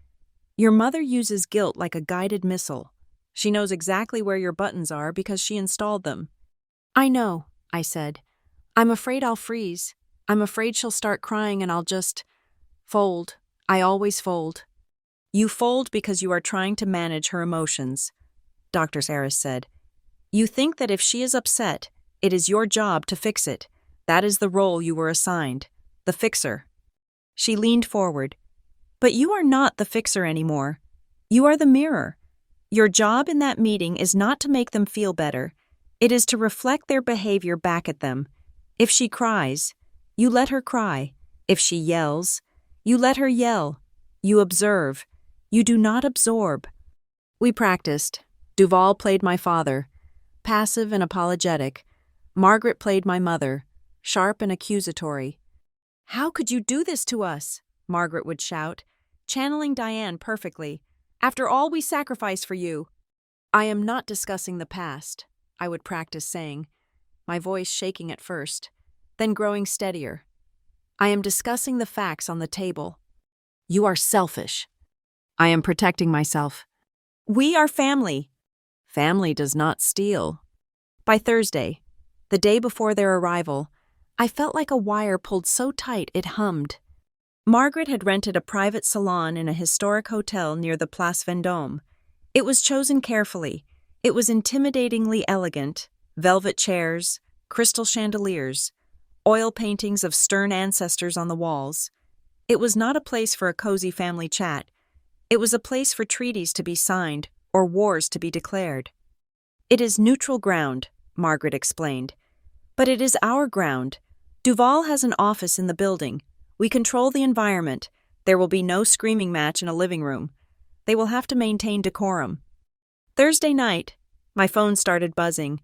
"Your mother uses guilt like a guided missile. She knows exactly where your buttons are because she installed them." "I know," I said. "I'm afraid I'll freeze. I'm afraid she'll start crying and I'll just fold. I always fold." "You fold because you are trying to manage her emotions," Dr. Saris said. "You think that if she is upset, it is your job to fix it. That is the role you were assigned, the fixer." She leaned forward. "But you are not the fixer anymore. You are the mirror. Your job in that meeting is not to make them feel better. It is to reflect their behavior back at them. If she cries, you let her cry. If she yells, you let her yell. You observe. You do not absorb." We practiced. Duval played my father, passive and apologetic. Margaret played my mother, sharp and accusatory. "How could you do this to us?" Margaret would shout, channeling Diane perfectly. "After all we sacrificed for you." "I am not discussing the past," I would practice saying, my voice shaking at first, then growing steadier. "I am discussing the facts on the table." "You are selfish." "I am protecting myself." "We are family." "Family does not steal." By Thursday, the day before their arrival, I felt like a wire pulled so tight it hummed. Margaret had rented a private salon in a historic hotel near the Place Vendôme. It was chosen carefully. It was intimidatingly elegant: velvet chairs, crystal chandeliers, oil paintings of stern ancestors on the walls. It was not a place for a cozy family chat. It was a place for treaties to be signed or wars to be declared. "It is neutral ground," Margaret explained. "But it is our ground. Duval has an office in the building. We control the environment. There will be no screaming match in a living room. They will have to maintain decorum." Thursday night, my phone started buzzing.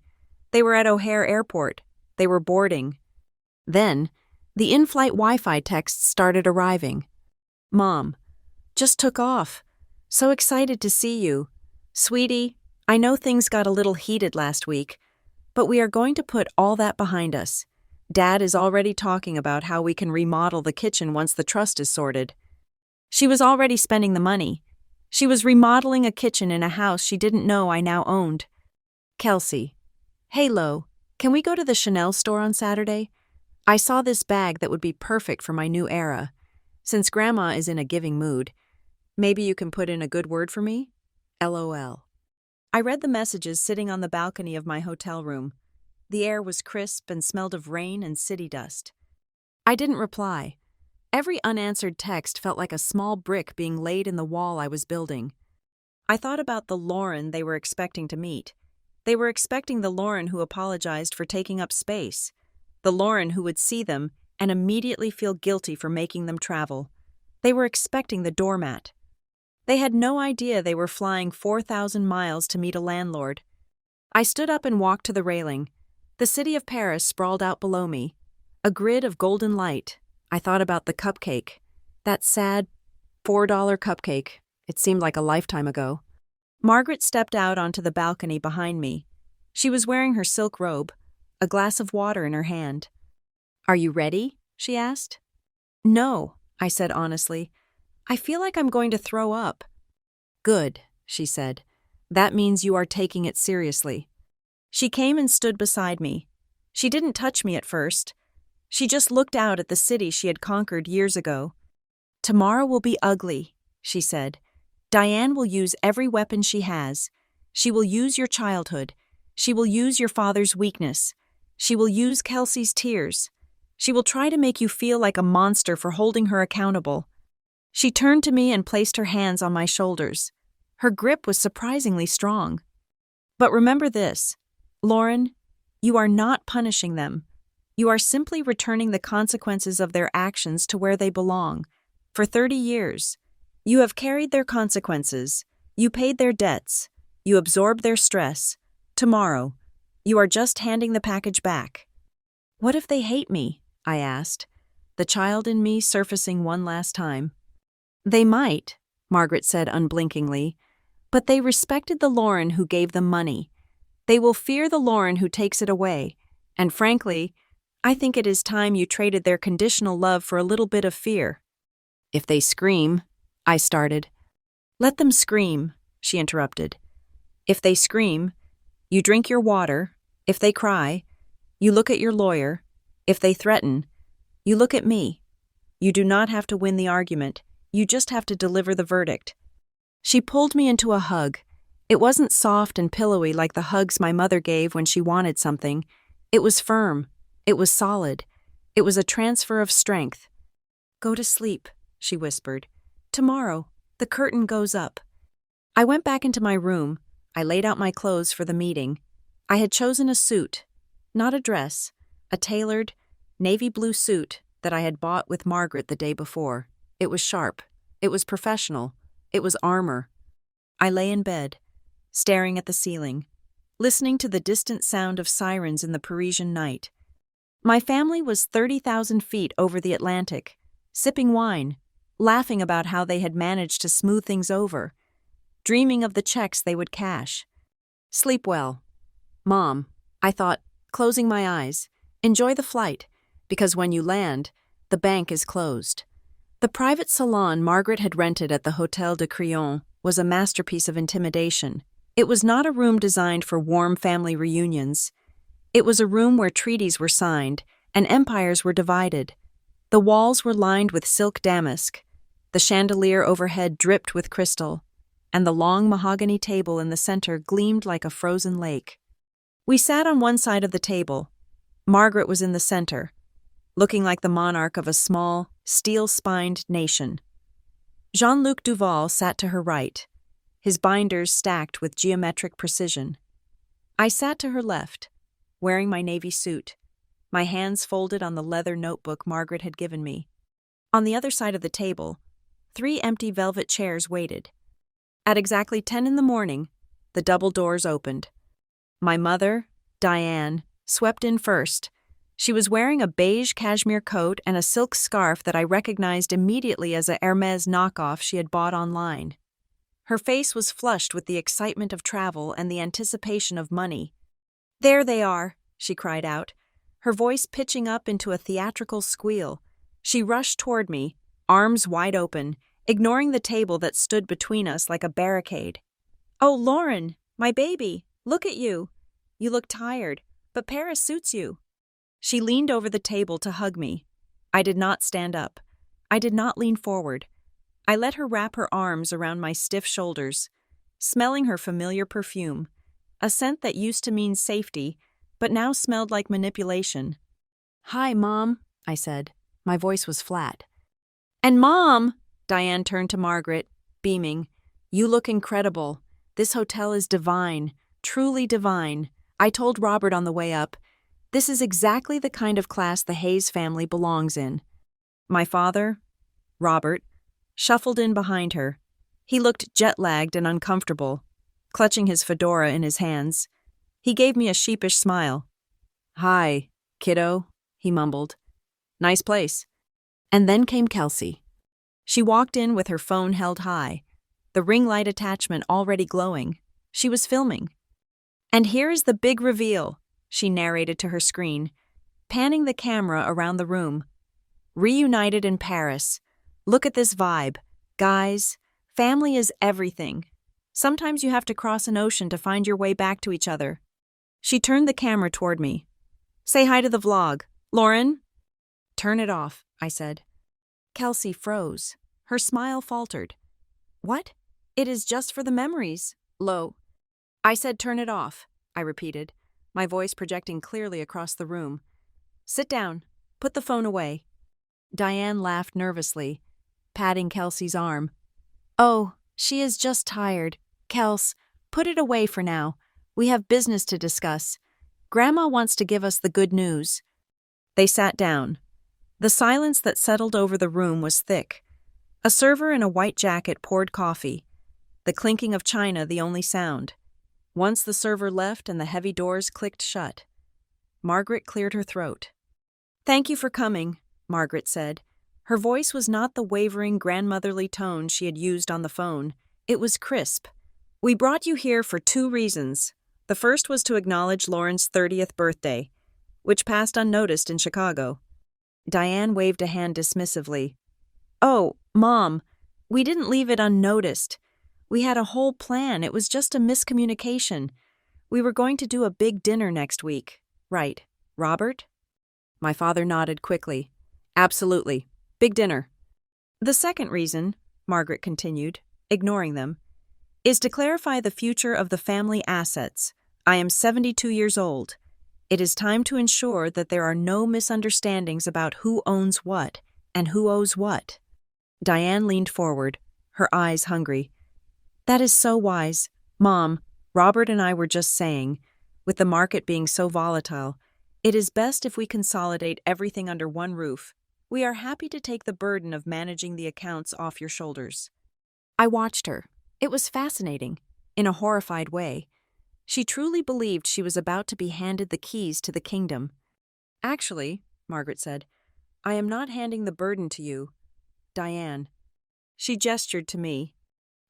They were at O'Hare Airport. They were boarding. Then, the in-flight Wi-Fi texts started arriving. "Mom, just took off. So excited to see you. Sweetie, I know things got a little heated last week, but we are going to put all that behind us. Dad is already talking about how we can remodel the kitchen once the trust is sorted." She was already spending the money. She was remodeling a kitchen in a house she didn't know I now owned. "Kelsey, hey Lo, can we go to the Chanel store on Saturday? I saw this bag that would be perfect for my new era. Since Grandma is in a giving mood, maybe you can put in a good word for me? LOL." I read the messages sitting on the balcony of my hotel room. The air was crisp and smelled of rain and city dust. I didn't reply. Every unanswered text felt like a small brick being laid in the wall I was building. I thought about the Lauren they were expecting to meet. They were expecting the Lauren who apologized for taking up space, the Lauren who would see them and immediately feel guilty for making them travel. They were expecting the doormat. They had no idea they were flying 4,000 miles to meet a landlord. I stood up and walked to the railing. The city of Paris sprawled out below me, a grid of golden light. I thought about the cupcake, that sad $4 cupcake. It seemed like a lifetime ago. Margaret stepped out onto the balcony behind me. She was wearing her silk robe, a glass of water in her hand. "Are you ready?" she asked. "No," I said honestly. "I feel like I'm going to throw up." "Good," she said. "That means you are taking it seriously." She came and stood beside me. She didn't touch me at first. She just looked out at the city she had conquered years ago. "Tomorrow will be ugly," she said. "Diane will use every weapon she has. She will use your childhood. She will use your father's weakness. She will use Kelsey's tears. She will try to make you feel like a monster for holding her accountable." She turned to me and placed her hands on my shoulders. Her grip was surprisingly strong. "But remember this, Lauren, you are not punishing them. You are simply returning the consequences of their actions to where they belong. For 30 years, you have carried their consequences. You paid their debts. You absorbed their stress. Tomorrow, you are just handing the package back." "What if they hate me?" I asked, the child in me surfacing one last time. "They might," Margaret said unblinkingly, "but they respected the Lauren who gave them money. They will fear the Lauren who takes it away, and frankly, I think it is time you traded their conditional love for a little bit of fear." "If they scream," I started. "Let them scream," she interrupted. "If they scream, you drink your water. If they cry, you look at your lawyer. If they threaten, you look at me. You do not have to win the argument. You just have to deliver the verdict." She pulled me into a hug. It wasn't soft and pillowy like the hugs my mother gave when she wanted something. It was firm. It was solid. It was a transfer of strength. "Go to sleep," she whispered. "Tomorrow, the curtain goes up." I went back into my room. I laid out my clothes for the meeting. I had chosen a suit, not a dress, a tailored, navy blue suit that I had bought with Margaret the day before. It was sharp. It was professional. It was armor. I lay in bed, staring at the ceiling, listening to the distant sound of sirens in the Parisian night. My family was 30,000 feet over the Atlantic, sipping wine, laughing about how they had managed to smooth things over, dreaming of the checks they would cash. "Sleep well. Mom," I thought, closing my eyes. "Enjoy the flight, because when you land, the bank is closed." The private salon Margaret had rented at the Hôtel de Crillon was a masterpiece of intimidation. It was not a room designed for warm family reunions. It was a room where treaties were signed and empires were divided. The walls were lined with silk damask. The chandelier overhead dripped with crystal, and the long mahogany table in the center gleamed like a frozen lake. We sat on one side of the table. Margaret was in the center, looking like the monarch of a small, steel-spined nation. Jean-Luc Duval sat to her right, his binders stacked with geometric precision. I sat to her left, wearing my navy suit, my hands folded on the leather notebook Margaret had given me. On the other side of the table, 3 empty velvet chairs waited. At exactly 10 in the morning, the double doors opened. My mother, Diane, swept in first. She was wearing a beige cashmere coat and a silk scarf that I recognized immediately as a Hermès knockoff she had bought online. Her face was flushed with the excitement of travel and the anticipation of money. "There they are," she cried out, her voice pitching up into a theatrical squeal. She rushed toward me, arms wide open, ignoring the table that stood between us like a barricade. "Oh, Lauren, my baby, look at you. You look tired, but Paris suits you." She leaned over the table to hug me. I did not stand up. I did not lean forward. I let her wrap her arms around my stiff shoulders, smelling her familiar perfume, a scent that used to mean safety, but now smelled like manipulation. "Hi, Mom," I said. My voice was flat. "And Mom," Diane turned to Margaret, beaming, "you look incredible. This hotel is divine, truly divine. I told Robert on the way up, this is exactly the kind of class the Hayes family belongs in." My father, Robert, shuffled in behind her. He looked jet-lagged and uncomfortable, clutching his fedora in his hands. He gave me a sheepish smile. "Hi, kiddo," he mumbled. "Nice place." And then came Kelsey. She walked in with her phone held high, the ring light attachment already glowing. She was filming. "And here is the big reveal," she narrated to her screen, panning the camera around the room. "Reunited in Paris. Look at this vibe. Guys, family is everything. Sometimes you have to cross an ocean to find your way back to each other." She turned the camera toward me. "Say hi to the vlog. Lauren?" "Turn it off," I said. Kelsey froze. Her smile faltered. "What? It is just for the memories. Lo." "I said turn it off," I repeated, my voice projecting clearly across the room. "Sit down. Put the phone away." Diane laughed nervously, patting Kelsey's arm. "Oh, she is just tired. Kels, put it away for now. We have business to discuss. Grandma wants to give us the good news." They sat down. The silence that settled over the room was thick. A server in a white jacket poured coffee, the clinking of china the only sound. Once the server left and the heavy doors clicked shut, Margaret cleared her throat. "Thank you for coming," Margaret said. Her voice was not the wavering grandmotherly tone she had used on the phone. It was crisp. "We brought you here for 2 reasons. The first was to acknowledge Lauren's 30th birthday, which passed unnoticed in Chicago." Diane waved a hand dismissively. "Oh, Mom, we didn't leave it unnoticed. We had a whole plan. It was just a miscommunication. We were going to do a big dinner next week. Right, Robert?" My father nodded quickly. "Absolutely. Big dinner." "The second reason," Margaret continued, ignoring them, "is to clarify the future of the family assets. I am 72 years old. It is time to ensure that there are no misunderstandings about who owns what and who owes what." Diane leaned forward, her eyes hungry. "That is so wise. Mom, Robert and I were just saying, with the market being so volatile, it is best if we consolidate everything under one roof. We are happy to take the burden of managing the accounts off your shoulders." I watched her. It was fascinating, in a horrified way. She truly believed she was about to be handed the keys to the kingdom. "Actually," Margaret said, "I am not handing the burden to you, Diane." She gestured to me.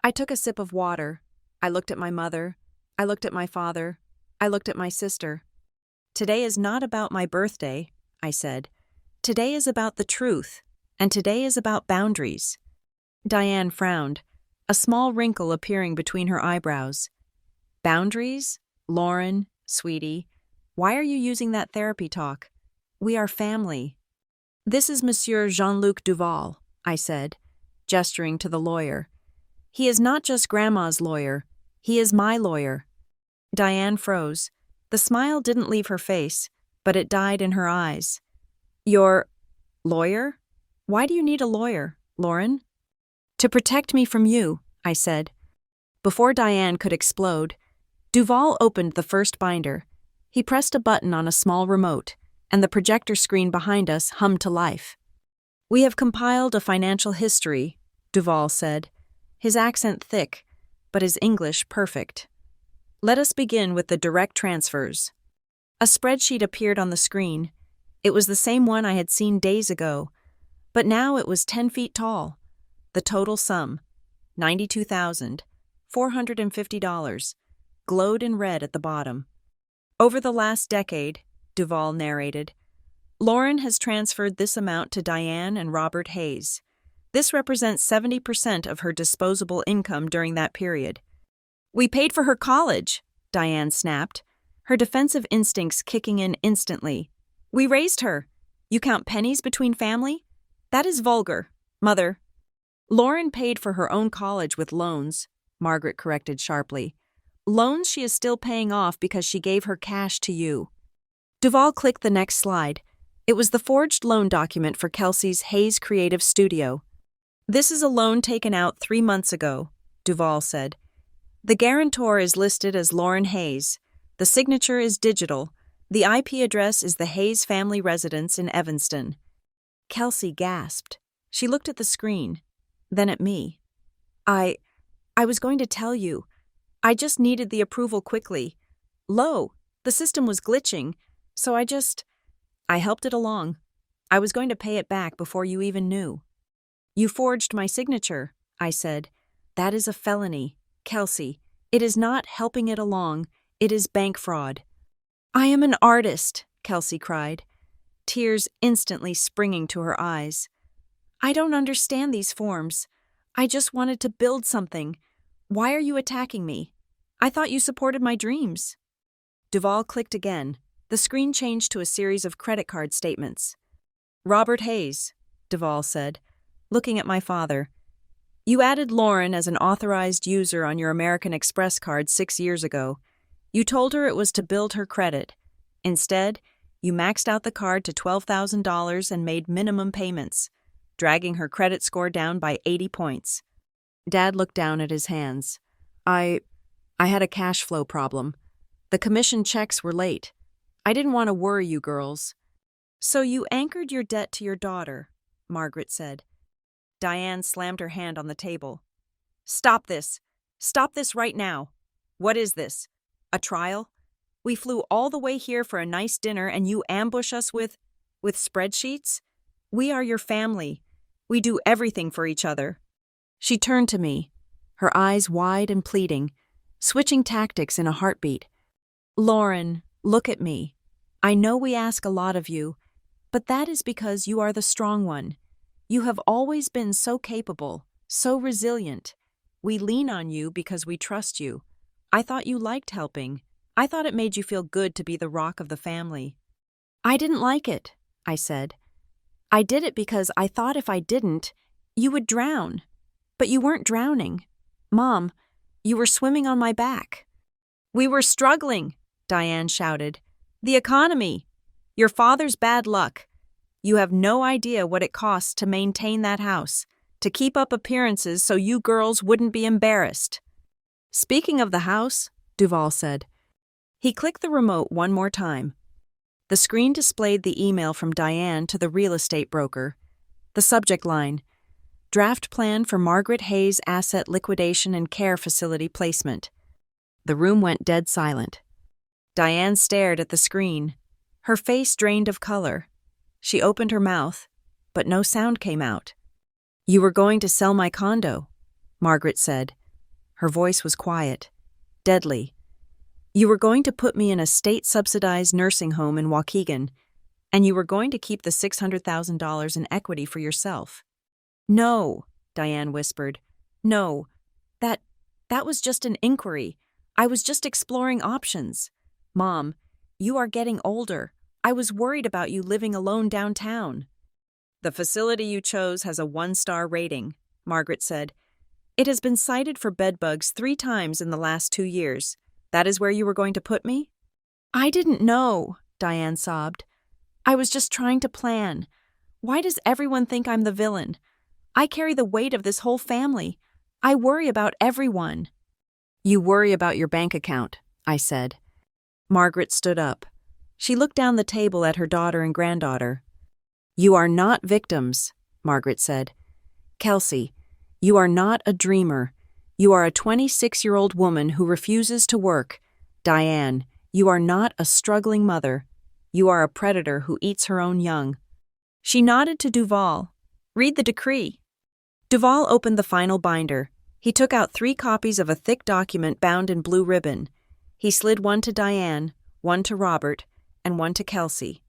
I took a sip of water. I looked at my mother. I looked at my father. I looked at my sister. "Today is not about my birthday," I said. "Today is about the truth, and today is about boundaries." Diane frowned, a small wrinkle appearing between her eyebrows. "Boundaries? Lauren, sweetie, why are you using that therapy talk? We are family." "This is Monsieur Jean-Luc Duval," I said, gesturing to the lawyer. He is not just Grandma's lawyer. He is my lawyer. Diane froze. The smile didn't leave her face, but it died in her eyes. Your lawyer? Why do you need a lawyer, Lauren? To protect me from you, I said. Before Diane could explode, Duval opened the first binder. He pressed a button on a small remote, and the projector screen behind us hummed to life. We have compiled a financial history, Duval said, his accent thick, but his English perfect. Let us begin with the direct transfers. A spreadsheet appeared on the screen. It was the same one I had seen days ago, but now it was 10 feet tall. The total sum, $92,450, glowed in red at the bottom. Over the last decade, Duval narrated, Lauren has transferred this amount to Diane and Robert Hayes. This represents 70% of her disposable income during that period. We paid for her college, Diane snapped, her defensive instincts kicking in instantly. We raised her. You count pennies between family? That is vulgar, Mother. Lauren paid for her own college with loans, Margaret corrected sharply. Loans she is still paying off because she gave her cash to you. Duval clicked the next slide. It was the forged loan document for Kelsey's Hayes Creative Studio. This is a loan taken out 3 months ago, Duval said. The guarantor is listed as Lauren Hayes. The signature is digital. The IP address is the Hayes family residence in Evanston. Kelsey gasped. She looked at the screen, then at me. I was going to tell you. I just needed the approval quickly. The system was glitching, so I helped it along. I was going to pay it back before you even knew. You forged my signature, I said. That is a felony, Kelsey. It is not helping it along. It is bank fraud. I am an artist, Kelsey cried, tears instantly springing to her eyes. I don't understand these forms. I just wanted to build something. Why are you attacking me? I thought you supported my dreams. Duval clicked again. The screen changed to a series of credit card statements. Robert Hayes, Duval said, looking at my father. You added Lauren as an authorized user on your American Express card 6 years ago. You told her it was to build her credit. Instead, you maxed out the card to $12,000 and made minimum payments, dragging her credit score down by 80 points. Dad looked down at his hands. I had a cash flow problem. The commission checks were late. I didn't want to worry you girls. So you anchored your debt to your daughter, Margaret said. Diane slammed her hand on the table. Stop this. Stop this right now. What is this? A trial? We flew all the way here for a nice dinner and you ambush us with spreadsheets? We are your family. We do everything for each other. She turned to me, her eyes wide and pleading, switching tactics in a heartbeat. Lauren, look at me. I know we ask a lot of you, but that is because you are the strong one. You have always been so capable, so resilient. We lean on you because we trust you. I thought you liked helping. I thought it made you feel good to be the rock of the family. I didn't like it, I said. I did it because I thought if I didn't, you would drown. But you weren't drowning. Mom, you were swimming on my back. We were struggling, Diane shouted. The economy. Your father's bad luck. You have no idea what it costs to maintain that house, to keep up appearances so you girls wouldn't be embarrassed. Speaking of the house, Duval said. He clicked the remote one more time. The screen displayed the email from Diane to the real estate broker. The subject line, Draft Plan for Margaret Hayes Asset Liquidation and Care Facility Placement. The room went dead silent. Diane stared at the screen. Her face drained of color. She opened her mouth, but no sound came out. You were going to sell my condo, Margaret said. Her voice was quiet, deadly. You were going to put me in a state-subsidized nursing home in Waukegan, and you were going to keep the $600,000 in equity for yourself. No, Diane whispered. No, that was just an inquiry. I was just exploring options. Mom, you are getting older. I was worried about you living alone downtown. The facility you chose has a 1-star rating, Margaret said. It has been cited for bedbugs 3 times in the last 2 years. That is where you were going to put me? I didn't know, Diane sobbed. I was just trying to plan. Why does everyone think I'm the villain? I carry the weight of this whole family. I worry about everyone. You worry about your bank account, I said. Margaret stood up. She looked down the table at her daughter and granddaughter. You are not victims, Margaret said. Kelsey, you are not a dreamer. You are a 26-year-old woman who refuses to work. Diane, you are not a struggling mother. You are a predator who eats her own young. She nodded to Duval. Read the decree. Duval opened the final binder. He took out 3 copies of a thick document bound in blue ribbon. He slid one to Diane, one to Robert, and one to Kelsey.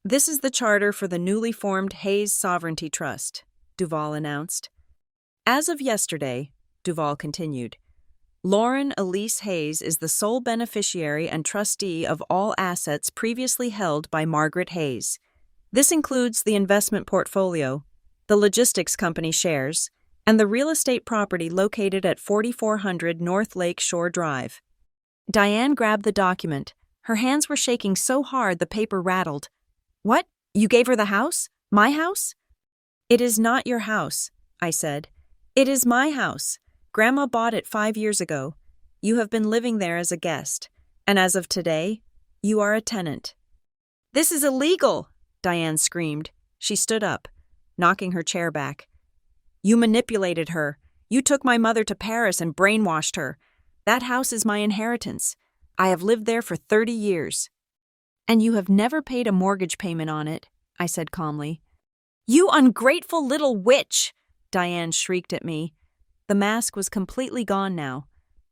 This is the charter for the newly formed Hayes Sovereignty Trust, Duval announced. As of yesterday, Duval continued, Lauren Elise Hayes is the sole beneficiary and trustee of all assets previously held by Margaret Hayes. This includes the investment portfolio, the logistics company shares, and the real estate property located at 4400 North Lake Shore Drive. Diane grabbed the document. Her hands were shaking so hard the paper rattled. What? You gave her the house? My house? It is not your house, I said. It is my house. Grandma bought it 5 years ago. You have been living there as a guest, and as of today, you are a tenant. This is illegal, Diane screamed. She stood up, knocking her chair back. You manipulated her. You took my mother to Paris and brainwashed her. That house is my inheritance. I have lived there for 30 years. And you have never paid a mortgage payment on it, I said calmly. You ungrateful little witch! Diane shrieked at me. The mask was completely gone now.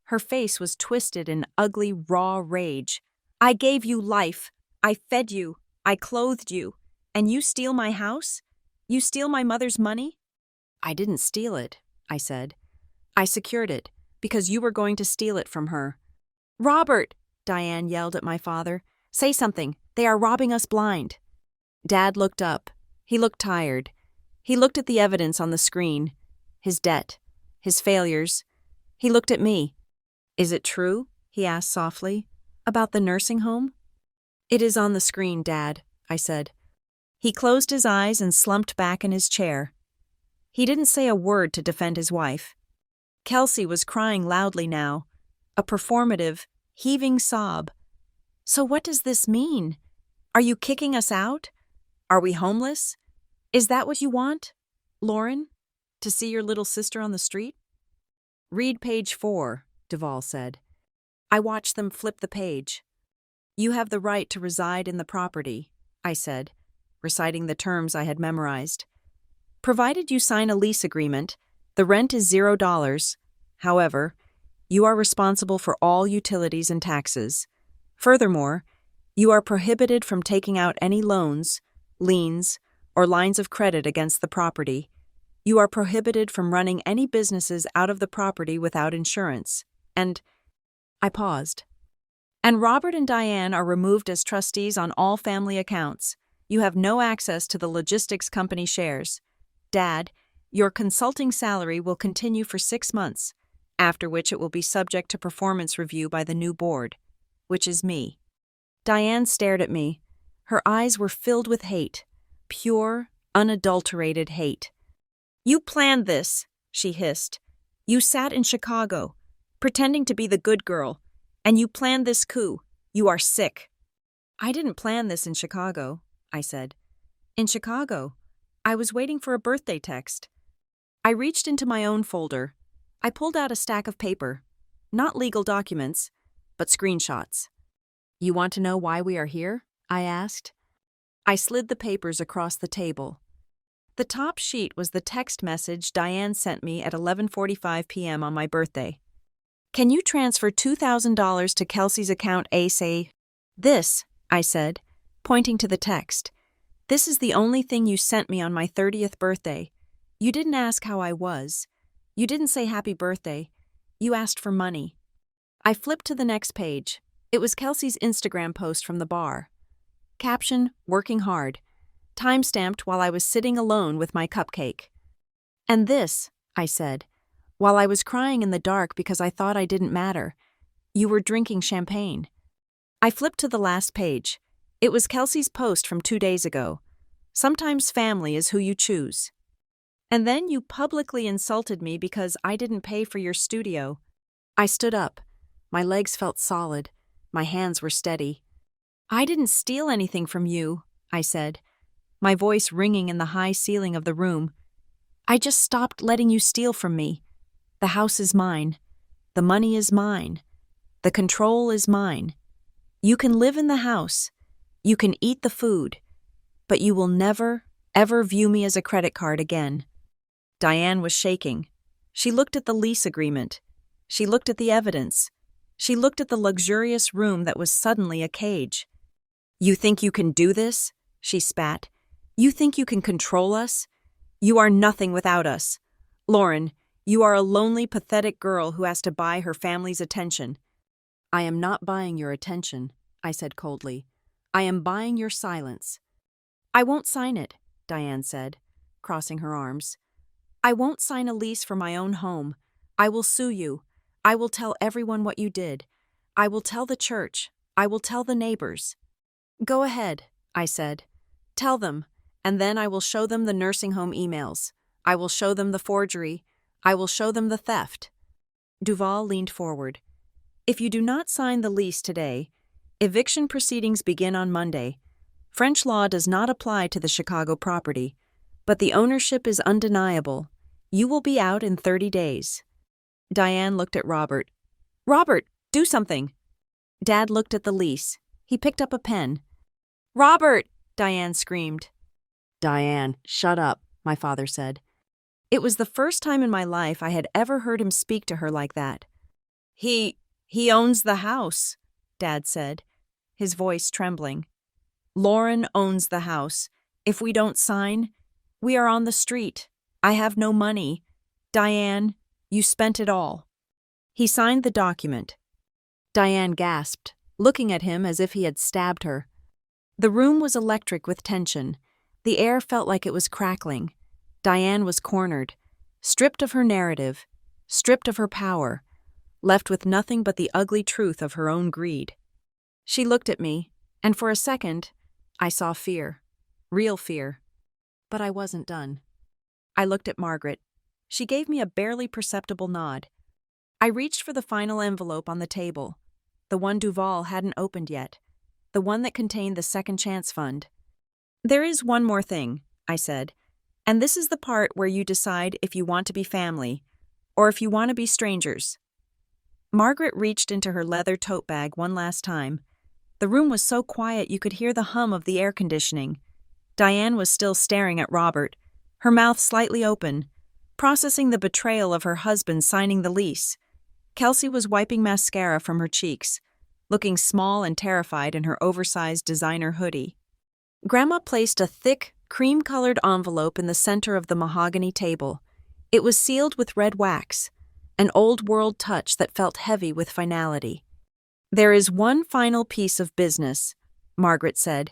Her face was twisted in ugly, raw rage. I gave you life. I fed you. I clothed you. And you steal my house? You steal my mother's money? I didn't steal it, I said. I secured it, because you were going to steal it from her. Robert, Diane yelled at my father. Say something. They are robbing us blind. Dad looked up. He looked tired. He looked at the evidence on the screen. His debt. His failures. He looked at me. Is it true? He asked softly. About the nursing home? It is on the screen, Dad, I said. He closed his eyes and slumped back in his chair. He didn't say a word to defend his wife. Kelsey was crying loudly now, a performative, heaving sob. So what does this mean? Are you kicking us out? Are we homeless? Is that what you want, Lauren? To see your little sister on the street? Read page 4, Duval said. I watched them flip the page. You have the right to reside in the property, I said, reciting the terms I had memorized. Provided you sign a lease agreement, the rent is $0. However, you are responsible for all utilities and taxes. Furthermore, you are prohibited from taking out any loans, liens, or lines of credit against the property. You are prohibited from running any businesses out of the property without insurance. And I paused. And Robert and Diane are removed as trustees on all family accounts. You have no access to the logistics company shares. Dad, your consulting salary will continue for 6 months, after which it will be subject to performance review by the new board, which is me. Diane stared at me. Her eyes were filled with hate, pure, unadulterated hate. You planned this, she hissed. You sat in Chicago, pretending to be the good girl, and you planned this coup. You are sick. I didn't plan this in Chicago, I said. In Chicago, I was waiting for a birthday text. I reached into my own folder. I pulled out a stack of paper. Not legal documents, but screenshots. You want to know why we are here? I asked. I slid the papers across the table. The top sheet was the text message Diane sent me at 11:45 p.m. on my birthday. Can you transfer $2,000 to Kelsey's account ASAP? This, I said, pointing to the text. This is the only thing you sent me on my 30th birthday. You didn't ask how I was. You didn't say happy birthday. You asked for money. I flipped to the next page. It was Kelsey's Instagram post from the bar. Caption, working hard. Time-stamped while I was sitting alone with my cupcake. And this, I said, while I was crying in the dark because I thought I didn't matter. You were drinking champagne. I flipped to the last page. It was Kelsey's post from 2 days ago. Sometimes family is who you choose. And then you publicly insulted me because I didn't pay for your studio. I stood up. My legs felt solid. My hands were steady. I didn't steal anything from you, I said, my voice ringing in the high ceiling of the room. I just stopped letting you steal from me. The house is mine. The money is mine. The control is mine. You can live in the house. You can eat the food. But you will never, ever view me as a credit card again. Diane was shaking. She looked at the lease agreement. She looked at the evidence. She looked at the luxurious room that was suddenly a cage. You think you can do this? She spat. You think you can control us? You are nothing without us. Lauren, you are a lonely, pathetic girl who has to buy her family's attention. I am not buying your attention, I said coldly. I am buying your silence. I won't sign it, Diane said, crossing her arms. I won't sign a lease for my own home. I will sue you. I will tell everyone what you did. I will tell the church. I will tell the neighbors. Go ahead, I said. Tell them, and then I will show them the nursing home emails. I will show them the forgery. I will show them the theft. Duval leaned forward. If you do not sign the lease today, eviction proceedings begin on Monday. French law does not apply to the Chicago property, but the ownership is undeniable. You will be out in 30 days. Diane looked at Robert. Robert, do something. Dad looked at the lease. He picked up a pen. Robert, Diane screamed. Diane, shut up, my father said. It was the first time in my life I had ever heard him speak to her like that. He owns the house, Dad said, his voice trembling. Lauren owns the house. If we don't sign, we are on the street. I have no money. Diane, you spent it all. He signed the document. Diane gasped, looking at him as if he had stabbed her. The room was electric with tension. The air felt like it was crackling. Diane was cornered, stripped of her narrative, stripped of her power, left with nothing but the ugly truth of her own greed. She looked at me, and for a second, I saw fear, real fear. But I wasn't done. I looked at Margaret. She gave me a barely perceptible nod. I reached for the final envelope on the table, the one Duval hadn't opened yet, the one that contained the Second Chance Fund. There is one more thing, I said, and this is the part where you decide if you want to be family or if you want to be strangers. Margaret reached into her leather tote bag one last time. The room was so quiet you could hear the hum of the air conditioning. Diane was still staring at Robert, her mouth slightly open, processing the betrayal of her husband signing the lease. Kelsey was wiping mascara from her cheeks, looking small and terrified in her oversized designer hoodie. Grandma placed a thick, cream-colored envelope in the center of the mahogany table. It was sealed with red wax, an old-world touch that felt heavy with finality. There is one final piece of business, Margaret said.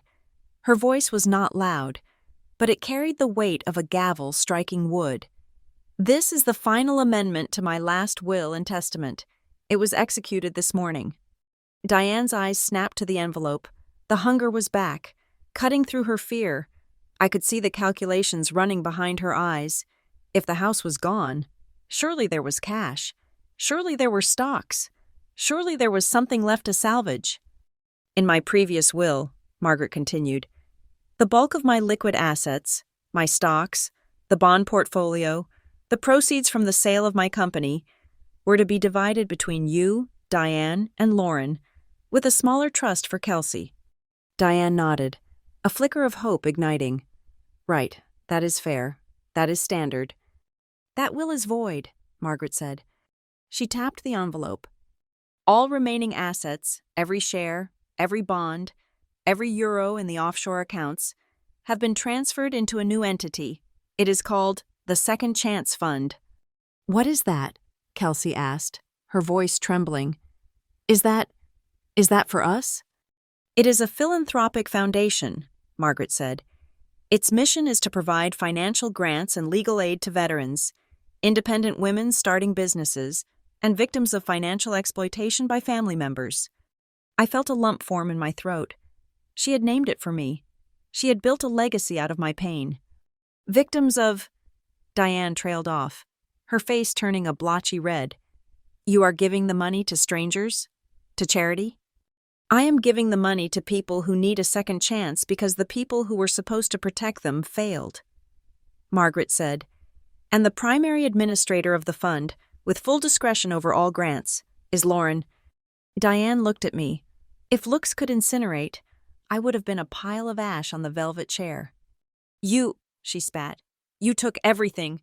Her voice was not loud, but it carried the weight of a gavel striking wood. This is the final amendment to my last will and testament. It was executed this morning. Diane's eyes snapped to the envelope. The hunger was back, cutting through her fear. I could see the calculations running behind her eyes. If the house was gone, surely there was cash. Surely there were stocks. Surely there was something left to salvage. In my previous will, Margaret continued, the bulk of my liquid assets, my stocks, the bond portfolio, the proceeds from the sale of my company, were to be divided between you, Diane, and Lauren, with a smaller trust for Kelsey. Diane nodded, a flicker of hope igniting. Right, that is fair. That is standard. That will is void, Margaret said. She tapped the envelope. All remaining assets, every share, every bond, every euro in the offshore accounts, have been transferred into a new entity. It is called the Second Chance Fund. What is that? Kelsey asked, her voice trembling. Is that for us? It is a philanthropic foundation, Margaret said. Its mission is to provide financial grants and legal aid to veterans. independent women starting businesses, and victims of financial exploitation by family members. I felt a lump form in my throat. She had named it for me. She had built a legacy out of my pain. Victims of... Diane trailed off, her face turning a blotchy red. You are giving the money to strangers? To charity? I am giving the money to people who need a second chance because the people who were supposed to protect them failed. Margaret said, and the primary administrator of the fund, with full discretion over all grants, is Lauren. Diane looked at me. If looks could incinerate, I would have been a pile of ash on the velvet chair. You, she spat, you took everything.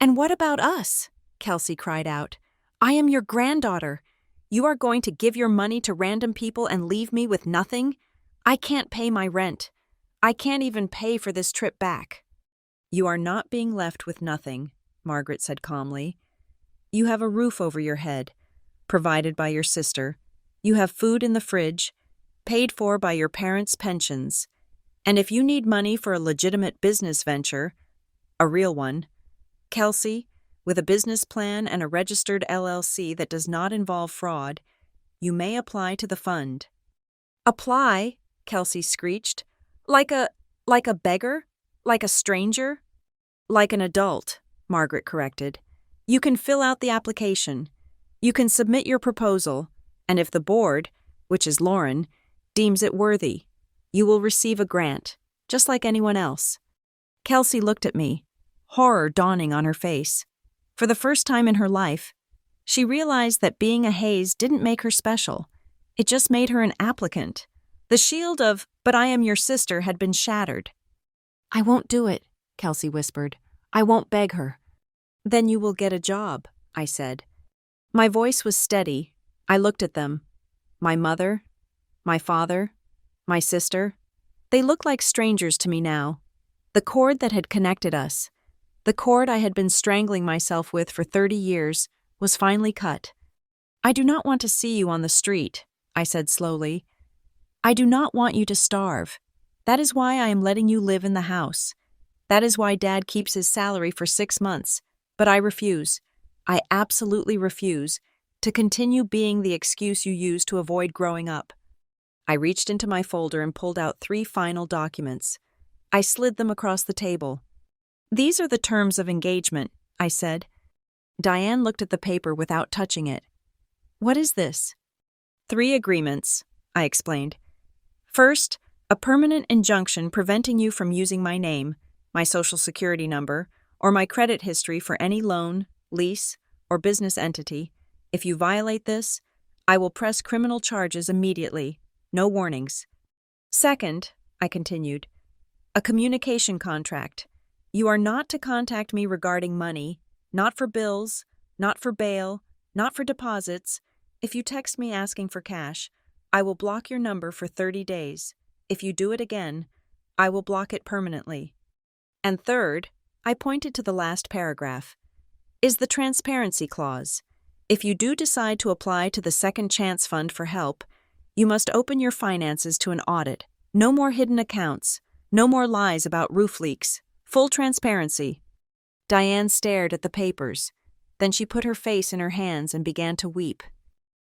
And what about us? Kelsey cried out. I am your granddaughter. You are going to give your money to random people and leave me with nothing? I can't pay my rent. I can't even pay for this trip back. You are not being left with nothing, Margaret said calmly. You have a roof over your head, provided by your sister. You have food in the fridge, paid for by your parents' pensions. And if you need money for a legitimate business venture, a real one, Kelsey, with a business plan and a registered LLC that does not involve fraud, you may apply to the fund. Apply? Kelsey screeched. Like a beggar? Like a stranger? Like an adult, Margaret corrected. You can fill out the application. You can submit your proposal, and if the board, which is Lauren, deems it worthy, you will receive a grant, just like anyone else. Kelsey looked at me, horror dawning on her face. For the first time in her life, she realized that being a Hayes didn't make her special. It just made her an applicant. The shield of, but I am your sister, had been shattered. I won't do it, Kelsey whispered. I won't beg her. Then you will get a job, I said. My voice was steady. I looked at them. My mother, my father, my sister. They looked like strangers to me now. The cord that had connected us, the cord I had been strangling myself with for 30 years, was finally cut. I do not want to see you on the street, I said slowly. I do not want you to starve. That is why I am letting you live in the house. That is why Dad keeps his salary for 6 months. But I refuse. I absolutely refuse to continue being the excuse you use to avoid growing up. I reached into my folder and pulled out 3 final documents. I slid them across the table. These are the terms of engagement, I said. Diane looked at the paper without touching it. What is this? 3 agreements, I explained. First, a permanent injunction preventing you from using my name, my social security number, or my credit history for any loan, lease, or business entity. If you violate this, I will press criminal charges immediately, no warnings. Second, I continued, a communication contract. You are not to contact me regarding money, not for bills, not for bail, not for deposits. If you text me asking for cash, I will block your number for 30 days. If you do it again, I will block it permanently. And third, I pointed to the last paragraph, is the transparency clause. If you do decide to apply to the Second Chance Fund for help, you must open your finances to an audit. No more hidden accounts. No more lies about roof leaks. Full transparency. Diane stared at the papers. Then she put her face in her hands and began to weep.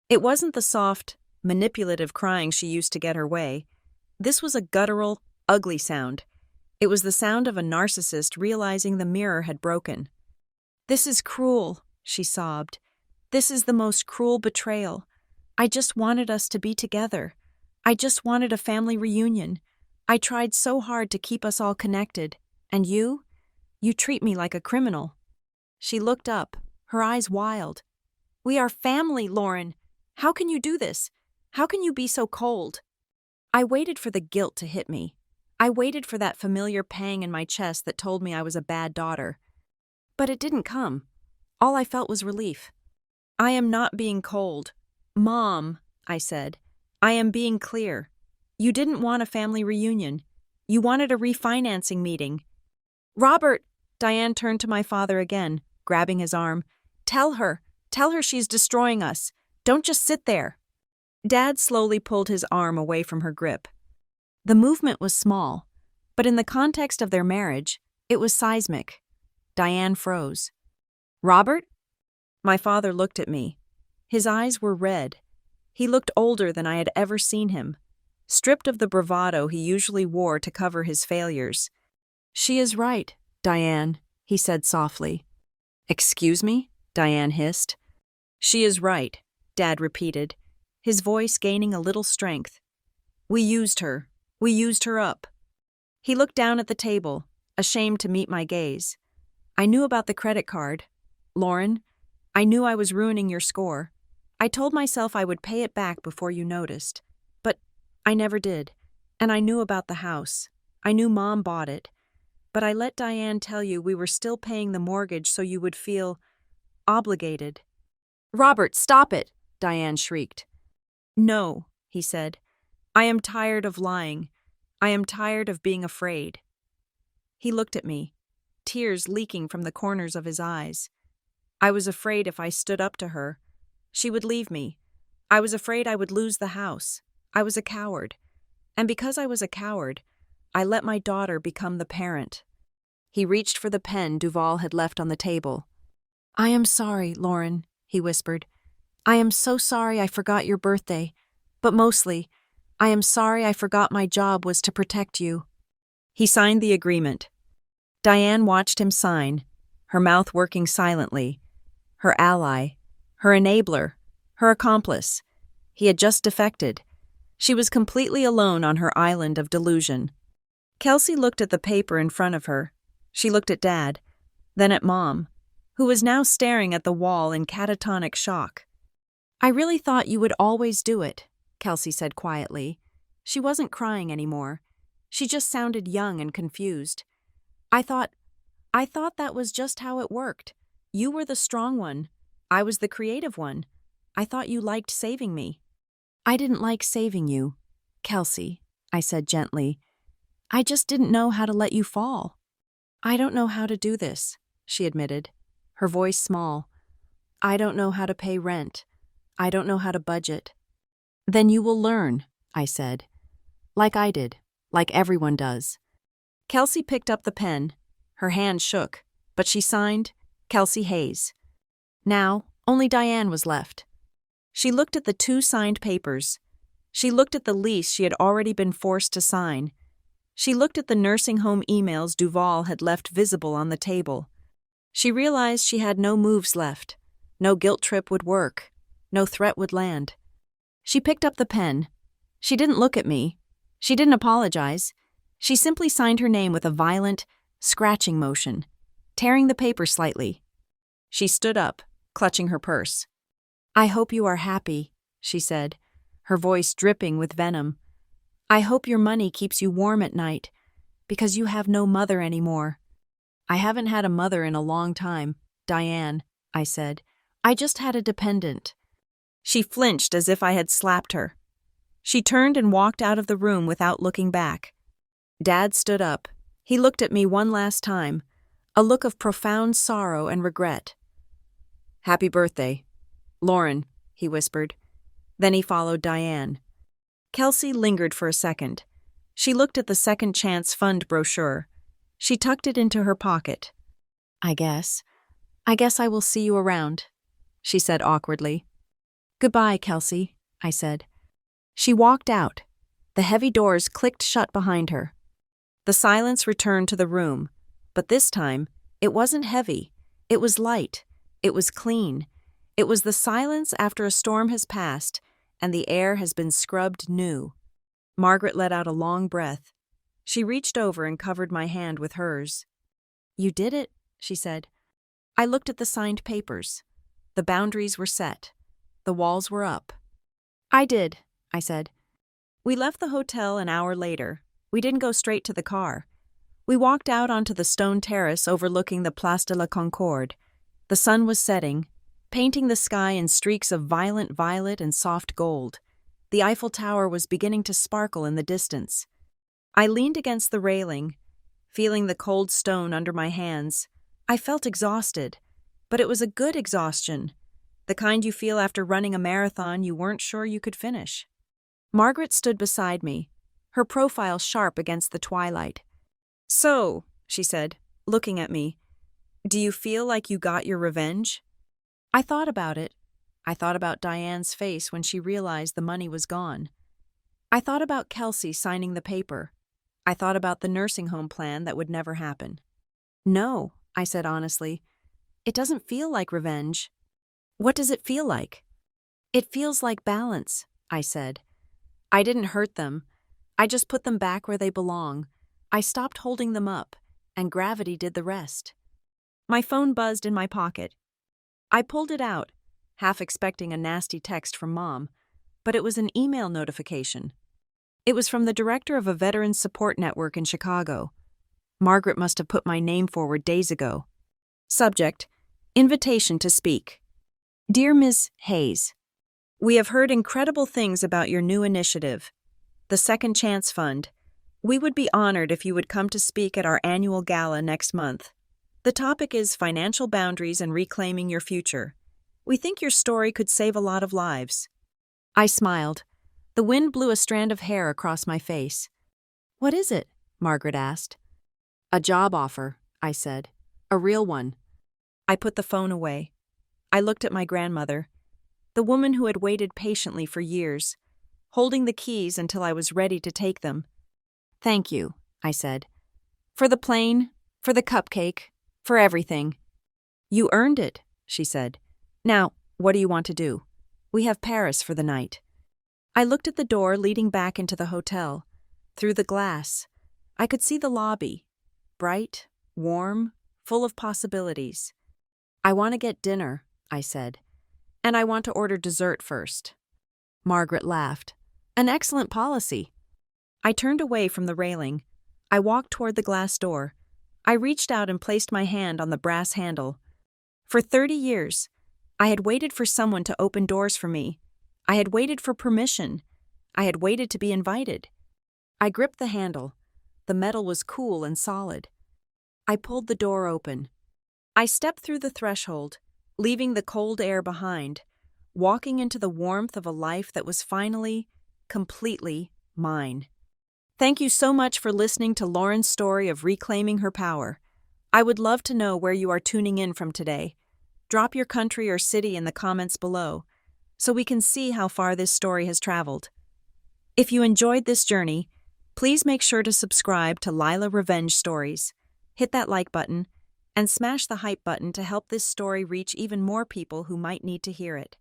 It wasn't the soft, manipulative crying she used to get her way. This was a guttural, ugly sound. It was the sound of a narcissist realizing the mirror had broken. This is cruel, she sobbed. This is the most cruel betrayal. I just wanted us to be together. I just wanted a family reunion. I tried so hard to keep us all connected. And you? You treat me like a criminal. She looked up, her eyes wild. We are family, Lauren. How can you do this? How can you be so cold? I waited for the guilt to hit me. I waited for that familiar pang in my chest that told me I was a bad daughter. But it didn't come. All I felt was relief. I am not being cold. Mom, I said, I am being clear. You didn't want a family reunion. You wanted a refinancing meeting. Robert, Diane turned to my father again, grabbing his arm. Tell her she's destroying us. Don't just sit there. Dad slowly pulled his arm away from her grip. The movement was small, but in the context of their marriage, it was seismic. Diane froze. Robert? My father looked at me. His eyes were red. He looked older than I had ever seen him, stripped of the bravado he usually wore to cover his failures. She is right, Diane, he said softly. Excuse me? Diane hissed. She is right, Dad repeated, his voice gaining a little strength. We used her. We used her up. He looked down at the table, ashamed to meet my gaze. I knew about the credit card. Lauren, I knew I was ruining your score. I told myself I would pay it back before you noticed. But I never did. And I knew about the house. I knew Mom bought it. But I let Diane tell you we were still paying the mortgage so you would feel obligated. Robert, stop it, Diane shrieked. No, he said. I am tired of lying. I am tired of being afraid. He looked at me, tears leaking from the corners of his eyes. I was afraid if I stood up to her, she would leave me. I was afraid I would lose the house. I was a coward. And because I was a coward, I let my daughter become the parent. He reached for the pen Duval had left on the table. I am sorry, Lauren, he whispered. I am so sorry I forgot your birthday. But mostly, I am sorry I forgot my job was to protect you. He signed the agreement. Diane watched him sign, her mouth working silently. Her ally, her enabler, her accomplice. He had just defected. She was completely alone on her island of delusion. Kelsey looked at the paper in front of her. She looked at Dad, then at Mom, who was now staring at the wall in catatonic shock. I really thought you would always do it, Kelsey said quietly. She wasn't crying anymore. She just sounded young and confused. I thought that was just how it worked. You were the strong one. I was the creative one. I thought you liked saving me. I didn't like saving you, Kelsey, I said gently. I just didn't know how to let you fall. I don't know how to do this, she admitted, her voice small. I don't know how to pay rent. I don't know how to budget. Then you will learn, I said. Like I did, like everyone does. Kelsey picked up the pen. Her hand shook, but she signed, Kelsey Hayes. Now, only Diane was left. She looked at the 2 signed papers. She looked at the lease she had already been forced to sign. She looked at the nursing home emails Duval had left visible on the table. She realized she had no moves left. No guilt trip would work. No threat would land. She picked up the pen. She didn't look at me. She didn't apologize. She simply signed her name with a violent, scratching motion, tearing the paper slightly. She stood up, clutching her purse. I hope you are happy, she said, her voice dripping with venom. I hope your money keeps you warm at night, because you have no mother anymore. I haven't had a mother in a long time, Diane, I said. I just had a dependent. She flinched as if I had slapped her. She turned and walked out of the room without looking back. Dad stood up. He looked at me one last time, a look of profound sorrow and regret. Happy birthday. Lauren, he whispered. Then he followed Diane. Kelsey lingered for a second. She looked at the Second Chance Fund brochure. She tucked it into her pocket. I guess I will see you around, she said awkwardly. Goodbye, Kelsey, I said. She walked out. The heavy doors clicked shut behind her. The silence returned to the room, but this time, it wasn't heavy. It was light. It was clean. It was the silence after a storm has passed and the air has been scrubbed new. Margaret let out a long breath. She reached over and covered my hand with hers. You did it, she said. I looked at the signed papers. The boundaries were set. The walls were up. I did, I said. We left the hotel an hour later. We didn't go straight to the car. We walked out onto the stone terrace overlooking the Place de la Concorde. The sun was setting, painting the sky in streaks of violent violet and soft gold. The Eiffel Tower was beginning to sparkle in the distance. I leaned against the railing, feeling the cold stone under my hands. I felt exhausted, but it was a good exhaustion, the kind you feel after running a marathon you weren't sure you could finish. Margaret stood beside me, her profile sharp against the twilight. So, she said, looking at me, Do you feel like you got your revenge? I thought about it. I thought about Diane's face when she realized the money was gone. I thought about Kelsey signing the paper. I thought about the nursing home plan that would never happen. No, I said honestly. It doesn't feel like revenge. What does it feel like? It feels like balance, I said. I didn't hurt them. I just put them back where they belong. I stopped holding them up, and gravity did the rest. My phone buzzed in my pocket. I pulled it out, half expecting a nasty text from Mom, but it was an email notification. It was from the director of a veterans support network in Chicago. Margaret must have put my name forward days ago. Subject: Invitation to speak. Dear Ms. Hayes, we have heard incredible things about your new initiative, the Second Chance Fund. We would be honored if you would come to speak at our annual gala next month. The topic is financial boundaries and reclaiming your future. We think your story could save a lot of lives. I smiled. The wind blew a strand of hair across my face. What is it? Margaret asked. A job offer, I said. A real one. I put the phone away. I looked at my grandmother, the woman who had waited patiently for years, holding the keys until I was ready to take them. Thank you, I said. For the plane, for the cupcake, for everything. You earned it, she said. Now, what do you want to do? We have Paris for the night. I looked at the door leading back into the hotel. Through the glass, I could see the lobby, bright, warm, full of possibilities. I want to get dinner, I said, and I want to order dessert first. Margaret laughed. An excellent policy. I turned away from the railing. I walked toward the glass door. I reached out and placed my hand on the brass handle. For 30 years, I had waited for someone to open doors for me. I had waited for permission. I had waited to be invited. I gripped the handle. The metal was cool and solid. I pulled the door open. I stepped through the threshold, leaving the cold air behind, walking into the warmth of a life that was finally, completely mine. Thank you so much for listening to Lauren's story of reclaiming her power. I would love to know where you are tuning in from today. Drop your country or city in the comments below, so we can see how far this story has traveled. If you enjoyed this journey, please make sure to subscribe to Lila Revenge Stories, hit that like button, and smash the hype button to help this story reach even more people who might need to hear it.